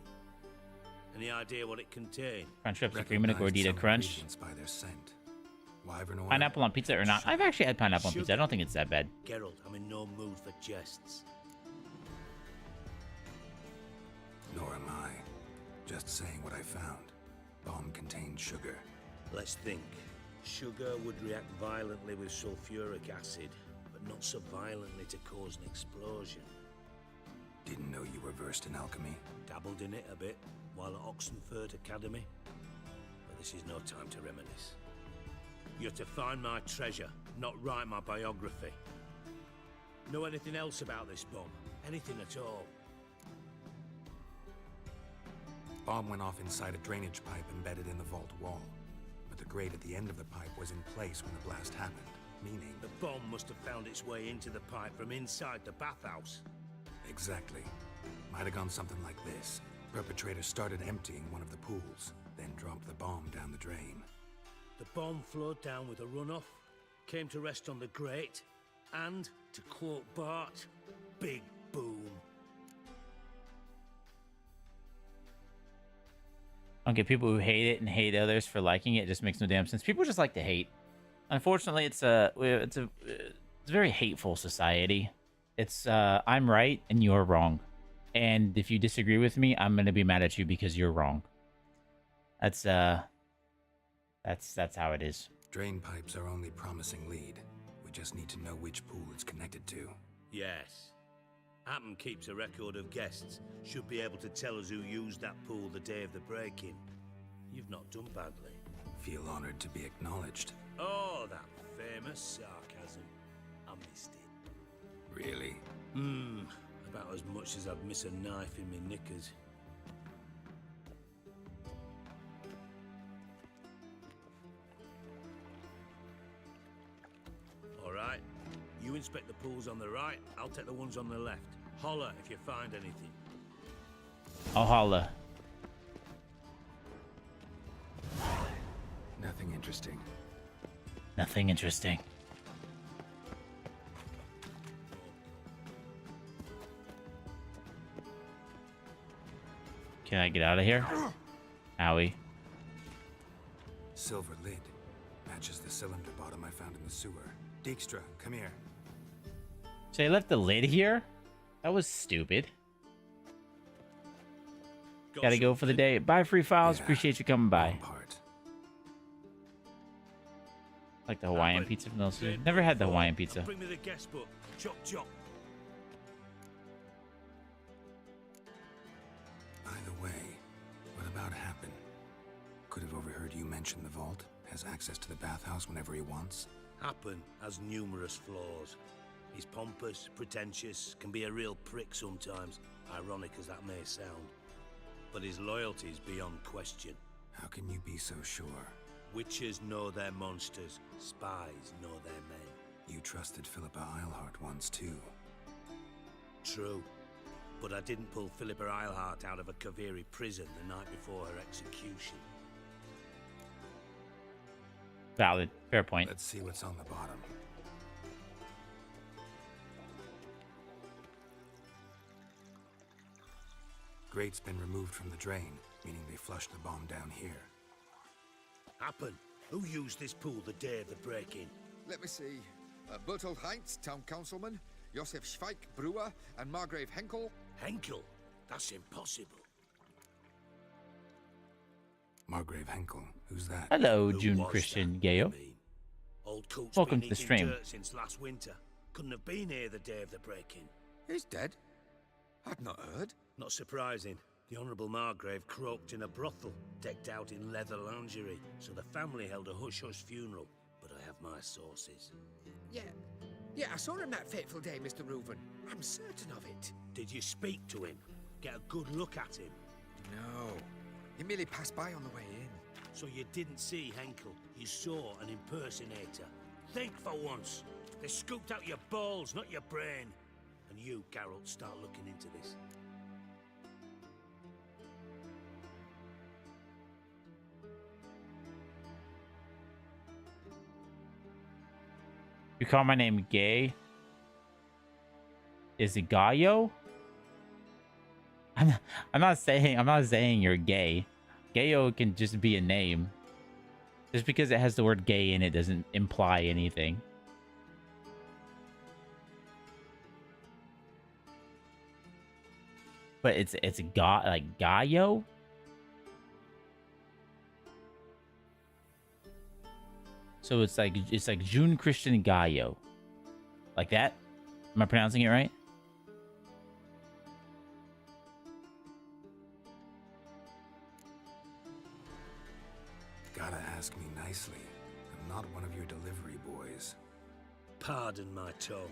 Any idea what it contained? Crunch Wrap Supreme Gordita Crunch. By their scent. Wyvern oil. Pineapple on pizza or not? I've actually had pineapple on pizza. I don't think it's that bad. Geralt, I'm in no mood for jests. Nor am I. Just saying what I found. Bomb contained sugar. Let's think. Sugar would react violently with sulfuric acid, but not so violently to cause an explosion. Didn't know you were versed in alchemy. Dabbled in it a bit while at Oxenford Academy. But this is no time to reminisce. You're to find my treasure, not write my biography. Know anything else about this bomb? Anything at all? Bomb went off inside a drainage pipe embedded in the vault wall. But the grate at the end of the pipe was in place when the blast happened, meaning... The bomb must have found its way into the pipe from inside the bathhouse. Exactly. Might have gone something like this. Perpetrator started emptying one of the pools, then dropped the bomb down the drain. The bomb flowed down with a runoff, came to rest on the grate, and, to quote Bart, big boom. I don't get people who hate it and hate others for liking it. It just makes no damn sense. People just like to hate. Unfortunately, it's a very hateful society. It's I'm right and you're wrong, and if you disagree with me, I'm gonna be mad at you because you're wrong. That's how it is. Drain pipes are only promising lead. We just need to know which pool it's connected to. Yes. Hammond keeps a record of guests. Should be able to tell us who used that pool the day of the break-in. You've not done badly. Feel honored to be acknowledged. Oh, that famous sarcasm. I missed it. Really? About as much as I'd miss a knife in my knickers. All right. You inspect the pools on the right, I'll take the ones on the left. Holler if you find anything. I'll holler. Nothing interesting. Nothing interesting. Can I get out of here? Owie. Silver lid. Matches the cylinder bottom I found in the sewer. Dijkstra, come here. So I left the lid here? That was stupid. Gotta go for the day. Bye, Free Files. Yeah, appreciate you coming by. Like the Hawaiian pizza from those. Never had the Hawaiian pizza. Bring me the guest book. Chop chop. Either way, what about Happen? Could have overheard you mention the vault. Has access to the bathhouse whenever he wants. Happen has numerous flaws. He's pompous, pretentious, can be a real prick sometimes, ironic as that may sound. But his loyalty is beyond question. How can you be so sure? Witches know their monsters, spies know their men. You trusted Philippa Eilhart once too. True. But I didn't pull Philippa Eilhart out of a Kaviri prison the night before her execution. Valid. Fair point. Let's see what's on the bottom. Grate's been removed from the drain, meaning they flushed the bomb down here. Happen. Who used this pool the day of the break-in? Let me see. Bertold Heinz, town councilman, Josef Schweik, brewer, and Margrave Henkel. Henkel? That's impossible. Margrave Henkel? Who's that? Hello, June Christian Gayo. Old Coot's Welcome been to the eating stream. dirt since last winter. Couldn't have been here the day of the break-in. He's dead? I'd not heard. Not surprising. The Honourable Margrave croaked in a brothel, decked out in leather lingerie, so the family held a hush-hush funeral. But I have my sources. Yeah, I saw him that fateful day, Mr. Reuven. I'm certain of it. Did you speak to him? Get a good look at him? No. He merely passed by on the way in. So you didn't see Henkel, you saw an impersonator. Think for once. They scooped out your balls, not your brain. And you, Geralt, start looking into this. You call my name gay? Is it Gayo? I'm not saying you're gay. Gayo can just be a name. Just because it has the word gay in it doesn't imply anything. But it's like Gayo? So it's like June Christian Gayo. Like that? Am I pronouncing it right? Gotta ask me nicely. I'm not one of your delivery boys. Pardon my tone.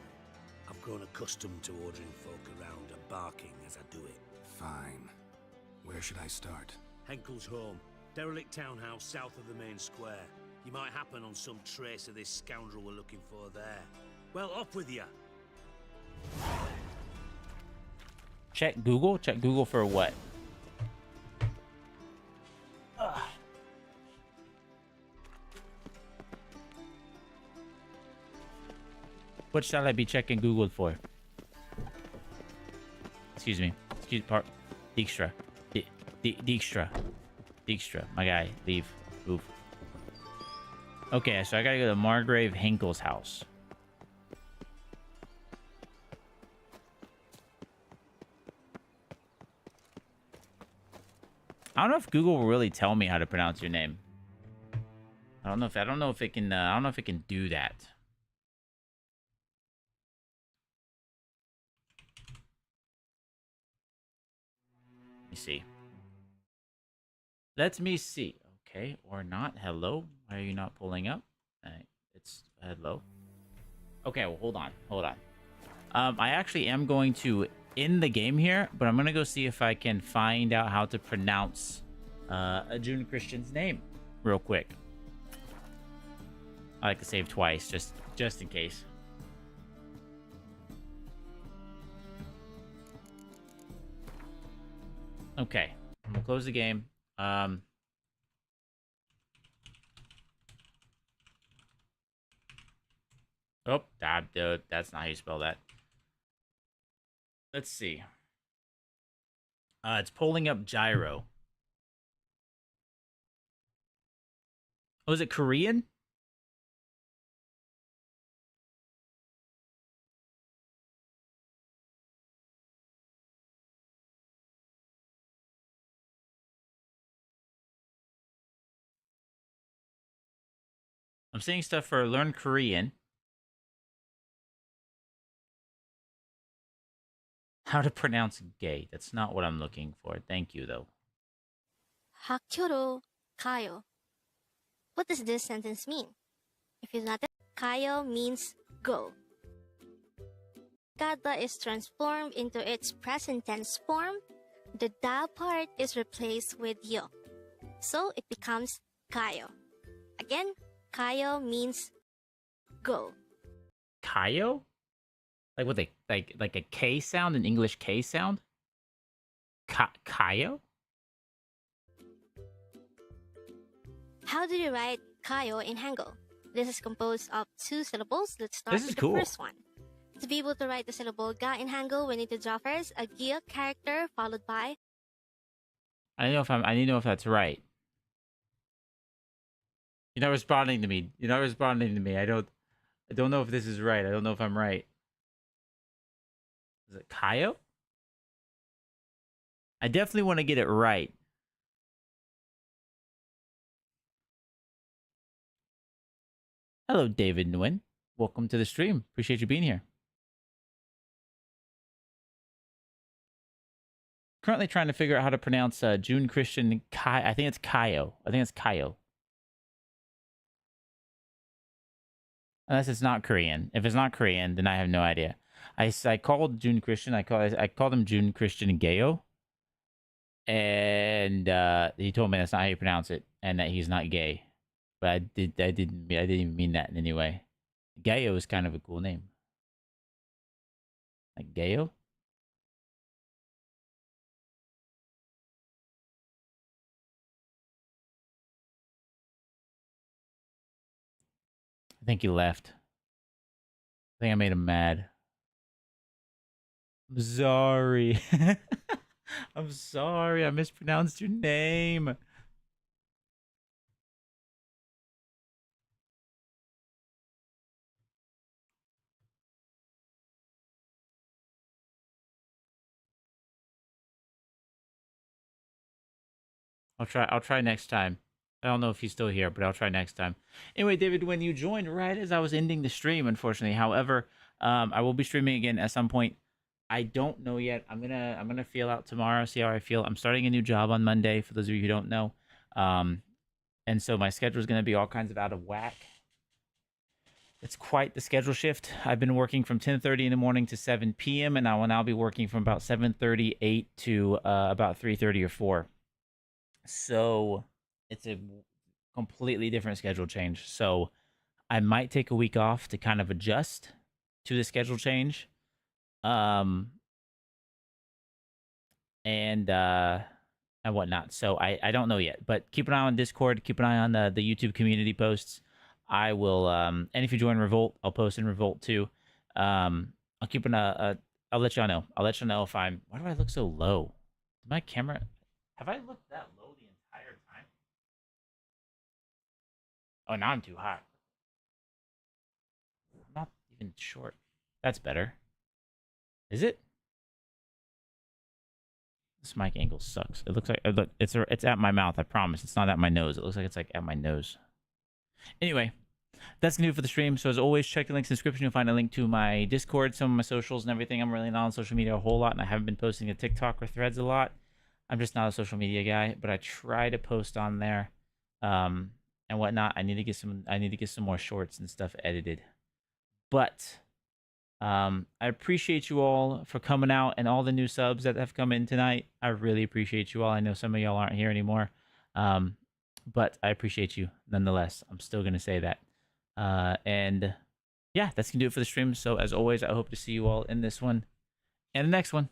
I've grown accustomed to ordering folk around and barking as I do it. Fine. Where should I start? Henkel's home. Derelict townhouse south of the main square. You might happen on some trace of this scoundrel we're looking for there. Well, off with you. Check Google? Check Google for what? Ugh. What shall I be checking Google for? Excuse me. Excuse part. Dijkstra. Dijkstra. Dijkstra. My guy. Leave. Move. Okay, so I gotta go to Margrave Henkel's house. I don't know if Google will really tell me how to pronounce your name. I don't know if it can do that. Let me see. Let me see. Okay, or not. Hello. Why are you not pulling up? It's hello. Okay, well, hold on. Hold on. I actually am going to end the game here, but I'm going to go see if I can find out how to pronounce a June Christian's name real quick. I like to save twice, just in case. Okay, I'm gonna close the game. Oh, that's not how you spell that. Let's see. It's pulling up gyro. Oh, is it Korean? I'm seeing stuff for learn Korean. How to pronounce gay. That's not what I'm looking for. Thank you, though. 학교로 가요. What does this sentence mean? If you not 가요 means go. Kada is transformed into its present tense form. The da part is replaced with yo. So it becomes 가요. Again, 가요 means go. Kayo? Like what like a K sound, an English K sound? Kayo? How do you write kayo in Hangul? This is composed of 2 syllables. Let's start This is with cool. the first one. To be able to write the syllable ga in Hangul, we need to draw first a gia character followed by. I need to know if that's right. You're not responding to me. You're not responding to me. I don't know if this is right. I don't know if I'm right. Is it Kayo? I definitely want to get it right. Hello, David Nguyen. Welcome to the stream. Appreciate you being here. Currently trying to figure out how to pronounce June Christian Kai. I think it's Kayo. I think it's Kayo. Unless it's not Korean. If it's not Korean, then I have no idea. I called June Christian. I called him June Christian Gayo. And he told me that's not how you pronounce it, and that he's not gay. But I didn't even mean that in any way. Gayo is kind of a cool name. Like Gayo? I think he left. I think I made him mad. I'm sorry. I'm sorry. I mispronounced your name. I'll try next time. I don't know if he's still here, but I'll try next time. Anyway, David, when you joined right as I was ending the stream, unfortunately. However, I will be streaming again at some point. I don't know yet. I'm gonna feel out tomorrow, see how I feel. I'm starting a new job on Monday, for those of you who don't know. And so my schedule is gonna be all kinds of out of whack. It's quite the schedule shift. I've been working from 10:30 in the morning to 7 p.m. and I will now be working from about 7:30, 8 to about 3:30 or 4. So it's a completely different schedule change. So I might take a week off to kind of adjust to the schedule change. And whatnot. So I don't know yet, but keep an eye on Discord. Keep an eye on the YouTube community posts. I will, and if you join Revolt, I'll post in Revolt too. I'll keep I'll let y'all know. I'll let you know if I'm. Why do I look so low? My camera. Have I looked that low the entire time? Oh, now I'm too high. I'm not even short. That's better. Is it? This mic angle sucks. It looks like it's at my mouth. I promise. It's not at my nose. It looks like it's like at my nose. Anyway, that's gonna do it for the stream. So as always, check the links in the description. You'll find a link to my Discord, some of my socials, and everything. I'm really not on social media a whole lot, and I haven't been posting to TikTok or Threads a lot. I'm just not a social media guy, but I try to post on there, and whatnot. I need to get some more shorts and stuff edited. But I appreciate you all for coming out and all the new subs that have come in tonight. I really appreciate you all. I know some of y'all aren't here anymore, but I appreciate you nonetheless. I'm still going to say that. And yeah, that's going to do it for the stream. So as always, I hope to see you all in this one and the next one.